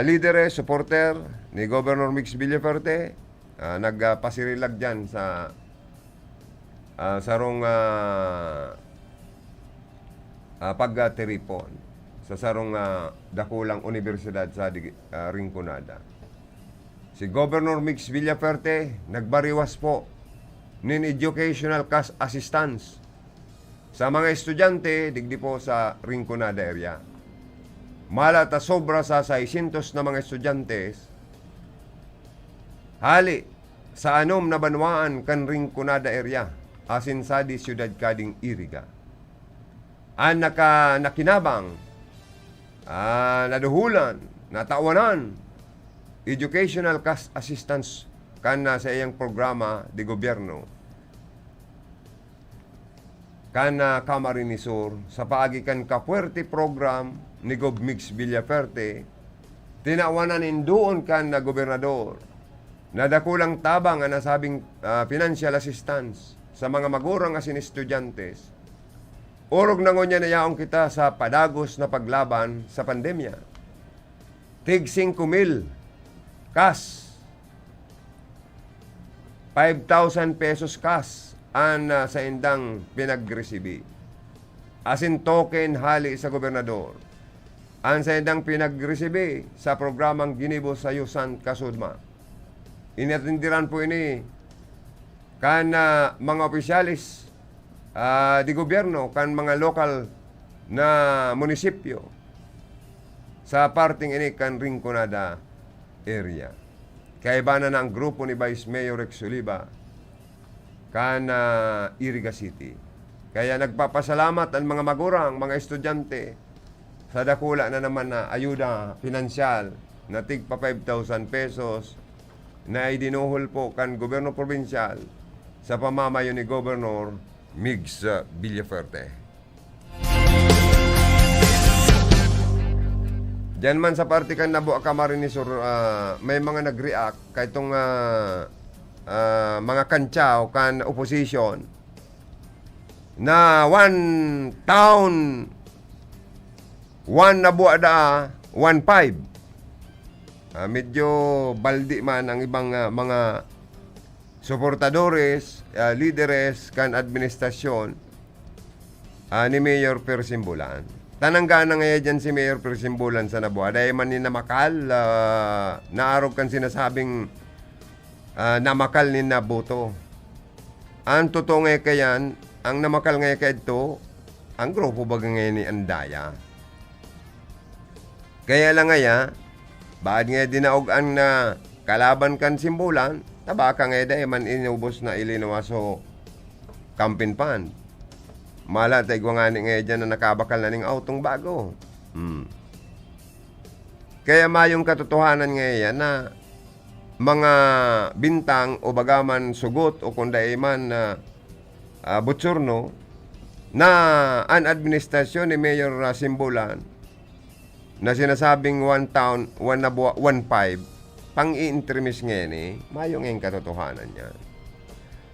lidere, supporter ni Governor Mix Villaferte nagpasirilag dyan sa sarong pagtiripon sa sarong dakulang universidad sa Rinconada. Si Governor Mix Villaferte nagbariwas po nin educational cash assistance sa mga estudyante digdi po sa Rinconada area. Malata sobra sa 600 na mga estudyante hali sa anom na banwaan kan Rinconada area asin sa di siyudad kading Iriga. Ang nakinabang, naduhulan, natawanan educational cash assistance kan sa iyang programa di gobyerno kan Camarines Sur sa paagikan kapuerte program ni Gov Mix Villaferte tinawanan doon kan na gobernador na dakulang tabang ang nasabing financial assistance sa mga magurang asin estudyantes. Orog na ngonya na yaong kita sa padagos na paglaban sa pandemya. Tig 5,000 cash. 5,000 pesos cash ang sa indang pinagresibi. asin token hali sa gobernador. Ang sendang pinagresibe sa programang Ginibos sa Yusan Kasudma. Inatindiran po ini kan mga opisyalis di gobyerno, kan mga lokal na munisipyo sa parting ini kan Rinconada area. Kaibanan na ang grupo ni Vice Mayor Rex Oliva kan Iriga City. Kaya nagpapasalamat ang mga magurang, mga estudyante sa dakula na naman na ayuda pinansyal na tigpa 5,000 pesos na idinuhol po kan gobyerno probinsyal sa pamamayo ni Governor Migs Villaferte. Diyan man sa parte kan Nabo Camarinesor, may mga nag-react kay itong mga kantsaw kan opposition na one town, one Nabuada, 1.5. Medyo baldi man ang ibang mga suportadores, lideres kan administrasyon ni Mayor Persimbulan. Tanangga ngayon dyan si Mayor Persimbulan sa Nabuada. Dahil man ni namakal, naarog kan sinasabing namakal ni Nabuto. Ang totoo ngayon kayan, ang namakal ngayon kayo ito, ang grupo baga ngayon ni Andaya. Kaya lang ngaya, baad nga dinaogan na kalaban kan Simbulan, tabaka nga da man inubos na ilinawaso campaign fund. Mala tayo nga nga dyan na nakabakal na ning autong bago. Kaya mayong katotohanan nga yan na mga bintang o bagaman sugot o kunday man na butsurno na ang administrasyon ni Mayor Simbulan na sinasabing 1 town, 1 Nabuwa, 1.5, pang-i-intermis ngayon mayong yung katotohanan niya.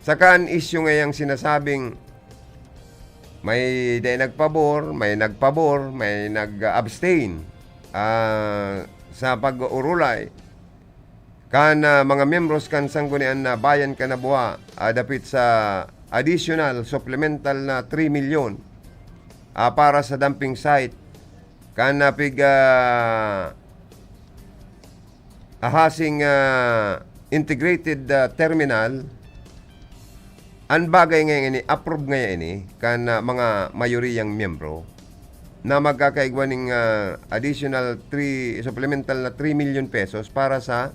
Sakaan issue ngayang sinasabing may nagpabor, may nag-abstain sa pag-urulay kan mga membros kan sanggunian na bayan ka Nabuwa dapit sa additional supplemental na 3 million para sa dumping site kan napig ahasing integrated terminal. Ang bagay ngayon ini, approve ngayon ini kan mga mayoriyang miyembro na magkakaigwa ng additional supplemental na 3 million pesos para sa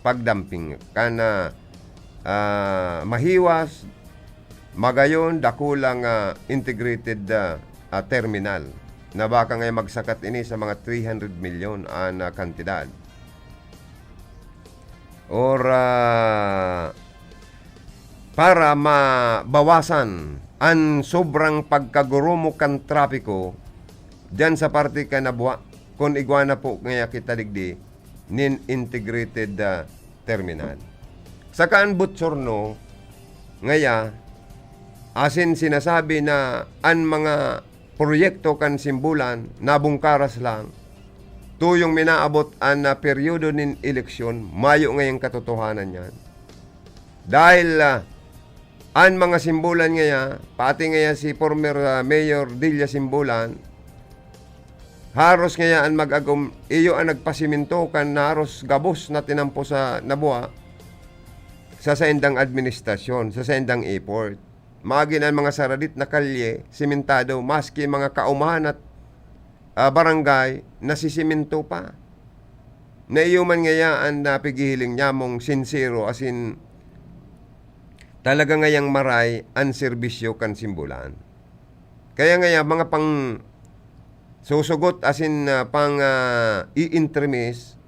pagdumping kan mahiwas magayon dakulang integrated terminal na baka ngayon magsakat ini sa mga 300 million na kantidad. Or para mabawasan ang sobrang pagkagurumo kan trapiko dyan sa parte ka Nabuwa kung igwana po ngaya kita digdi nin integrated terminal. Sa kaan Butsurno ngaya asin sinasabi na ang mga proyekto kan Simbulan nabungkaras lang tuyong minaabot ang peryodo nin eleksyon, mayo ngayong katotohanan yan. Dahil ang mga Simbulan ngaya, pati ngaya si former Mayor Dilla Simbulan, haros ngaya ang mag-agum, iyo ang nagpasiminto kan haros gabos na tinampo sa Nabuwa sa saindang administrasyon, sa saindang airport. Magin ang mga saradit na kalye, simentado, maski mga kaumahan at barangay, nasisimento pa. Na iyo man ngaya ang napigihiling niya mong sincero, asin talaga ngayang maray ang serbisyo kan Simbulan. Kaya ngaya mga pang susugot asin pang i-intermis,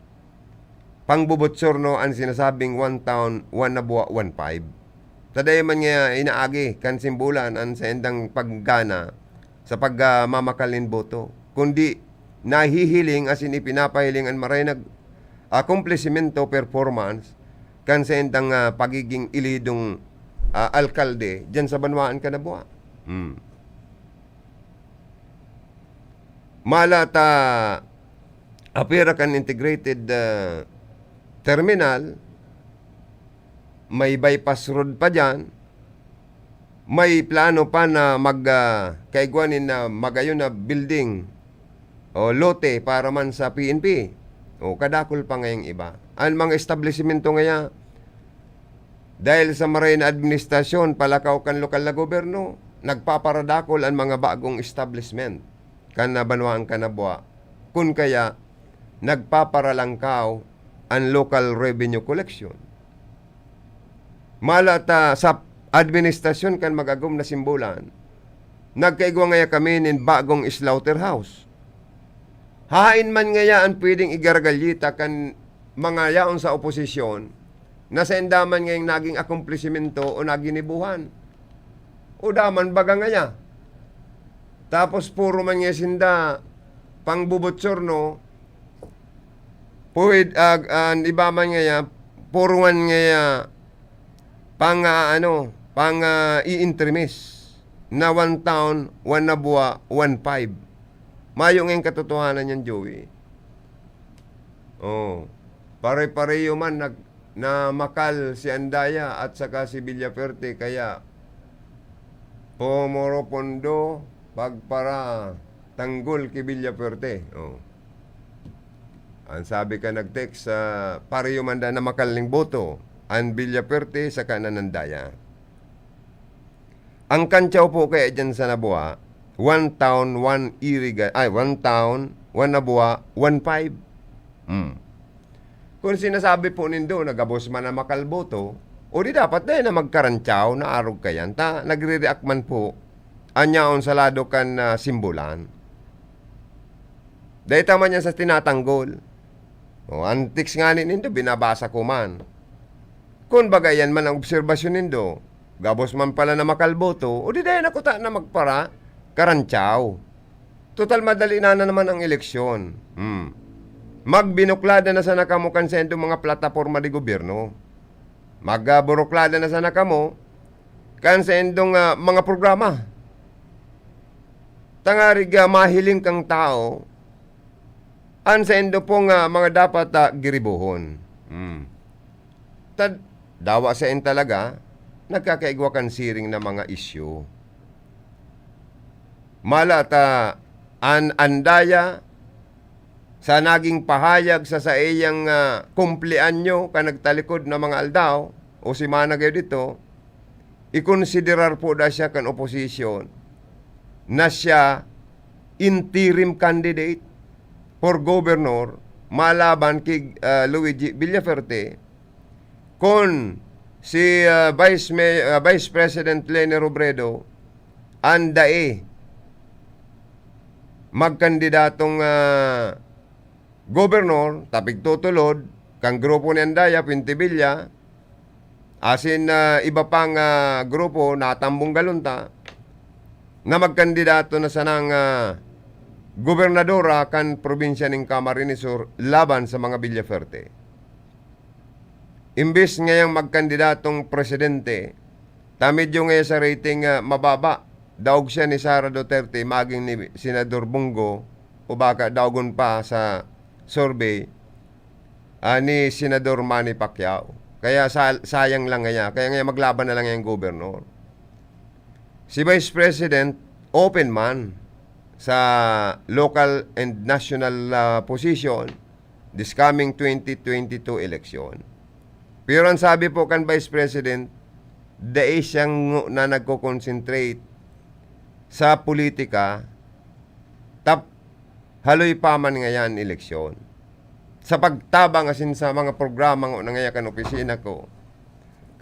pang bubutsurno ang sinasabing 1 town, 1 Nabuwa, 1.5. Taday man nga inaagi kan Simbulan ang sa endang paggana sa pagmamakalin boto. Kundi nahihiling asin ipinapahiling ang maray nag accomplishmento performance kan sa endang pagiging ilidong alkalde dyan sa Banwaan ka Nabuwa. Malata apira kan integrated terminal, may bypass road pa dyan, may plano pa na kaigwanin na magayon na building o lote para man sa PNP. O kadakol pa ngayong iba. Ang mga establishmento ngaya, dahil sa maray na administrasyon, palakaw kan lokal na gobyerno, nagpaparadakol ang mga bagong establishment. Kan nabanwaan ka na buwa. Kung kaya, nagpaparalangkaw ang local revenue collection. Malata sa administrasyon kan magagom na simbolan, nagkaigwa ngaya kami ng bagong slaughterhouse. Hain man ngaya ang pwedeng igargalyita kan mga yaon sa oposisyon na sa endaman ngayong naging akumplisimento o naginibuhan. O daman baga ngaya. Tapos puro man nga sinda pangbubutsorno, puwid iba man ngaya, puro man ngaya pang i-intermiss na 1 town, 1 nabuwa, 1.5. Mayo ngayong katotohanan yan, Joey. Oh. Pare-pareho man na makal si Andaya at saka si Villaferte, kaya pomoro pondo pagpara tanggol ki Villaferte. Oh. Ang sabi ka nag-text sa pareho man na makal ng boto ang Villaferte sa kananandaya. Ang kantsaw po kaya dyan sa Nabuwa, 1 town, 1 iriga, 1 town, 1 Nabuwa, 1.5. Kung sinasabi po nindo, nagabos man na makalboto, o di dapat na magkarantsaw na arog kayan, nagre-react man po, anyaon sa lado kan simbolan. Dahil tama niya sa tinatanggol. O, antiks nga nindo, binabasa ko man. Kung bagayan man ang obserbasyon nindo, gabos man pala na makalboto, o di dahil nakuta na magpara, karantsaw. Total madali na naman ang eleksyon. Magbinuklada na sana kamo kansendo mga plataforma di gobyerno. Magburuklada na sana kamo kansendong mga programa. Tangarig mahiling kang tao, ansendo pong mga dapat giribuhon. Dawa sa talaga, nagkakaigwa kan siring na mga isyu. Malata andaya sa naging pahayag sa iyang kumplianyo ka nagtalikod na mga aldaw o si managayo dito, ikonsiderar po da siya kan oposisyon na siya interim candidate for governor malaban kay Luigi Villaferte kon si Vice President Leni Robredo andae magkandidatong gobernador, tapig tutulod, kang grupo ni Andaya, Pintibilla, asin iba pang grupo na Tambong Galunta, na magkandidato na sanang gobernadora kan probinsya ng Camarines Sur laban sa mga Villaferte. Imbes ngayang magkandidatong presidente, tamidyo ngayon sa rating mababa, daog siya ni Sara Duterte, maging ni Senador Bongo, o baka daogon pa sa survey ni Senador Manny Pacquiao. Kaya sayang lang ngayon. Kaya ngayon maglaban na lang yung gobernador. Si Vice President, open man sa local and national position this coming 2022 election. Pero ang sabi po kan Vice President, dahil siyang na nagko-concentrate sa politika, haloy pa man ngayon eleksyon. Sa pagtabang asin sa mga programa ng nangayakan opisina ko,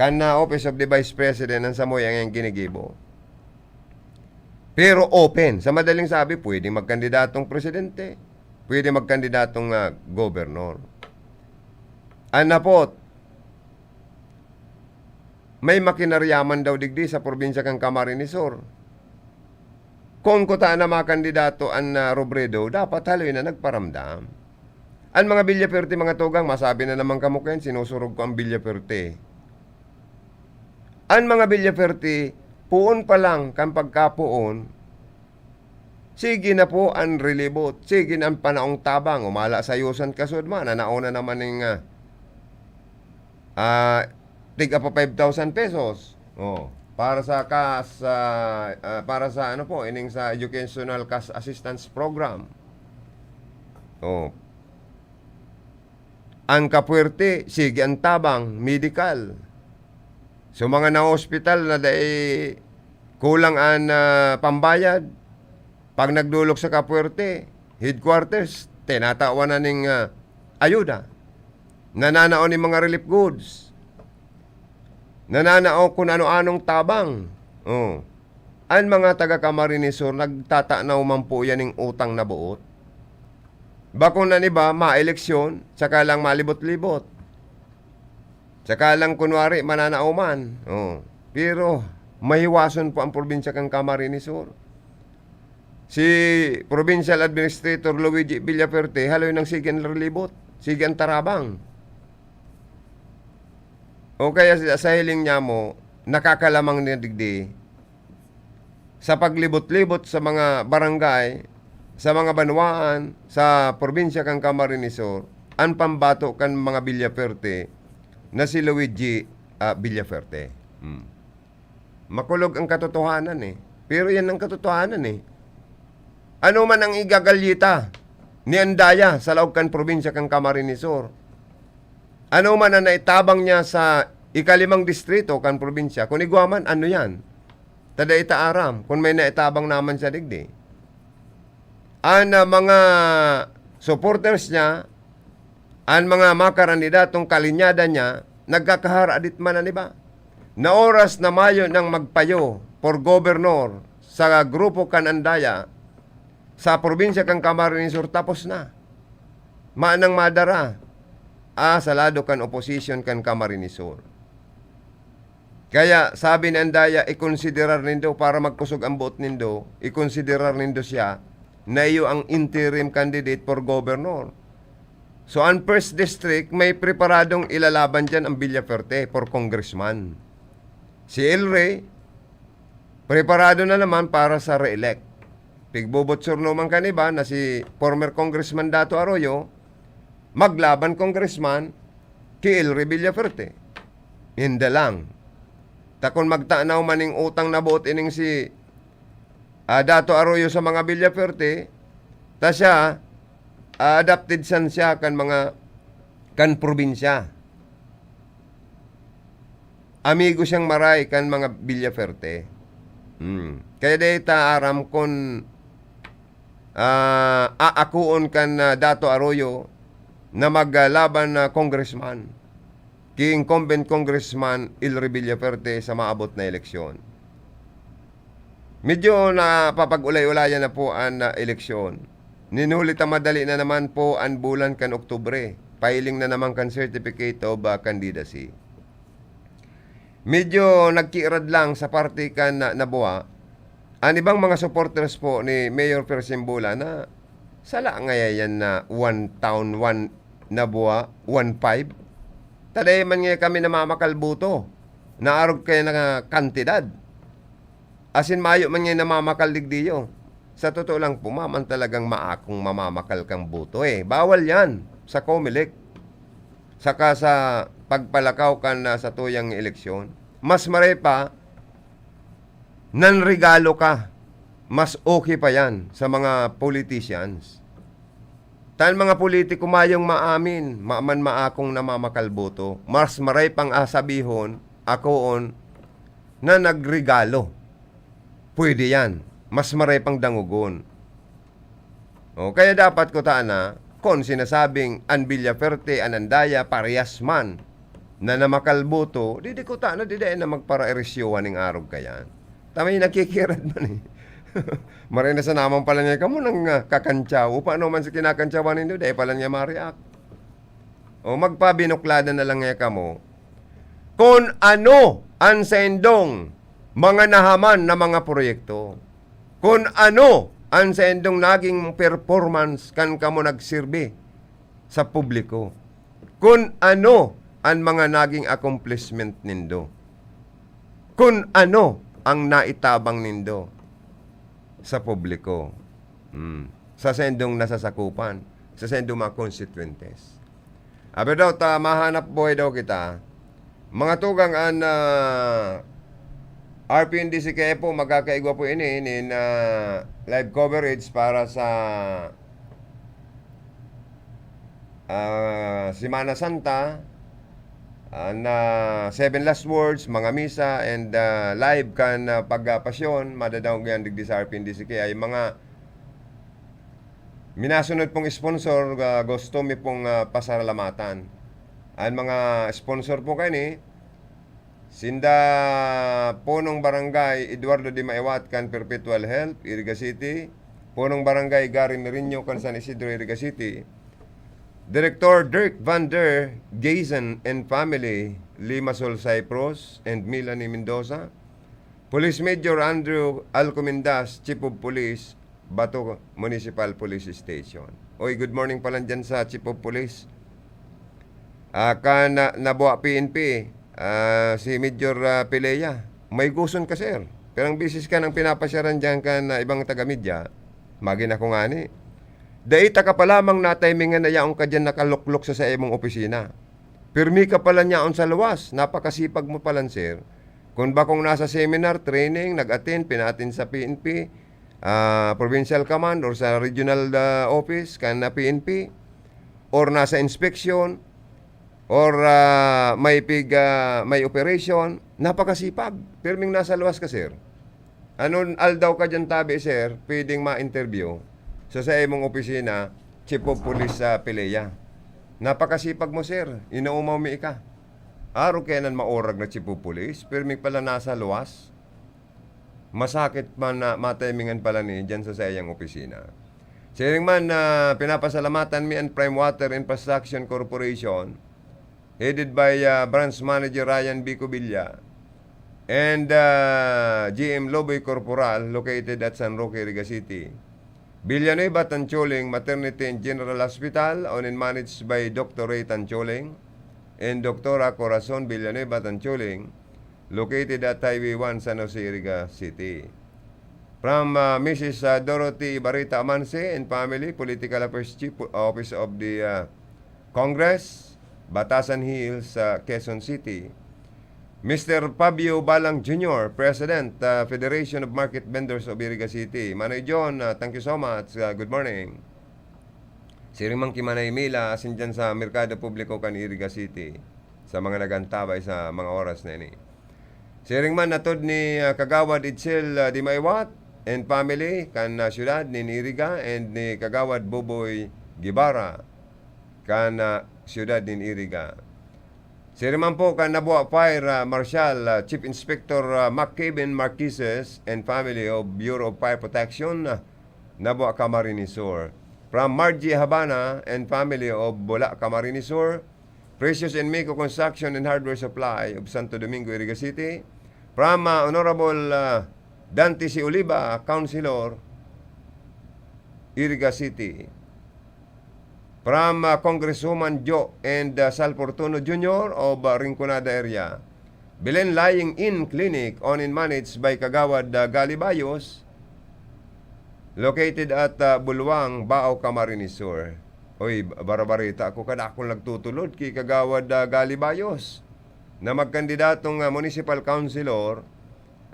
kan na Office of the Vice President ang samoy ang ginigibo. Pero open. Sa madaling sabi, pwede magkandidatong presidente, pwede magkandidatong gobernador. Anapot, may makinaryaman daw digdi sa probinsya kang Camarines Sur. Kung kuta na mga kandidato ang Robredo, dapat haloy na nagparamdam. Ang mga Villaferte, mga tugang, masabi na naman kamukhen, sinusurog ko ang Villaferte. Ang mga Villaferte, puon pa lang kan pagkapuon, sige na po ang relibot, sige na ang panaong tabang, umala sa yusan kasod man, nauna naman ng tiga pa 5,000 pesos. Oh. para sa para sa ano po, ining sa Educational Cash Assistance Program. Oh. Ang kapuwerte, sige ang tabang, medical. So mga na-hospital na dahil kulang ang pambayad, pag nagdulog sa kapuwerte, headquarters, tinatawan na ning ayuda. Nananao ni mga relief goods. Nananao kung ano-anong tabang. Oh. Ang mga taga-Camarines Sur, nagtatanaw man po yan ng utang na buot. Bakong na niba, ma-eleksyon, saka lang malibot-libot. Saka lang kunwari, mananao man. Oh. Pero, mahiwason po ang probinsya kang Camarines Sur. Si Provincial Administrator Luigi Villaferte, haloy ng sigan relibot, sigan tarabang. O kaya sa hiling niya mo, nakakalamang na digdi, sa paglibot-libot sa mga barangay, sa mga banwaan, sa probinsya kang Camarines Sur, ang pambato kan mga Villaferte na si Luigi Villaferte. Makulog ang katotohanan eh. Pero yan ang katotohanan eh. Ano man ang igagalyita ni Andaya sa laog kan probinsya kang Camarines Sur, ano man ang naitabang niya sa ikalimang distrito kan probinsya, kung igwaman, ano yan? Tada itaaram, kung may naitabang naman sa digdi. Ang mga supporters niya, ang mga makarandidatong kalinyada niya, nagkakaharadit man na ba? Na oras na mayo ng magpayo for governor sa grupo kan Andaya, sa probinsya kang Camarines Sur, tapos na. Maanang madara. Salado kan opposition kan Camarines Sur. Kaya sabi ni Andaya, ikonsiderar nindo para magkusog ang boot nindo, ikonsiderar nindo siya na iyo ang interim candidate for governor. So, ang first district, may preparadong ilalaban dyan ang Villaferte for congressman. Si El Rey, preparado na naman para sa re-elect. Pigbubotsur naman kaniba na si former congressman Dato Arroyo, maglaban congressman kay El Rey Villaferte. Hindi lang. Takon magtanaw maning utang na buot ining si Dato Arroyo sa mga Villaferte, ta siya, adapted san siya kan mga kan probinsya. Amigo siyang maray kan mga Villaferte. Kaya data aram kon aakuon kan Dato Arroyo na maglaban na congressman, ki incumbent congressman El Rey Villaferte sa maabot na eleksyon. Medyo napapag-ulay-ulayan na po ang eleksyon. Ninulit ang madali na naman po ang bulan kan Oktubre. Filing na naman kan Certificate of Candidacy. Medyo nagkiirad lang sa party kan nabuwa. Ang ibang mga supporters po ni Mayor Persimbula na sala ngayon na 1 town, 1 nabuwa, 1-5. Taday man ngayon kami namamakalbuto. Naarog kayo na kantidad. Asin mayo man ngayon namamakaldigdiyo. Sa totoo lang po, maman talagang maakong mamamakal kang buto eh. Bawal yan sa COMELEC. Saka sa pagpalakaw ka na sa tuyang eleksyon. Mas mare pa, nanregalo ka. Mas okay pa yan sa mga politicians. Tan mga politiko mayong maamin, maaman maakong namamakal buto. Mas mare pang asabihon, akoon, na nagregalo. Pwede yan. Mas maray pang dangugon. Kaya dapat ko na, kung sinasabing an Villaferte, an Andaya, parehas man, na namakalbuto, di ko na, di na magpara-eresyowan ng arog kayan. Tamay nakikirad man eh. Maray na sa naman pala niya kamo ng kakantsaw. Paano man sa kinakantsawan nindo, di pala niya ma-react. Magpabinoklada na lang niya kamo. Kung ano ang sendong mga nahaman na mga proyekto, kung ano ang sendong naging performance kan kamo nagsirbi sa publiko, kung ano ang mga naging accomplishment nindo, kung ano ang naitabang nindo sa publiko, sa sendong nasasakupan, sa sendong mga constituentes. Abi daw, mahanap buhay daw kita, mga tugang ang RPNDCKI po magkakaigwa po ini in live coverage para sa Semana Santa na 7 last words, mga misa, and live kan pagpasyon, madadawag yan digdi sa RPNDCKI. Ay mga minasunod pong sponsor, gusto mi pong pasalamatan. Ang mga sponsor po kayo ni Sinda Punong Barangay Eduardo Di Maiwat kan Perpetual Health, Iriga City. Punong Barangay Gary Merino kan San Isidro, Iriga City. Director Dirk Van der Geisen and Family, Limassol, Cyprus, and Melanie Mendoza. Police Major Andrew Alcomendas, Chief of Police, Bato Municipal Police Station. Oy, good morning pala dyan sa Chief of Police. Nabuha PNP, si Major Pilea. May guson ka, sir. Pero ang bisis ka ng pinapasyaran dyan ka na ibang taga-media, magin ako nga ni. Daita ka pa lamang na timingan na yaong ka dyan nakaluklok sa imong opisina. Pirmi ka pala niyaon sa luwas. Napakasipag mo pala, sir. Kung ba kung nasa seminar, training, nag-attend, pinatin sa PNP, Provincial Command, or sa Regional Office, kan na PNP, or nasa inspection, or may operation, napakasipag. Pirming nasa luwas ka, sir. Ano aldaw ka dyan tabi, sir, pwedeng ma-interview sa imong opisina, Chief of Police sa Pilea. Napakasipag mo, sir. Inaumaw mi ka. Araw kenan maorag na Chief of Police, pirming pala nasa luwas. Masakit man na matimingan pala ni dyan sa iyang opisina. Siring man na pinapasalamatan mi ang Prime Water Infrastructure Corporation, headed by Branch Manager Ryan B. Cubilla, and GM Loboy Corporal, located at San Roque, Iriga City. Villanueva Tancholing Maternity and General Hospital, owned and managed by Dr. Ray Tancholing and Dr. Corazon Villanueva Tancholing, located at Highway 1, San Jose, Iriga City. From Mrs. Dorothy Barita Amanse and family, Political Affairs Chief, Office of the Congress, Batasan Hills, Quezon City. Mr. Fabio Balang Jr., President, Federation of Market Vendors of Iriga City. Manay John, thank you so much. Good morning. Sirimang Kimanay Mila, asin dyan sa Merkado Publiko kan Iriga City, sa mga nagantabay sa mga oras na ini. Siring man natod ni Kagawad Itzel Di Maiwat and family kan syudad ni Iriga, and ni Kagawad Boboy Gibara kan syudad ni Iriga. Siriman po kan Nabuha Fire Marshal Chief Inspector McKevin Marquises and family of Bureau of Fire Protection, Nabuha Camarines Sur. From Margie Habana and family of Bula Camarines Sur. Precious and Miko Construction and Hardware Supply of Santo Domingo, Iriga City. From Honorable Dante C. Oliva, Councilor, Iriga City. From Congresswoman Jo and Sal Fortuno Jr. of Rinconada area. Belen Lying In Clinic, owned and managed by Kagawad Galibayos, located at Bulwang, Bao, Camarines Sur. Oy, barabarita ako kada akong nagtutulod kay Kagawad Galibayos na magkandidatong municipal councilor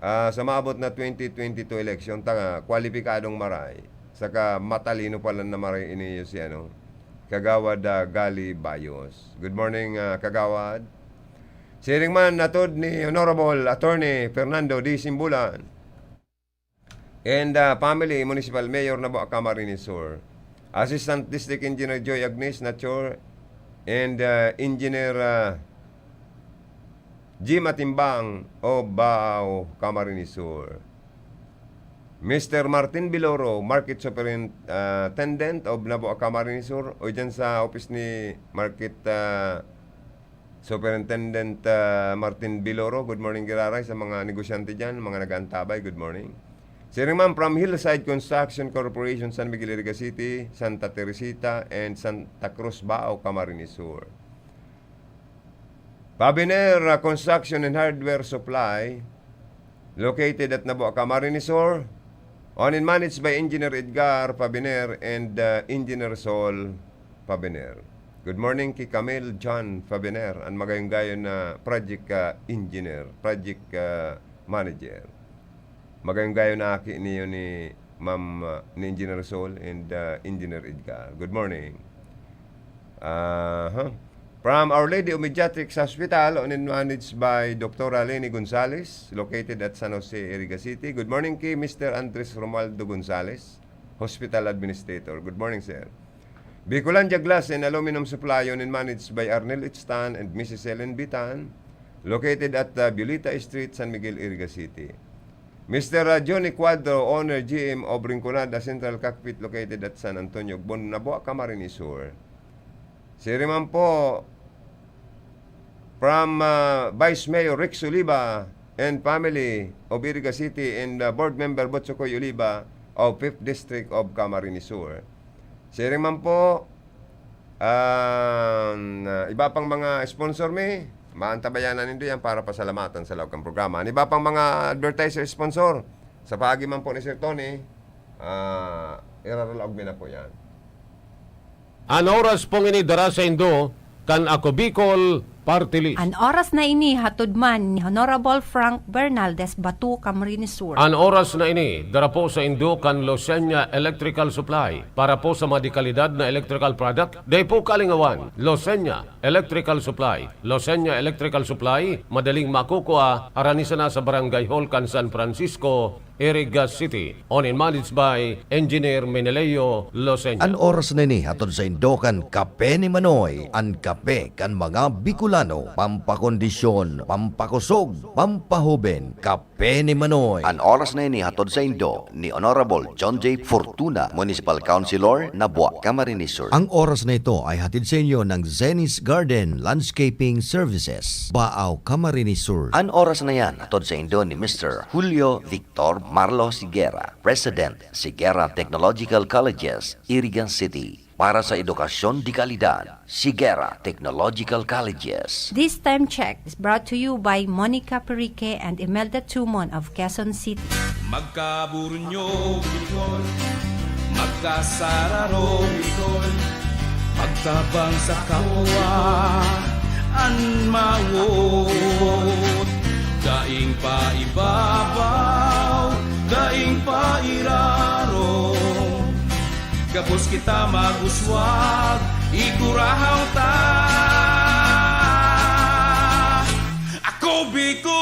sa maabot na 2022 election, kwalipikadong maray. Saka matalino pala na maray iniyo si Kagawad Galibayos. Good morning, Kagawad. Siring man natod ni Honorable Attorney Fernando D. Simbulan and family, Municipal Mayor Nabuha Camarines Sur. Assistant District Engineer Joy Agnes Nature and Engineer G. Matimbang of Bao, Camarines Sur. Mr. Martin Biloro, Market Superintendent of Nabuha Camarines Sur, o dyan sa office ni Market Superintendent Martin Biloro. Good morning, Giraray, sa mga negosyante dyan, mga nag-antabay, good morning. Siring man from Hillside Construction Corporation, San Miguel, Iriga City, Santa Teresita, and Santa Cruz, Bao, Camarines Sur. Pabiner Construction and Hardware Supply, located at Nabuha Camarines Sur, owned and managed by Engineer Edgar Pabiner and Engineer Sol Pabiner. Good morning kay Camille John Pabiner, ang magayong gayon na project engineer, project manager. Magayong gayo na aki niyo ni Ma'am ni Engineer Sol and Engineer Edgar. Good morning. From Our Lady of Mediatrix Hospital, owned and managed by Dr. Lenny Gonzales, located at San Jose, Iriga City. Good morning kay Mr. Andres Romualdo Gonzales, Hospital Administrator. Good morning, sir. Bicolandia Glass and Aluminum Supply, owned and managed by Arnel Itztan and Mrs. Ellen Bitan, located at Violeta Street, San Miguel, Iriga City. Mr. Johnny Cuadro, owner GM of Rinconada Central Cockpit, located at San Antonio, Bonnaboa, Camarines Sur. Si Riman po, from Vice Mayor Rick Oliva and family of Iriga City and Board Member Botsokoy Oliva of 5th District of Camarines Sur. Si Riman po, iba pang mga sponsor may, maantabayanan nindo yan para pasalamatan sa loob ng programa. Iba pang mga advertiser sponsor, sa paagiman po ni Sir Tony, iraralaog na po yan. An oras pong inidara sa Indo, kan ako Bicol Party List. An oras na ini hatod man ni Honorable Frank Bernaldez, Batu, Camarines Sur. An oras na ini, dara po sa Indo kan Losenya Electrical Supply para po sa madikalidad na electrical product. Day po kalingawan, Losenya Electrical Supply. Losenya Electrical Supply, madaling makukuha, aranisa na sa Barangay Hall kan San Francisco, Iriga City, owned and managed by Engineer Meneleo Losenya. An oras na ni hatod sa Indo kan kape ni Manoy, an kape kan mga Bicolano, pampakondisyon, pampakusog, pampahuben, kape ni Manoy. An oras na ini hatod sa Indo ni Honorable John J. Fortuna, Municipal Councilor, Nabua, Camarines Sur. Ang oras na ito ay hatid sa inyo ng Zenis Garden Landscaping Services, Baaw, Camarines Sur. An oras na yan hatod sa Indo ni Mr. Julio Victor Marlo Sigera, President, Sigera Technological Colleges, Irigan City. Para sa edukasyon di kalidad, Sigera Technological Colleges. This time check is brought to you by Monica Perique and Imelda Tumon of Quezon City. Magkaburunyo, Bicol, magkasararo, Bicol, pagtabang sa kawa, anmawot, daing pa ibabaw, daing pa iraro. Gapos kita maguswag, igurahaw ta. Ako Bicol!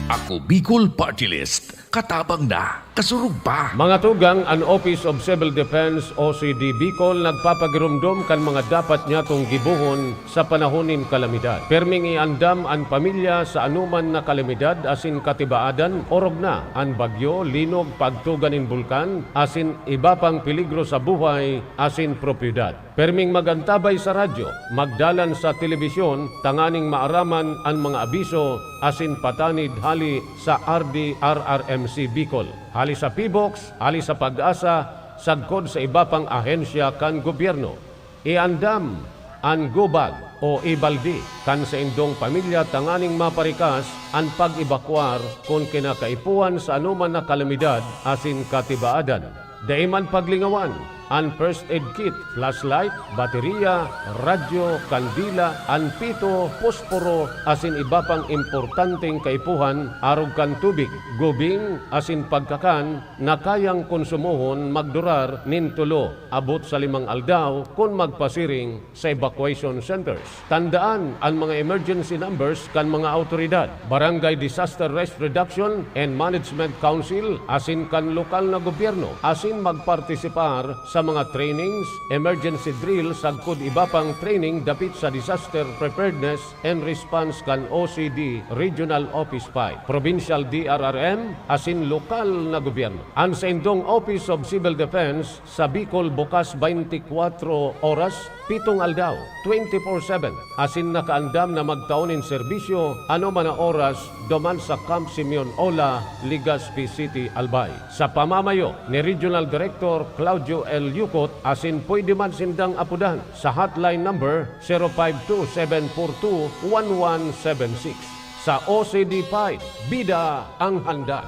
Ako Bicol Party List. Katabang na, kasurug pa. Mga tugang, an Office of Civil Defense OCD Bicol nagpapagirumdom kan mga dapat niya tong gibuhon sa panahonin kalamidad. Perming iandam an pamilya sa anuman na kalamidad asin katibaadan, orog na an bagyo, linog, pagtuganin bulkan, asin iba pang peligro sa buhay, asin propiedad. Perming magantabay sa radyo, magdalan sa telebisyon, tanganing maaraman ang mga abiso, asin patanid hali sa RDRRMC Bicol. Hali sa PBOX, hali sa Pag-asa, sagkod sa iba pang ahensya kan gobyerno. Iandam ang gubag o ibaldi kan sa indong pamilya tanganing maparikas ang pag-ibakwar kung kinakaipuan sa anuman na kalamidad asin katibaadan. Daiman paglingawan ang first aid kit, flashlight, baterya, radyo, kandila, anpito, posporo, asin iba pang importanteng kaipuhan, arog kan tubig, gubing, asin pagkakan, na kayang konsumohon magdurar nintulo, abot sa 5 aldaw kung magpasiring sa evacuation centers. Tandaan ang mga emergency numbers kan mga autoridad, Barangay Disaster Risk Reduction and Management Council, asin kan lokal na gobyerno, asin magpartisipar sa mga trainings, emergency drill, sagkod iba pang training dapit sa disaster preparedness and response kan OCD Regional Office 5, Provincial DRRM, asin lokal na gobyerno. Ang sa indong Office of Civil Defense sa Bicol bukas 24 oras, 7 aldaw, 24/7, asin nakaandam na magtaonin serbisyo ano man na oras duman sa Camp Simeon Ola, Legazpi City, Albay. Sa pamamayo ni Regional Director Claudio L. Yukot, asin pwede man sindang apudan sa hotline number 052-742-1176. Sa OCD 5, bida ang handa.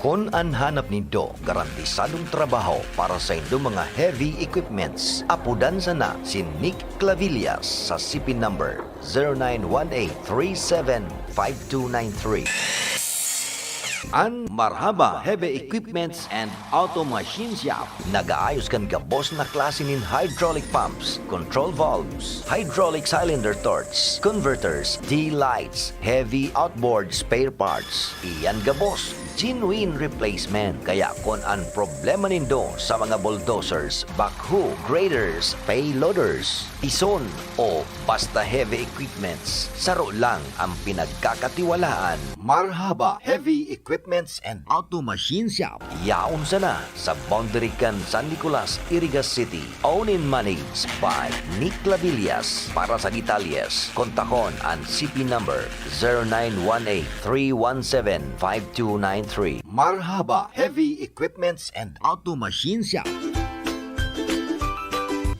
Kung ang hanap nindo garantisadong trabaho para sa inyong mga heavy equipments, apudan sana si Nick Clavillas sa CP number 0918-375293. Ang Marhaba Heavy Equipments and Auto Machine Shop. Nagaayos kan gabos na klase nin hydraulic pumps, control valves, hydraulic cylinder torch, converters, D-lights, heavy outboard spare parts. Iyan gabos, genuine replacement. Kaya kung ang problema nindo sa mga bulldozers, backhoe, graders, payloaders, ison o basta heavy equipments, saro lang ang pinagkakatiwalaan. Marhaba Heavy Equipments and Auto Machine Shop. Yaon sana sa Boundary Can San Nicolas, Iriga City. Owned and managed by Nick Clavillas. Para sa detalles, kontakon ang CP number 0918-317-5293. Marhaba Heavy Equipments and Auto Machine Shop.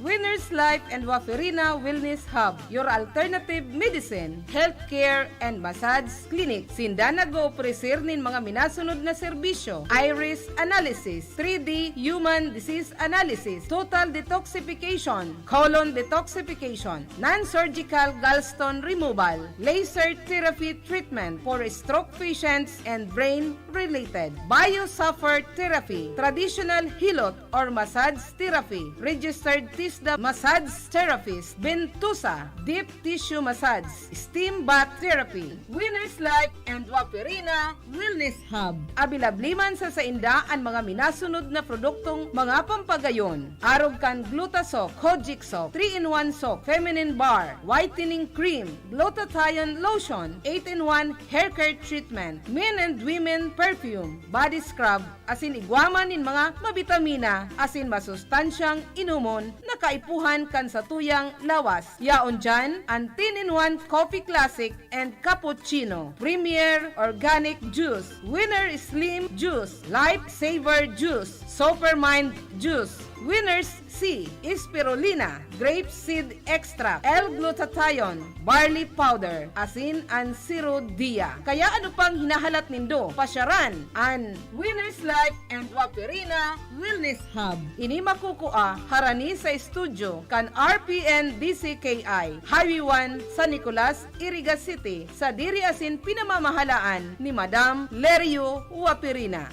Winners Life and Waferina Wellness Hub, your alternative medicine, healthcare, and massage clinic. Sinda nag-o-ofrecer nin mga minasunod na serbisyo: iris analysis, 3D human disease analysis, total detoxification, colon detoxification, non-surgical gallstone removal, laser therapy treatment for stroke patients and brain-related, biosuffer therapy, traditional hilot or massage therapy, registered TISDA massage therapist, Bentusa, deep tissue massage, steam bath therapy. Winners Life and Waferina Wellness Hub. Abilabliman sa inda ang mga minasunod na produktong mga pampagayon. Arog kan Glutasol, Kojic Soap, 3-in-1 soap, feminine bar, whitening cream, glutathione lotion, 8-in-1 hair care treatment, men and women perfume, body scrub, asin igwaman in mga mabitamina, asin masustansyang inumon na kaipuhan kan sa tuyang lawas. Yaon dyan, ang 10-in-1 coffee classic and cappuccino, premier organic juice, winner slim juice, life saver juice, supermind juice, Winners C, spirulina, grape seed extract, L-glutathione, barley powder, asin and sirodia. Kaya ano pang hinahalat nindo? Pasyaran an Winners Life and Waferina Wellness Hub. Ini makukua harani sa studio kan RPN DCKI, Highway 1, San Nicolas, Iriga City, sa diri asin pinamamahalaan ni Madam Lerio Waferina.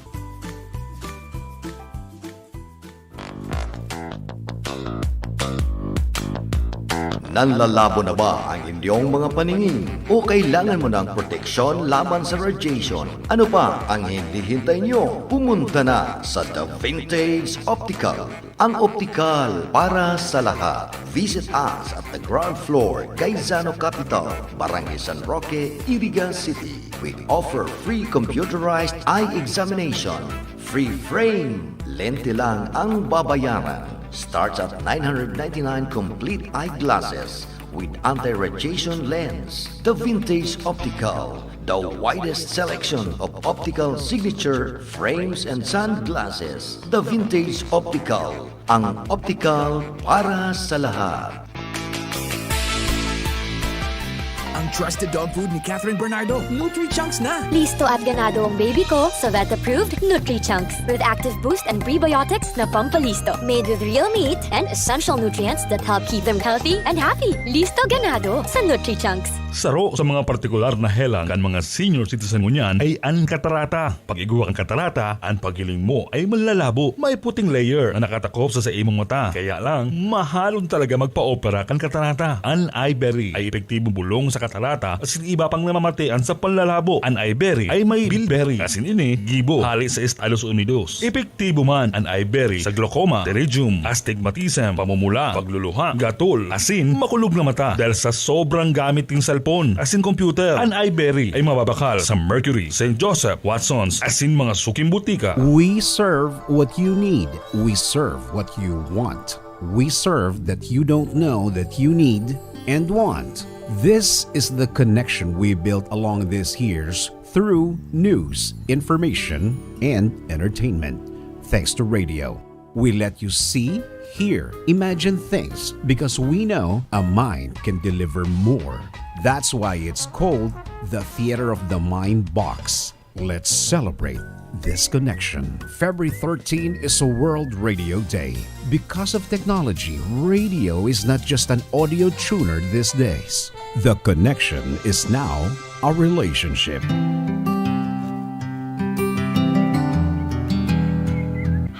Nanlalabo na ba ang inyong mga paningin? O kailangan mo ng proteksyon laban sa radiation? Ano pa ang hindi hintay nyo? Pumunta na sa The Vintage Optical. Ang optical para sa lahat. Visit us at the ground floor, Gaisano Capital, Barangay San Roque, Iriga City. We offer free computerized eye examination. Free frame. Lente lang ang babayaran. Starts at 999 complete eyeglasses with anti-radiation lens. The Vintage Optical, the widest selection of optical signature frames and sunglasses. The Vintage Optical, ang optical para sa lahat. Ang trusted dog food ni Catherine Bernardo, Nutri-Chunks na! Listo at ganado ang baby ko sa vet-approved Nutri-Chunks with active boost and prebiotics na pampalisto. Made with real meat and essential nutrients that help keep them healthy and happy. Listo ganado sa Nutri-Chunks. Saro sa mga partikular na helang kan mga senior citizen ngunyan ay ang katarata. Pag iguwa ang katarata, ang paghiling mo ay malalabo. May puting layer na nakatakop sa imong mata. Kaya lang, mahalon talaga magpa-opera kan katarata. Ang iBerry ay epektibong bulong sa katarata at iba pang namamatian sa panlalabo. Ang iBerry ay may bilberry. Asin ini, gibo, hali sa Estados Unidos. Epektibo man ang iBerry sa glaucoma, pterygium, astigmatism, pamumula, pagluluha, gatol, asin, makulog na mata dahil sa sobrang gamit ng cellphone, asin computer. Ang iBerry ay mababakal sa Mercury, St. Joseph, Watson's, asin mga suking butika. We serve what you need. We serve what you want. We serve that you don't know that you need and want. This is the connection we built along these years through news, information, and entertainment. Thanks to radio, we let you see, hear, imagine things because we know a mind can deliver more. That's why it's called the Theater of the Mind Box. Let's celebrate this connection. February 13 is a World Radio Day. Because of technology, radio is not just an audio tuner these days. The connection is now a relationship.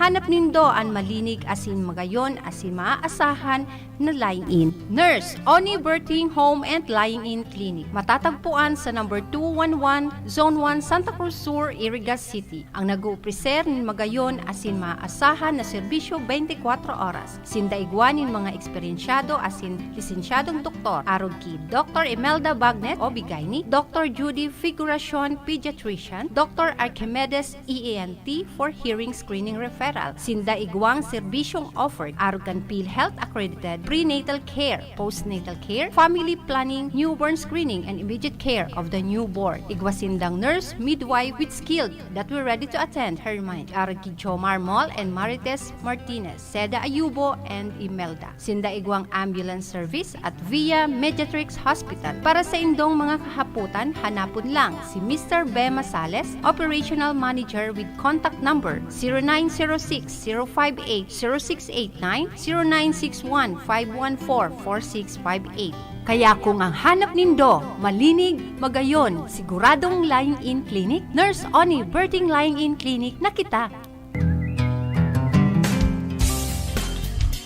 Hanap nindo ang malinig asin magayon asin maaasahan na lying-in. Nurse, Oni Birthing Home and Lying-in Clinic. Matatagpuan sa number 211, Zone 1, Santa Cruz Sur, Iriga City. Ang nag-upreser ng magayon asin maaasahan na serbisyo 24 oras. Sindaigwanin mga eksperyensyado asin lisensyadong doktor. Arog ki Dr. Imelda Bagnet, OB-GYN, Dr. Judy Figuracion, Pediatrician, Dr. Archimedes ENT for hearing screening referral. Sindaigwang serbisyong offered. Arugan PhilHealth accredited prenatal care, postnatal care, family planning, newborn screening, and immediate care of the newborn. Igwasindang nurse, midwife with skilled that we're ready to attend her mind. Aragi Jomar Mall and Marites Martinez, Seda Ayubo, and Imelda. Sindaigwang ambulance service at Via Mediatrix Hospital. Para sa indong mga kahaputan, hanapon lang si Mr. Bema Sales, Operational Manager with contact number 0906-058-0689, 0961-514-4658. Kaya kung ang hanap nindo, malinig, magayon, siguradong lying-in clinic, Nurse Oni Birthing Lying-in Clinic na kita.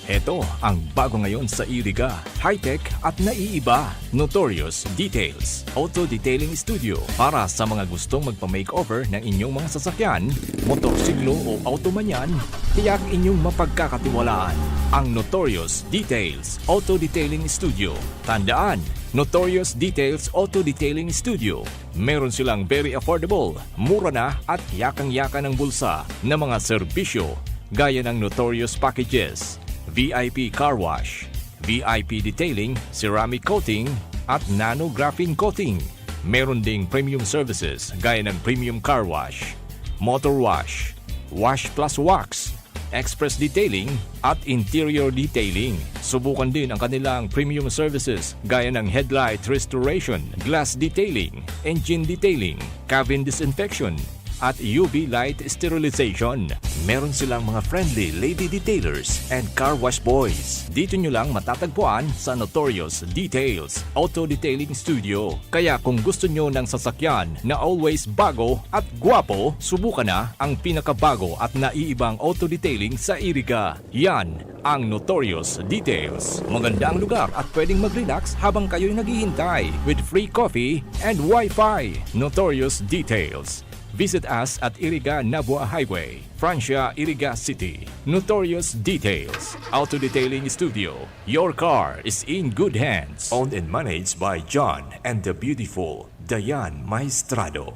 Ito ang bago ngayon sa Iriga. High-tech at naiiba. Notorious Details. Auto-detailing studio para sa mga gustong magpa-makeover ng inyong mga sasakyan, motorsiklo o auto man yan, tiyak inyong mapagkakatiwalaan. Ang Notorious Details Auto-detailing studio. Tandaan, Notorious Details Auto-detailing studio. Meron silang very affordable, mura na at yakang-yaka ng bulsa na mga serbisyo gaya ng Notorious Packages, VIP Car Wash, VIP Detailing, Ceramic Coating, at Nano Graphene Coating. Meron ding premium services gaya ng Premium Car Wash, Motor Wash, Wash Plus Wax, Express Detailing, at Interior Detailing. Subukan din ang kanilang premium services gaya ng Headlight Restoration, Glass Detailing, Engine Detailing, Cabin Disinfection, at UV light sterilization. Meron silang mga friendly lady detailers and car wash boys. Dito nyo lang matatagpuan sa Notorious Details Auto Detailing Studio. Kaya kung gusto nyo ng sasakyan na always bago at gwapo, subukan na ang pinakabago at naiibang auto detailing sa Iriga. Yan ang Notorious Details. Maganda ang lugar at pwedeng mag-relax habang kayo'y naghihintay with free coffee and Wi-Fi. Notorious Details. Visit us at Iriga Nabua Highway, Francia, Iriga City. Notorious Details Auto Detailing Studio. Your car is in good hands. Owned and managed by John and the beautiful Diane Maestrado.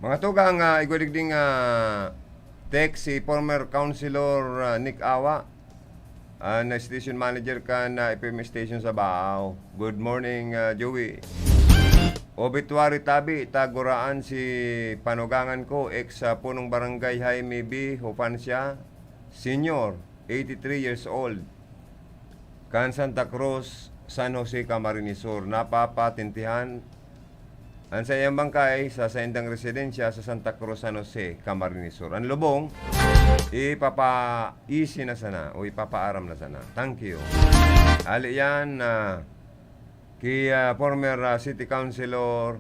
Mga tugang, igudigding text si former Councilor Nick Awa, na station manager ka na FM station sa Baaw. Good morning, Joey. Obituary tabi, taguraan si panugangan ko, ex punong barangay Jaime B. Hupansya, senior, 83 years old. Kan Santa Cruz, San Jose, Camarines Sur. Napapatintihan ang sa iyang bangkay sa saindang residensya sa Santa Cruz, San Jose, Camarines Sur. Ang lubong, ipapa-easy na sana o ipapaaram na sana. Thank you. Ali yan kay former City Councilor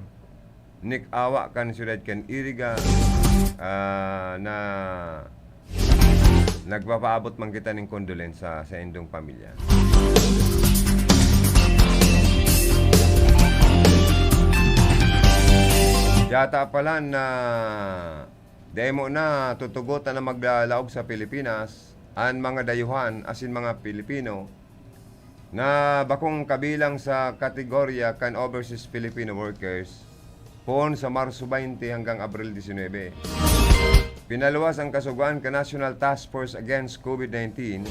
Nick Awa kan siyudad kan Iriga na nagpapaabot man kita ng condolence sa indong pamilya. Yata pala na demo na tutugutan na maglalaog sa Pilipinas ang mga dayuhan asin mga Pilipino na bakong kabilang sa kategorya kan overseas Filipino workers poon sa Marso 20 hanggang Abril 19. Pinaluwas ang kasuguan ka National Task Force Against COVID-19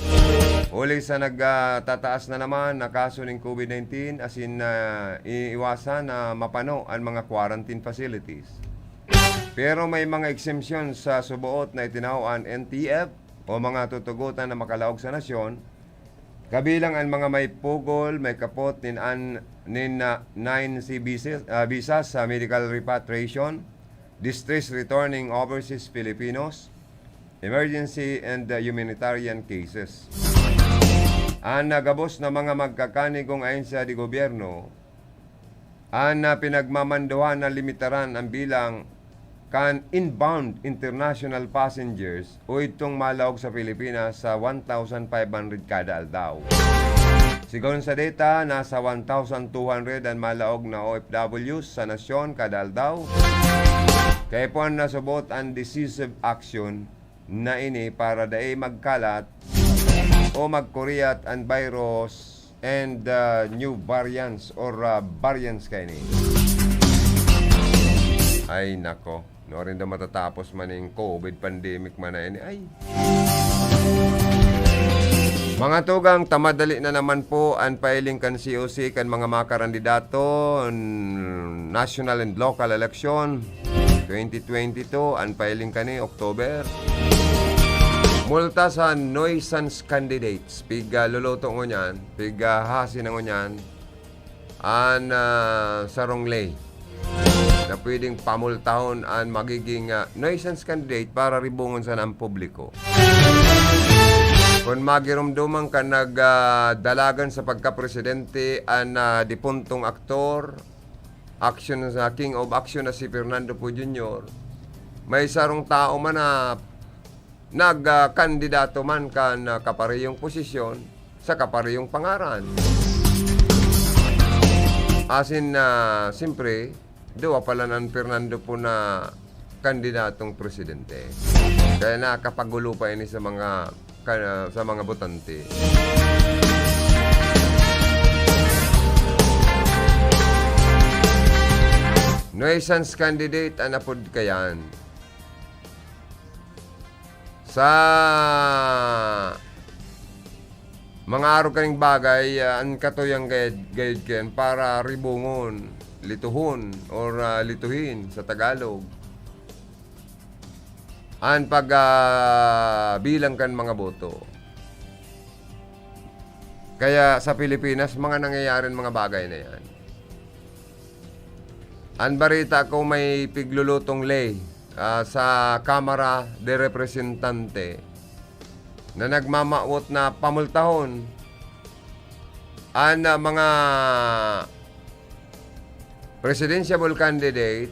uli sa nagtataas na naman na kaso ng COVID-19 asin iiwasan na mapano ang mga quarantine facilities. Pero may mga exemption sa subuot na itinaw ang NTF o mga tutugutan na makalaog sa nasyon Kabilang ang mga may pugol, may kapot, nin 9 visas sa medical repatriation, distress returning overseas Filipinos, emergency and humanitarian cases. Ang nagabos na mga magkakanigong ahensya di gobyerno, ang pinagmamanduhan na limitaran ang bilang kan inbound international passengers o itong malawag sa Pilipinas sa 1,500 kada aldaw. Sigon sa data, nasa 1,200 ang malaog na OFWs sa nasyon kada aldaw. Kaya po ang nasubot ang decisive action na ini para daay magkalat o magkuriat ang virus and new variants or variants kayo ni. Ay nako. No rin daw matatapos man yung COVID pandemic man na ini. Ay. Mga tugang, tamadali na naman po ang filing kan COC kan mga makarandidato national and local election 2022 ang filing kani October. Multa sa nuisance candidates piga luluto ngo niyan, piga hasin ngo niyan an sarong lay na pwedeng pamultahon ang magiging nuisance candidate para ribungon sa ng publiko. Kung magirumduman ka nagdalagan sa pagka-presidente ang dipuntong aktor, action sa King of Action na si Fernando Poe Jr., may sarong tao man na nagkandidato man ka na kaparehong posisyon sa kaparehong pangaran. Asin na siyempre, doon pala ng Fernando po na kandidatong presidente. Kaya nakapagulo pa ini sa mga botante. Nuisance candidate anapod kayan. Sa mga araw kaning bagay, ang katoyang gayad ken para ribungon, lituhon or lituhin sa Tagalog. Ang bilang kan mga boto. Kaya sa Pilipinas, mga nangyayaring mga bagay na yan. Ang barita ko may piglulutong lay sa Kamara de Representante na nagmamawot na pamultahon ang mga presidential candidate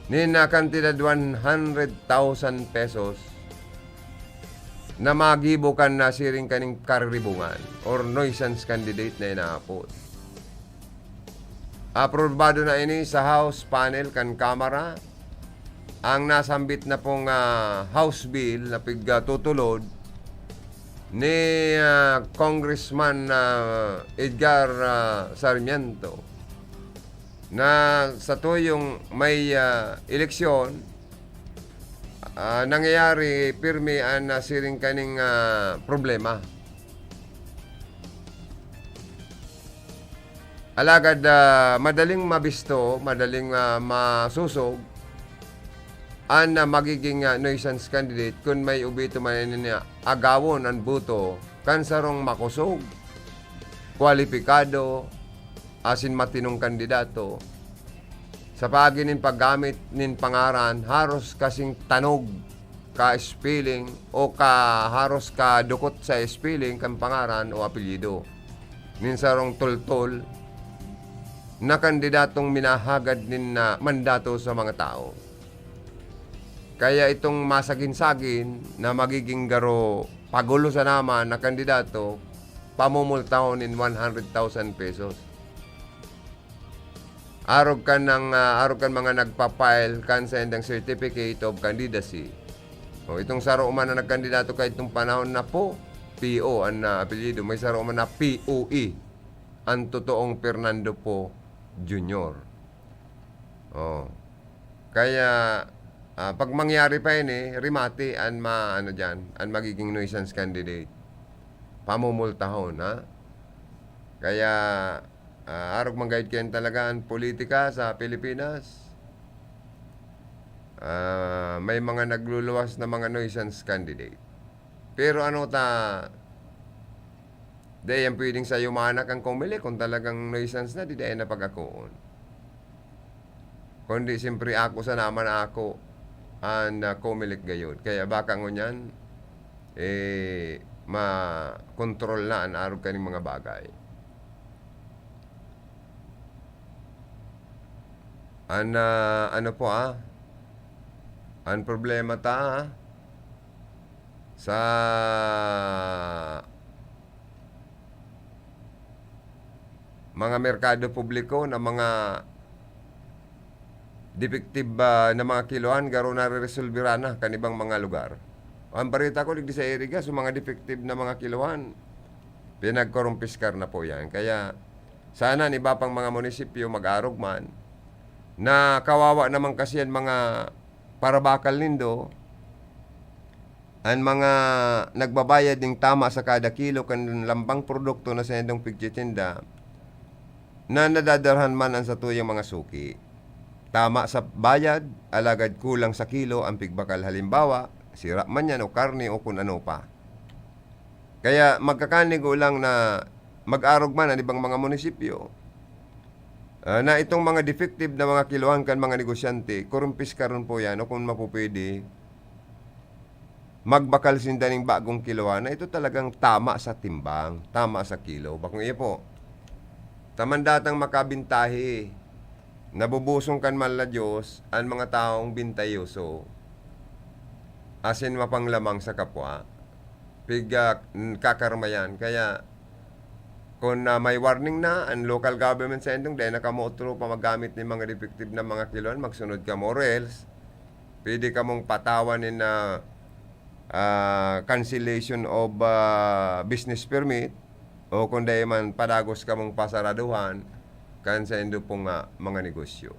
ni na kantidad 100,000 pesos na magibukan na siring kaning karibungan or nuisance candidate na inaapot. Aprobado na ini sa House panel kan Kamara ang nasambit na pong House Bill na pigtutulod ni Congressman Edgar Sarmiento na sa tuyong may eleksyon nangyayari pirmi ang siring kaning problema. Alagad madaling mabisto, madaling masusog ang magiging nuisance candidate kung may ubito man niya agawon ang buto kansarong makusog, kwalipikado, asin matinong kandidato. Sa paginin paggamit nin pangaran, haros kasing tanog ka spelling o haros ka dukot sa spelling kan pangaran o apelyido. Ninsarong tultol na kandidatong minahagad nin na mandato sa mga tao. Kaya itong masagin-sagin na magiging garo pagulo sa naman na kandidato, pamumultahon in 100,000 pesos. Arog kan mga nagpa-file kan sa endang certificate of candidacy. O itong saro man na nagkandidato kay itong panahon na po, PO ang apelyido, may saro man na POE, ang totoong Fernando Poe Jr. Oh. Kaya pag mangyari pa yun rimati ang magiging nuisance candidate. Pamumultahon, ha? Kaya arog manggayad kayo talaga ang politika sa Pilipinas. May mga nagluluwas na mga nuisance candidate. Pero Di yan pwedeng sa yumana kang kumili kung talagang nuisance na, di dahil na pag-akoon. Kundi siyempre ako sa naman ako ang kumilik gayon. Kaya baka ngunyan, ma-control na ang arog kaning mga bagay. Ano po ang problema ta sa mga merkado publiko na mga defective na mga kiloan garo na re-resolvera na kanibang mga lugar. Ang balita ko digdi sa Iriga so mga defective na mga kiloan pinagkorumpiskar na po yan. Kaya sana ni iba pang mga munisipyo mag-arog man na kawawa naman kasi ang mga parabakal nindo ang mga nagbabayad ng tama sa kada kilo kan lambang produkto na sa indong pigtitinda na nadadarhan man ang sa tuyang mga suki. Tama sa bayad, alagad kulang sa kilo ang pigbakal, halimbawa, sira man yan o karne o kung ano pa. Kaya magkakanig lang na mag-arog man ang ibang mga munisipyo na itong mga defective na mga kiloan kan mga negosyante, kurumpis karon po yan o kung mapupwede, magbakal sindaning bagong kiloan na ito talagang tama sa timbang, tama sa kilo. Bakong iya po, tamandatang makabintahi, nabubusong kan man la Diyos, ang mga taong bintayoso, asin mapanglamang sa kapwa, kakarmayan. Kaya, kung may warning na ang local government sa indong dahil nakamotro pa magamit ng mga defective na mga kiloan, magsunod ka mo or else pwede ka mong patawanin na cancellation of business permit o kung dahil man padagos ka mong pasaraduhan kan sa indo pong mga negosyo.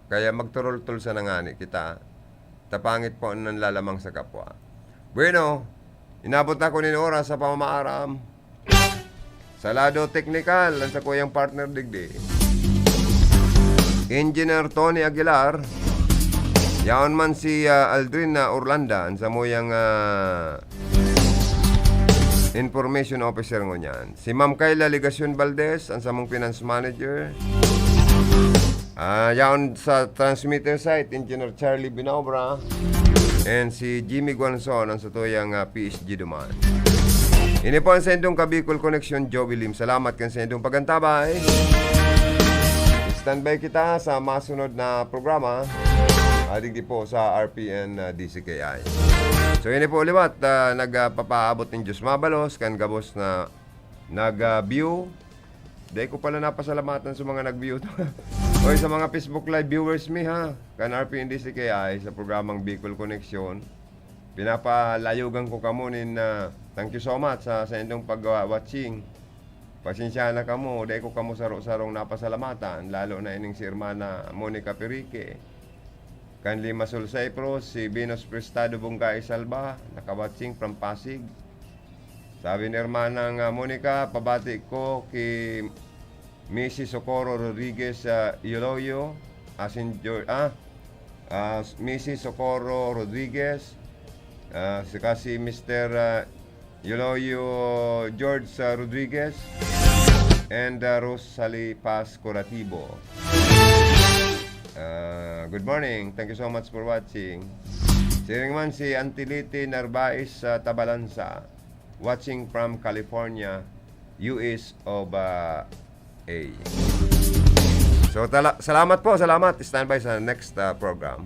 Kaya magturol-tul sa nangani kita, tapangit po ang lalamang sa kapwa. Bueno, inabot na ko nin oras sa pamamaaram. Sa lado technical, ang sa kuyang partner digdi. Engineer Tony Aguilar, yaon man si Aldrin Orlanda, ang sa muyang information officer ngo niyan. Si Ma'am Kayla Ligacion Valdez, ang sa mong finance manager. Yaon sa transmitter site, Engineer Charlie Binaubra, and si Jimmy Guanzon, ang sa tuyang PSG Duman. Ini po ang Sendong Kabicol Connection, Joey Lim. Salamat kan Sendong pagantabay. Standby kita sa masunod na programa. Adig di po sa RPN DCKI. So ini po uliwat, nagpapaabot ng Diyos Mabalos, kan gabos na nag-view. Dahil ko pala napasalamatan sa mga nag-view to. O sa mga Facebook Live viewers mi ha, kan RPN DCKI sa programang Bicol Connection. Pinapalayugan ko kamunin na thank you so much sa indong pag-watching. Pasensya na kamo, dahil ko kamo saro-sarong napasalamatan, lalo na ining si Hermana Monica Perique, kan Lima Sol Cyprus, si Venus Prestado Bungay Salba, nakawatching from Pasig. Sabi ni Hermana Monica, pabati ko kay Mrs. Socorro Rodriguez Iloyo, Mrs. Socorro Rodriguez, si Mr. Yuloyo George Rodriguez, and Rosalie Paz Corativo. Good morning. Thank you so much for watching. Siring man si Antiliti Narvaez Tabalansa, watching from California, US of A. So, salamat po, salamat. Stand by sa next program.